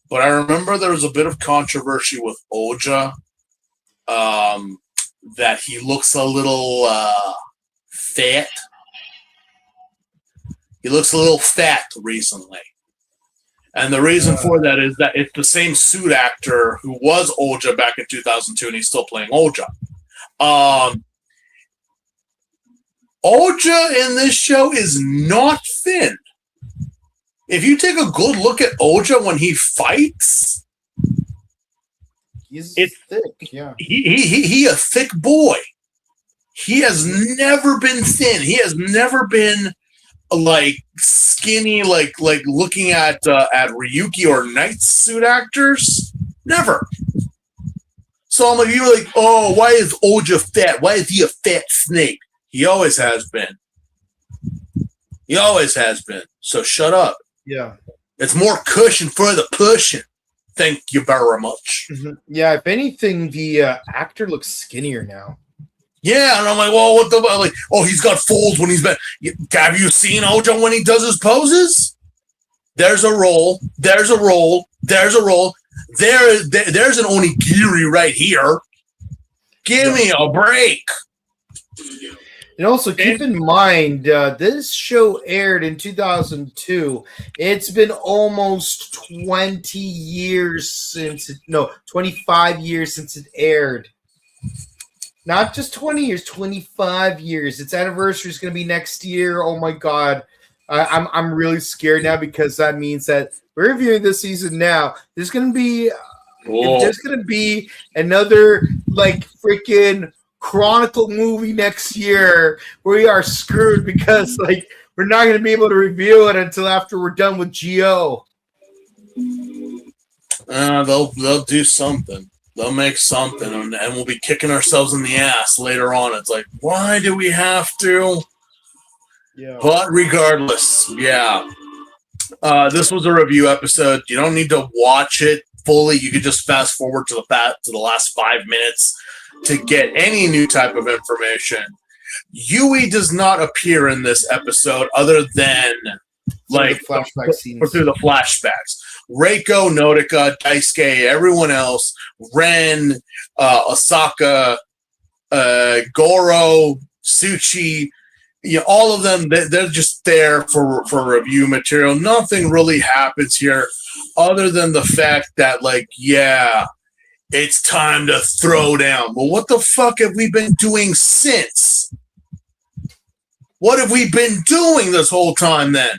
But I remember there was a bit of controversy with Oja, that he looks a little fat. He looks a little fat recently. And the reason for that is that it's the same suit actor who was Oja back in 2002, and he's still playing Oja. Oja in this show is not thin. If you take a good look at Oja when he fights, He's It's thick, yeah. he a thick boy. He has never been thin. He has never been like skinny, like looking at Ryuki or Night Suit actors. Never. So I'm like, you're like, oh, why is Oja fat? Why is he a fat snake? He always has been. He always has been. So shut up. Yeah. It's more cushion for the pushing. Thank you very much. Mm-hmm. Yeah, if anything, the actor looks skinnier now. Yeah, and I'm like, well, what the like? Oh, he's got folds when he's been. Have you seen Ojo when he does his poses? There's a roll. There's a roll. There's a roll. There's an onigiri right here. Give me a break. And also keep in mind, this show aired in 2002. It's been almost 20 years since 25 years since it aired. Not just 20 years, 25 years. Its anniversary is going to be next year. Oh my God. I'm really scared now because that means that we're reviewing this season now. There's going to be another like freaking Chronicle movie next year where we are screwed because like we're not going to be able to review it until after we're done with Geo. They'll do something. They'll make something, and we'll be kicking ourselves in the ass later on. It's like, why do we have to? Yeah. But regardless, yeah. This was a review episode. You don't need to watch it fully. You can just fast forward to the last 5 minutes to get any new type of information. Yui does not appear in this episode other than like through the flashbacks. Reiko, Nodoka, Daisuke, everyone else, Ren, Osaka, Goro, Tsuchi, all of them, they're just there for review material. Nothing really happens here other than the fact that, like, yeah, it's time to throw down. Well, what the fuck have we been doing since? What have we been doing this whole time then?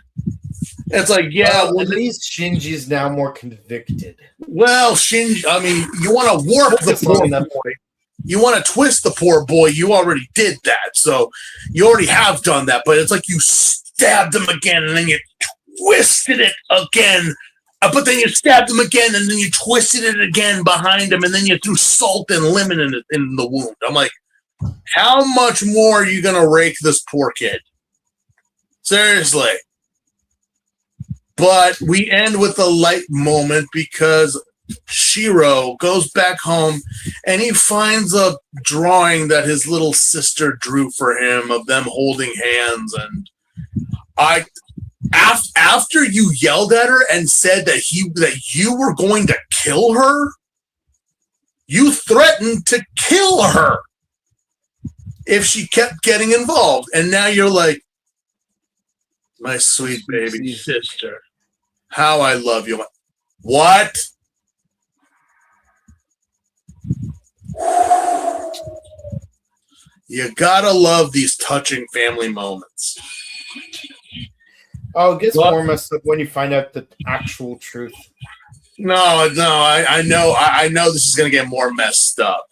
It's like, yeah. Well, at least Shinji's now more convicted. Well, Shinji, I mean, you want to warp the poor boy. You want to twist the poor boy. You already did that. So you already have done that. But it's like you stabbed him again and then you twisted it again. But then you stabbed him again and then you twisted it again behind him. And then you threw salt and lemon in the wound. I'm like, how much more are you going to rake this poor kid? Seriously. But we end with a light moment because Shiro goes back home and he finds a drawing that his little sister drew for him of them holding hands. And after you yelled at her and said that you were going to kill her, you threatened to kill her if she kept getting involved. And now you're like, my sweet baby sister, how I love you. What? You gotta love these touching family moments. Oh, it gets more messed up when you find out the actual truth. No, I know this is gonna get more messed up.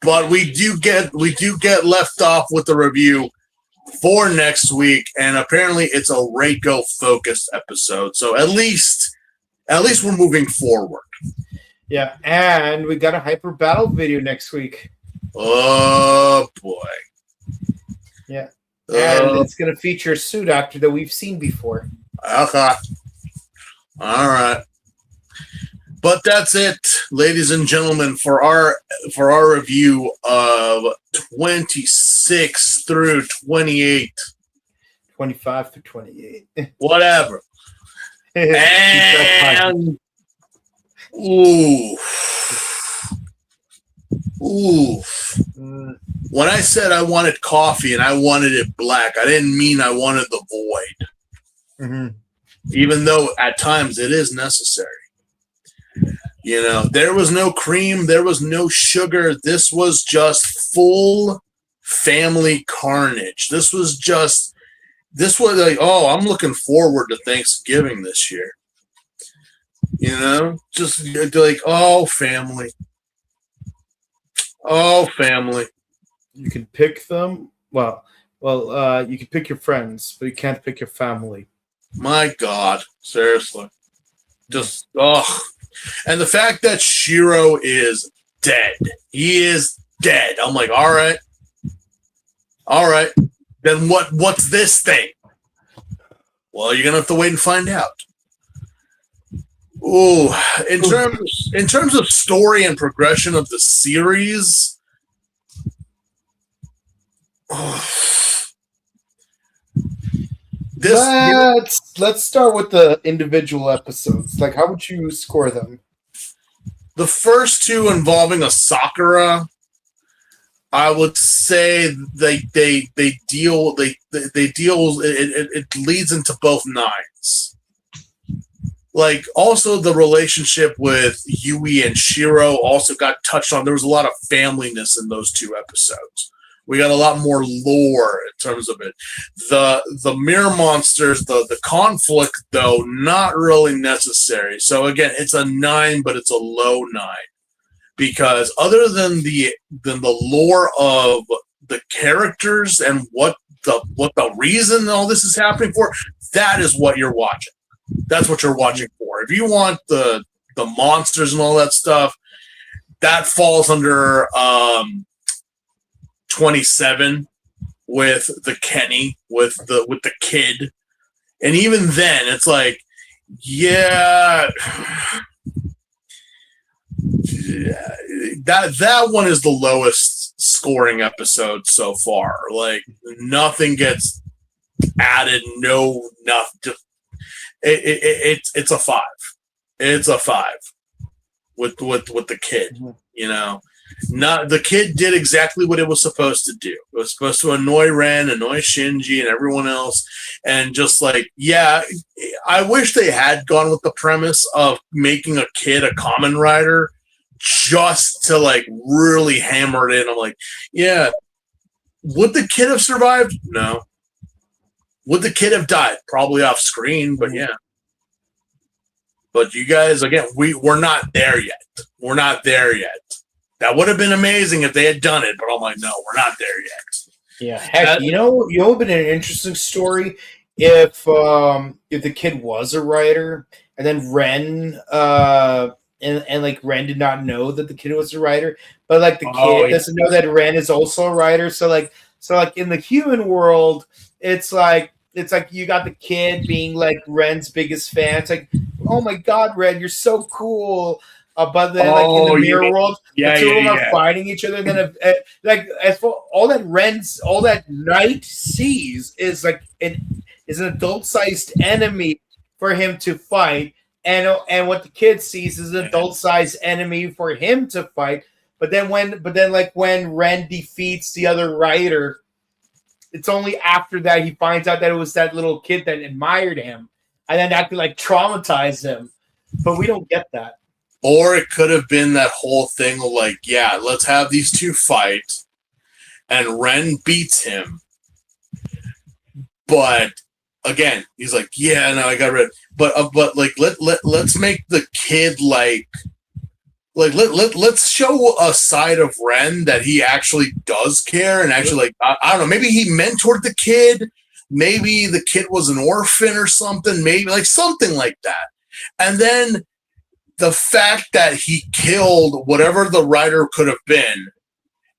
But we do get left off with the review for next week, and apparently it's a Reiko focused episode. So at least we're moving forward. Yeah, and we got a hyper battle video next week. Oh boy. Yeah. And it's gonna feature a suit actor that we've seen before. Okay. All right. But that's it, ladies and gentlemen, for our review of 26 through 28. 25 through 28. Whatever. And when I said I wanted coffee and I wanted it black, I didn't mean I wanted the void. Mm-hmm. Even though at times it is necessary. There was no cream, there was no sugar. This was just full family carnage. This was like, oh, I'm looking forward to Thanksgiving this year. Just like, oh, family. Oh, family. You can pick them. You can pick your friends, but you can't pick your family. My God, seriously. Just, and the fact that Shiro is dead. He is dead. I'm like, all right. Then what's this thing? Well, you're gonna have to wait and find out. Ooh, in terms of story and progression of the series, Let's start with the individual episodes. Like, how would you score them? the first two involving a Sakura, I would say they deal it leads into both nines. Like, also the relationship with Yui and Shiro also got touched on. There was a lot of familyness in those two episodes. We got a lot more lore in terms of it. The mirror monsters, the conflict, though, not really necessary. So again, it's a 9, but it's a low 9. Because other than the lore of the characters and what the reason all this is happening for, that is what you're watching. That's what you're watching for. If you want the monsters and all that stuff, that falls under 27 with the Kenny, with the kid. And even then it's like, yeah, that one is the lowest scoring episode so far. Like, nothing gets added, nothing. It's a 5. It's a 5 with the kid. You know, not the kid did exactly what it was supposed to do. It was supposed to annoy Ren, annoy Shinji, and everyone else, and just like, yeah, I wish they had gone with the premise of making a kid a Kamen Rider, just to like really hammer it in. I'm like, yeah, would the kid have survived? No. Would the kid have died? Probably off screen, but yeah. But you guys, again, we're not there yet. We're not there yet. That would have been amazing if they had done it, but I'm like, no, we're not there yet. Yeah, heck, you know, it would have been an interesting story if the kid was a writer, and then Ren and like Ren did not know that the kid was a writer, but like the kid doesn't know that Ren is also a writer. So like in the human world, it's like you got the kid being like Ren's biggest fan. It's like, oh my God, Ren, you're so cool. But then, like in the mirror world, the two of them are fighting each other. And then, like, as for all that Knight sees is like an adult-sized enemy for him to fight, and what the kid sees is an adult-sized enemy for him to fight. But then when Ren defeats the other rider, it's only after that he finds out that it was that little kid that admired him, and then that could like traumatize him. But we don't get that. Or it could have been that whole thing of like, yeah, let's have these two fight, and Ren beats him. But again, he's like, yeah, no, I got rid. But like, let's make the kid like let's show a side of Ren that he actually does care and actually like I don't know, maybe he mentored the kid, maybe the kid was an orphan or something, maybe like something like that, and then the fact that he killed whatever the writer could have been,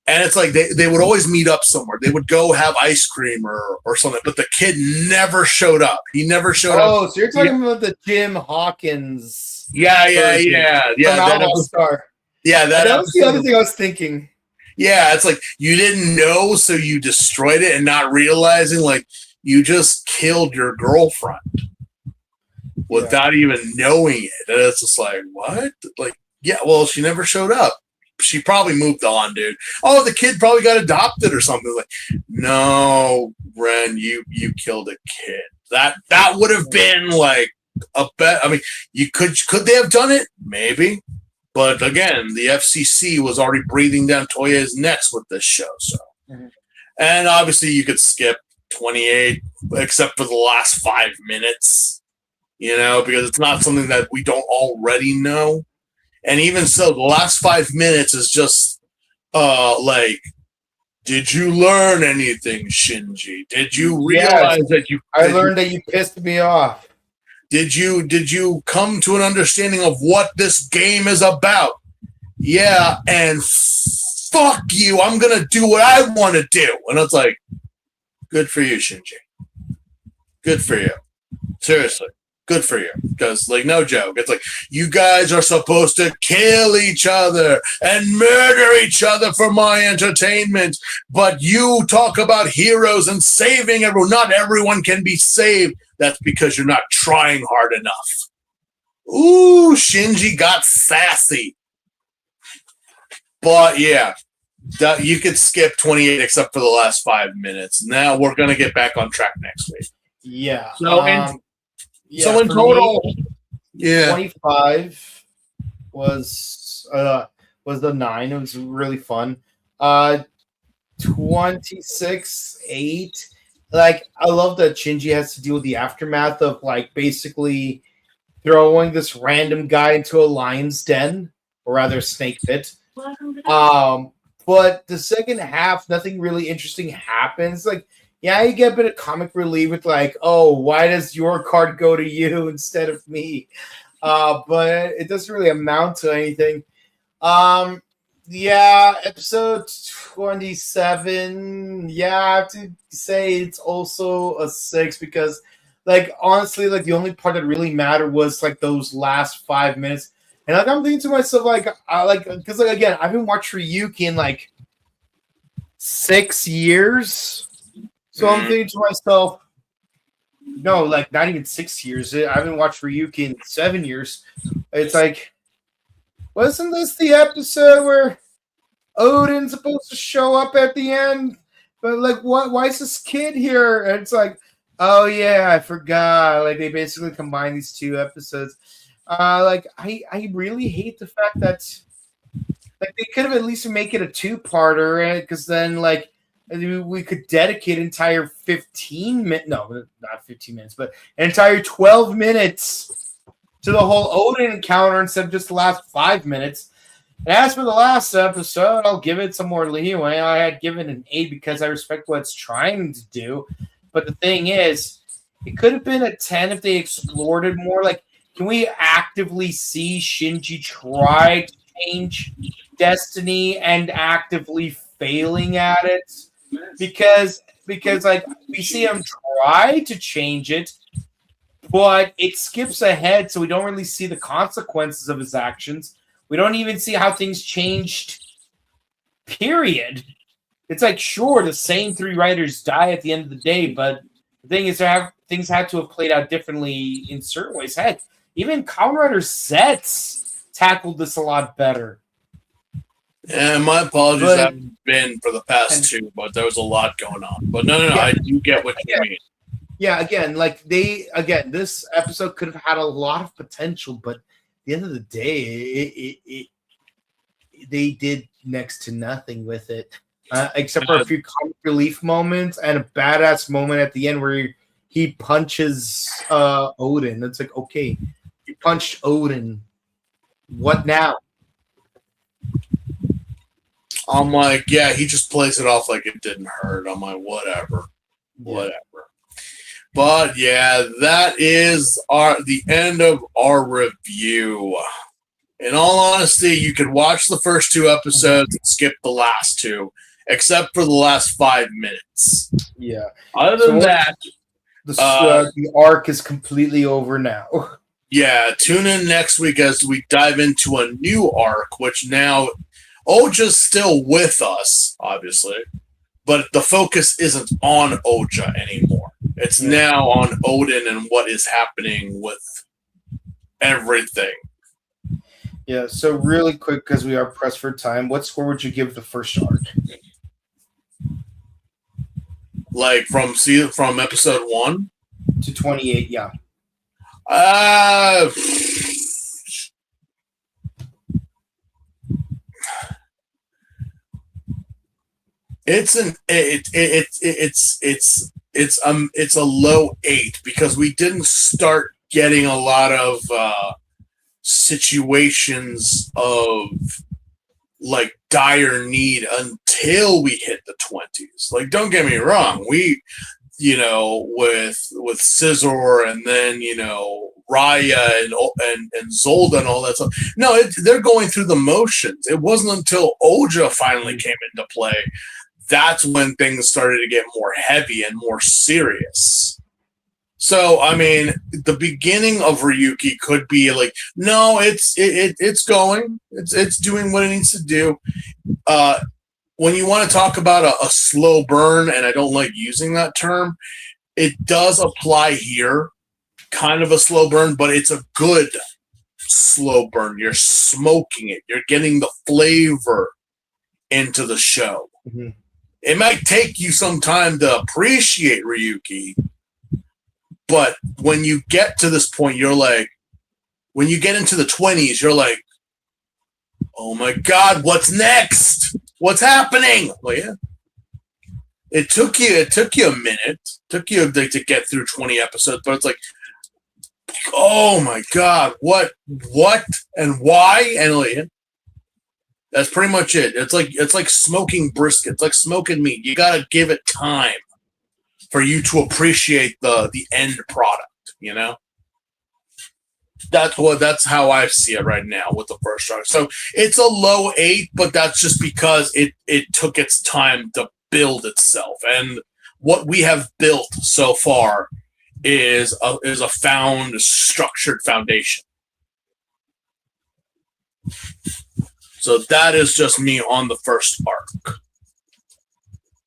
and it's like they would always meet up somewhere. They would go have ice cream or something, but the kid never showed up. He never showed up. Oh, so you're talking about the Jim Hawkins? Yeah. That Star. Yeah, that was the other thing I was thinking. Yeah, it's like you didn't know, so you destroyed it, and not realizing like you just killed your girlfriend without even knowing it. And it's just like, what? Like, yeah, well, she never showed up. She probably moved on, dude. Oh, the kid probably got adopted or something. Like, no, Ren, you killed a kid. That would have been like a bet. I mean, could they have done it? Maybe. But again, the FCC was already breathing down Toya's necks with this show. So, and obviously you could skip 28, except for the last 5 minutes. You know, because it's not something that we don't already know. And even so, the last 5 minutes is just like, did you learn anything, Shinji? Did you realize that you? I learned that you pissed me off. Did you come to an understanding of what this game is about? Yeah, and fuck you. I'm gonna do what I want to do. And it's like, good for you, Shinji. Good for you. Seriously. Good for you. Because, like, no joke. It's like, you guys are supposed to kill each other and murder each other for my entertainment. But you talk about heroes and saving everyone. Not everyone can be saved. That's because you're not trying hard enough. Ooh, Shinji got sassy. But, yeah. You could skip 28 except for the last 5 minutes. Now we're going to get back on track next week. Yeah. So in total, me, 25 was the 9. It was really fun. 26, 8. Like, I love that Shinji has to deal with the aftermath of, like, basically throwing this random guy into a lion's den, or rather snake pit. But the second half, nothing really interesting happens. Like, yeah, you get a bit of comic relief with, like, oh, why does your card go to you instead of me? But it doesn't really amount to anything. Yeah, episode 27. Yeah, I have to say it's also a 6 because, like, honestly, like, the only part that really mattered was, like, those last 5 minutes. And, like, I'm thinking to myself, like, because, like, again, I've been watching Ryuki in, like, 6 years. So I'm thinking to myself, no, like, not even 6 years. I haven't watched Ryuki in 7 years. It's like, wasn't this the episode where Odin's supposed to show up at the end? But, like, what? Why is this kid here? And it's like, oh, yeah, I forgot. Like, they basically combined these 2 episodes. Like, I really hate the fact that, like, they could have at least make it a 2-parter, right? Because then, like, we could dedicate an entire 15 minutes, no, not 15 minutes, but an entire 12 minutes to the whole Odin encounter instead of just the last 5 minutes. And as for the last episode, I'll give it some more leeway. I had given an 8 because I respect what it's trying to do. But the thing is, it could have been a 10 if they explored it more. Like, can we actively see Shinji try to change destiny and actively failing at it? Because like, we see him try to change it, but it skips ahead, so we don't really see the consequences of his actions. We don't even see how things changed, period. It's like, sure, the same 3 writers die at the end of the day, but the thing is, things had to have played out differently in certain ways. Heck, even Kamen Rider Zets tackled this a lot better. And my apologies haven't been for the past 2, but there was a lot going on. But no, I do get what you mean. Yeah, again, like, this episode could have had a lot of potential, but at the end of the day, they did next to nothing with it, except for a few comic relief moments and a badass moment at the end where he punches Odin. It's like, okay, you punched Odin. What now? I'm like, yeah, he just plays it off like it didn't hurt. I'm like, whatever. But yeah, that is the end of our review. In all honesty, you could watch the first 2 episodes and skip the last 2, except for the last 5 minutes. Yeah. Other than that, the arc is completely over now. Yeah, tune in next week as we dive into a new arc, which now Oja's still with us, obviously, but the focus isn't on Oja anymore. It's now on Odin and what is happening with everything. Yeah, so really quick, because we are pressed for time, what score would you give the first arc? Like from episode 1 to 28, yeah. It's a low 8 because we didn't start getting a lot of situations of like dire need until we hit the 20s. Like, don't get me wrong, we, you know, with Scizor and then, you know, Raya and Zolda and all that stuff. No, they're going through the motions. It wasn't until Oja finally came into play that's when things started to get more heavy and more serious. So, I mean, the beginning of Ryuki could be like, no, it's going, it's doing what it needs to do. When you want to talk about a slow burn, and I don't like using that term, it does apply here, kind of a slow burn, but it's a good slow burn. You're smoking it. You're getting the flavor into the show. Mm-hmm. It might take you some time to appreciate Ryuki, but when you get to this point, you're like, when you get into the 20s, you're like, oh my God, what's next? What's happening? Well, yeah. It took you a minute. It took you to get through 20 episodes, but it's like, oh my God, what, and why? And like, that's pretty much it. It's like smoking brisket. It's like smoking meat. You gotta give it time for you to appreciate the end product, you know? That's how I see it right now with the first arc. So it's a low 8, but that's just because it took its time to build itself. And what we have built so far is a structured foundation. So that is just me on the first arc.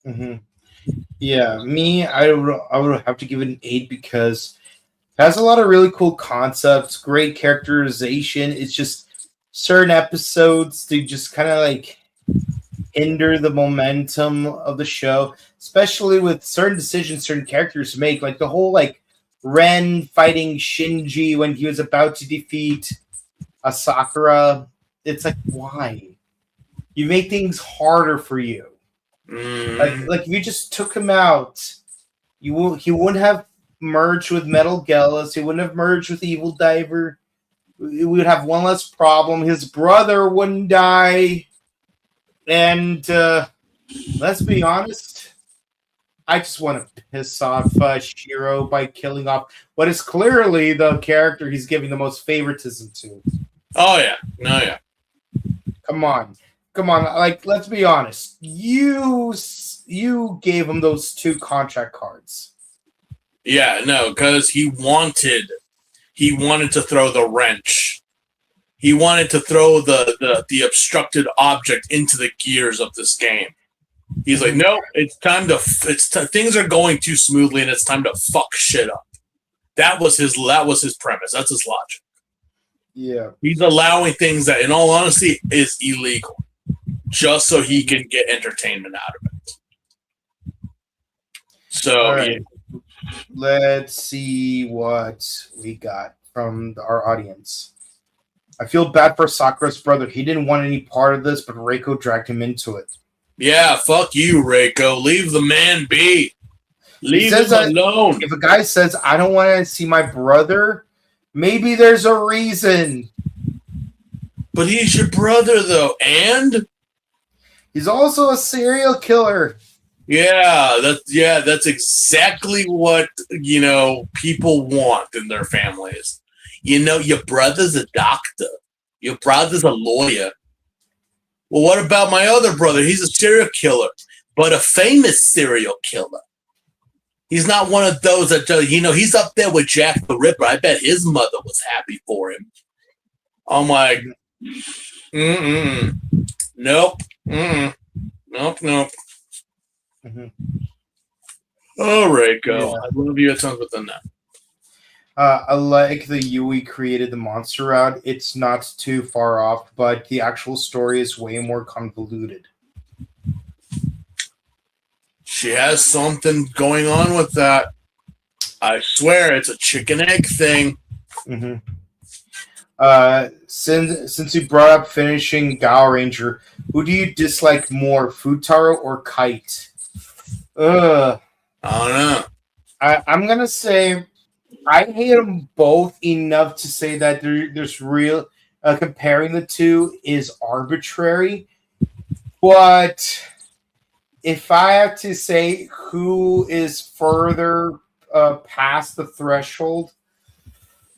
Mm-hmm. Yeah, me, I would have to give it an 8 because it has a lot of really cool concepts, great characterization. It's just certain episodes they just kind of like hinder the momentum of the show, especially with certain decisions certain characters make, like the whole like Ren fighting Shinji when he was about to defeat Sakura. It's like, why? You make things harder for you. Like if you just took him out, he wouldn't have merged with Metal Geras. He wouldn't have merged with Evil Diver. We would have one less problem. His brother wouldn't die. And let's be honest, I just want to piss off Shiro by killing off what is clearly the character he's giving the most favoritism to. Oh yeah, no yeah. Come on. Like, let's be honest. You gave him those 2 contract cards. Yeah, no, because he wanted to throw the wrench. He wanted to throw the obstructed object into the gears of this game. He's like, no, it's time to. Things are going too smoothly, and it's time to fuck shit up. That was his premise. That's his logic. Yeah, he's allowing things that, in all honesty, is illegal, just so he can get entertainment out of it. So, right. Yeah. Let's see what we got from our audience. I feel bad for Sakura's brother. He didn't want any part of this, but Reiko dragged him into it. Yeah, fuck you, Reiko. Leave the man be. Leave him alone. If a guy says, I don't want to see my brother, maybe there's a reason. But he's your brother, though, and? He's also a serial killer. Yeah, that's exactly what, people want in their families. Your brother's a doctor. Your brother's a lawyer. Well, what about my other brother? He's a serial killer, but a famous serial killer. He's not one of those that, he's up there with Jack the Ripper. I bet his mother was happy for him. I'm like, nope. Nope. Mm-hmm. Oh, Reiko. Yeah. I love you a ton within that. I like the Yui created the monster route. It's not too far off, but the actual story is way more convoluted. She has something going on with that. I swear, it's a chicken egg thing. Mm-hmm. Since you brought up finishing Power Ranger, who do you dislike more, Futaro or Kite? I don't know. I'm gonna say I hate them both enough to say that there's real comparing the two is arbitrary. But if I have to say who is further past the threshold,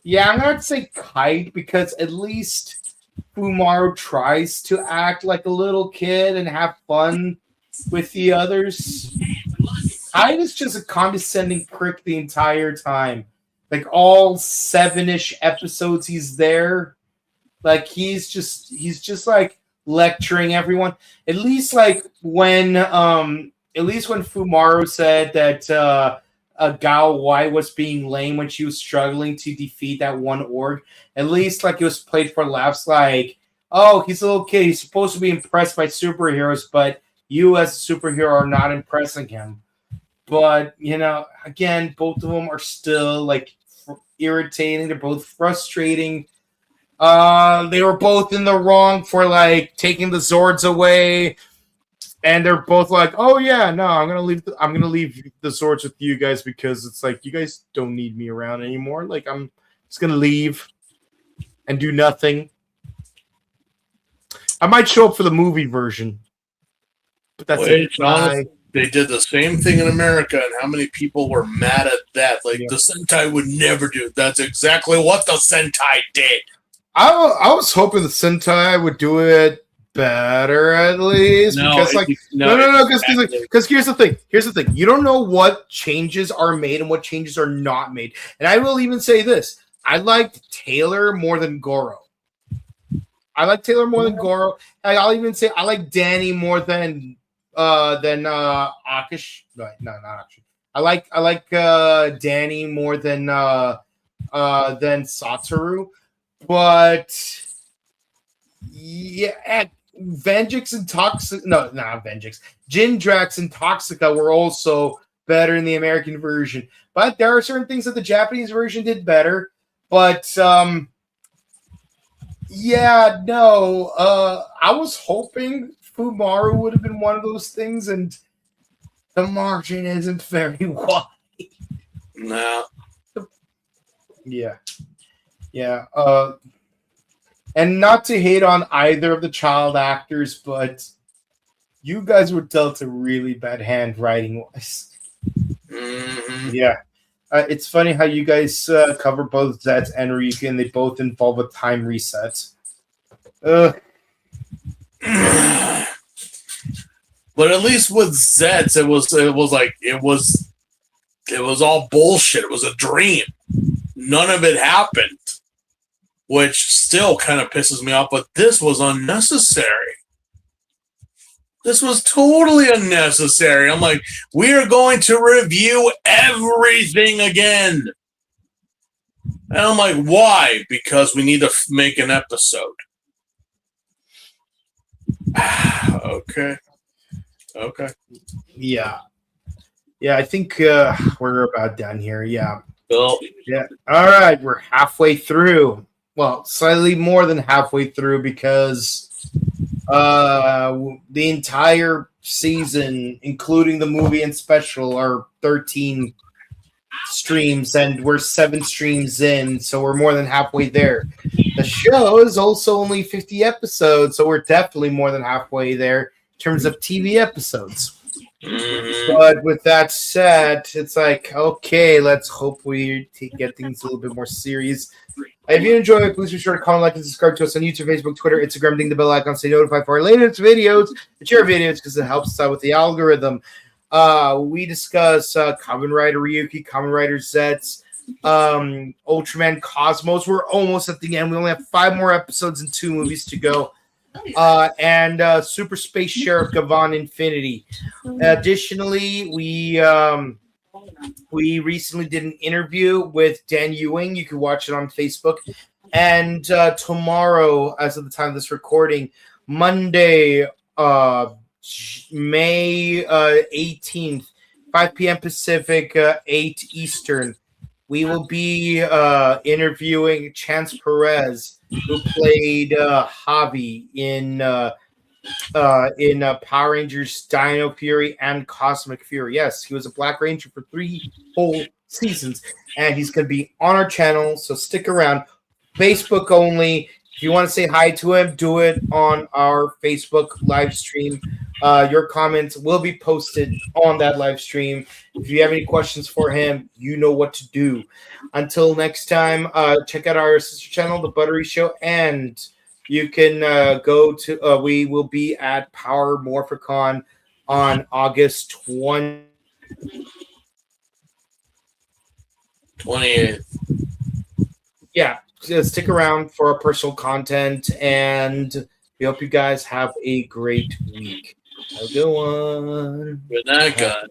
yeah, I'm going to say Kite, because at least Fumaru tries to act like a little kid and have fun with the others. Kite is just a condescending prick the entire time. Like all 7-ish episodes he's there. Like he's just like lecturing everyone. At least when Fumaru said that Gao Wai was being lame when she was struggling to defeat that one org, at least like it was played for laughs, like, oh, he's a little kid, he's supposed to be impressed by superheroes, but you as a superhero are not impressing him. But, you know, again, both of them are still like irritating. They're both frustrating. They were both in the wrong for like taking the Zords away, and they're both like, "Oh yeah, no, I'm gonna leave the Zords with you guys because it's like you guys don't need me around anymore. Like I'm just gonna leave and do nothing. I might show up for the movie version, but that's it. They did the same thing in America, and how many people were mad at that? Like, the Sentai would never do. That's exactly what the Sentai did. I was hoping the Sentai would do it better, at least. Because here's the thing. Here's the thing. You don't know what changes are made and what changes are not made. And I will even say this. I liked Taylor more than Goro. I'll even say I like Danny more than Akish. No, not Akish. I like Danny more than Satoru. But yeah, Venjix and Jindrax and Toxica were also better in the American version. But there are certain things that the Japanese version did better. But I was hoping Fumaru would have been one of those things, and the margin isn't very wide. No. Yeah. Yeah. And not to hate on either of the child actors, but you guys were dealt a really bad hand writing-wise. Mm-hmm. Yeah. It's funny how you guys cover both Zets and Ryuki, and they both involve a time reset. But at least with Zets, it was all bullshit. It was a dream. None of it happened, which still kind of pisses me off. But this was unnecessary. This was totally unnecessary. I'm like, we are going to review everything again. And I'm like, why? Because we need to make an episode. Okay. Yeah. I think we're about done here. Yeah. Well, yeah. All right. We're halfway through. Well, slightly more than halfway through because the entire season, including the movie and special, are 13 streams, and we're 7 streams in, so we're more than halfway there. The show is also only 50 episodes, so we're definitely more than halfway there in terms of TV episodes. mm-hmm. But with that said, it's like, okay, let's hope we get things a little bit more serious. If you enjoy it, please be sure to comment, like, and subscribe to us on YouTube, Facebook, Twitter, Instagram. Ding the bell icon, stay notified for our latest videos. It's your videos because it helps us out with the algorithm. We discuss Kamen Rider Ryuki, Kamen Rider Zets, Ultraman Cosmos. We're almost at the end. We only have 5 more episodes and 2 movies to go. And Super Space Sheriff Gavan Infinity. Additionally, we recently did an interview with Dan Ewing. You can watch it on Facebook. And tomorrow, as of the time of this recording, Monday, May 18th, 5 p.m. Pacific, 8 Eastern, we will be interviewing Chance Perez, who played Javi in Power Rangers Dino Fury and Cosmic Fury. Yes, he was a Black Ranger for 3 whole seasons, and he's going to be on our channel, so stick around. Facebook only. If you want to say hi to him, do it on our Facebook live stream. Your comments will be posted on that live stream. If you have any questions for him, you know what to do. Until next time, check out our sister channel, The Buttery Show, and you can go to. We will be at Power Morphicon on August 28th. Yeah, just stick around for our personal content, and we hope you guys have a great week. Have a good one. Good night, guys.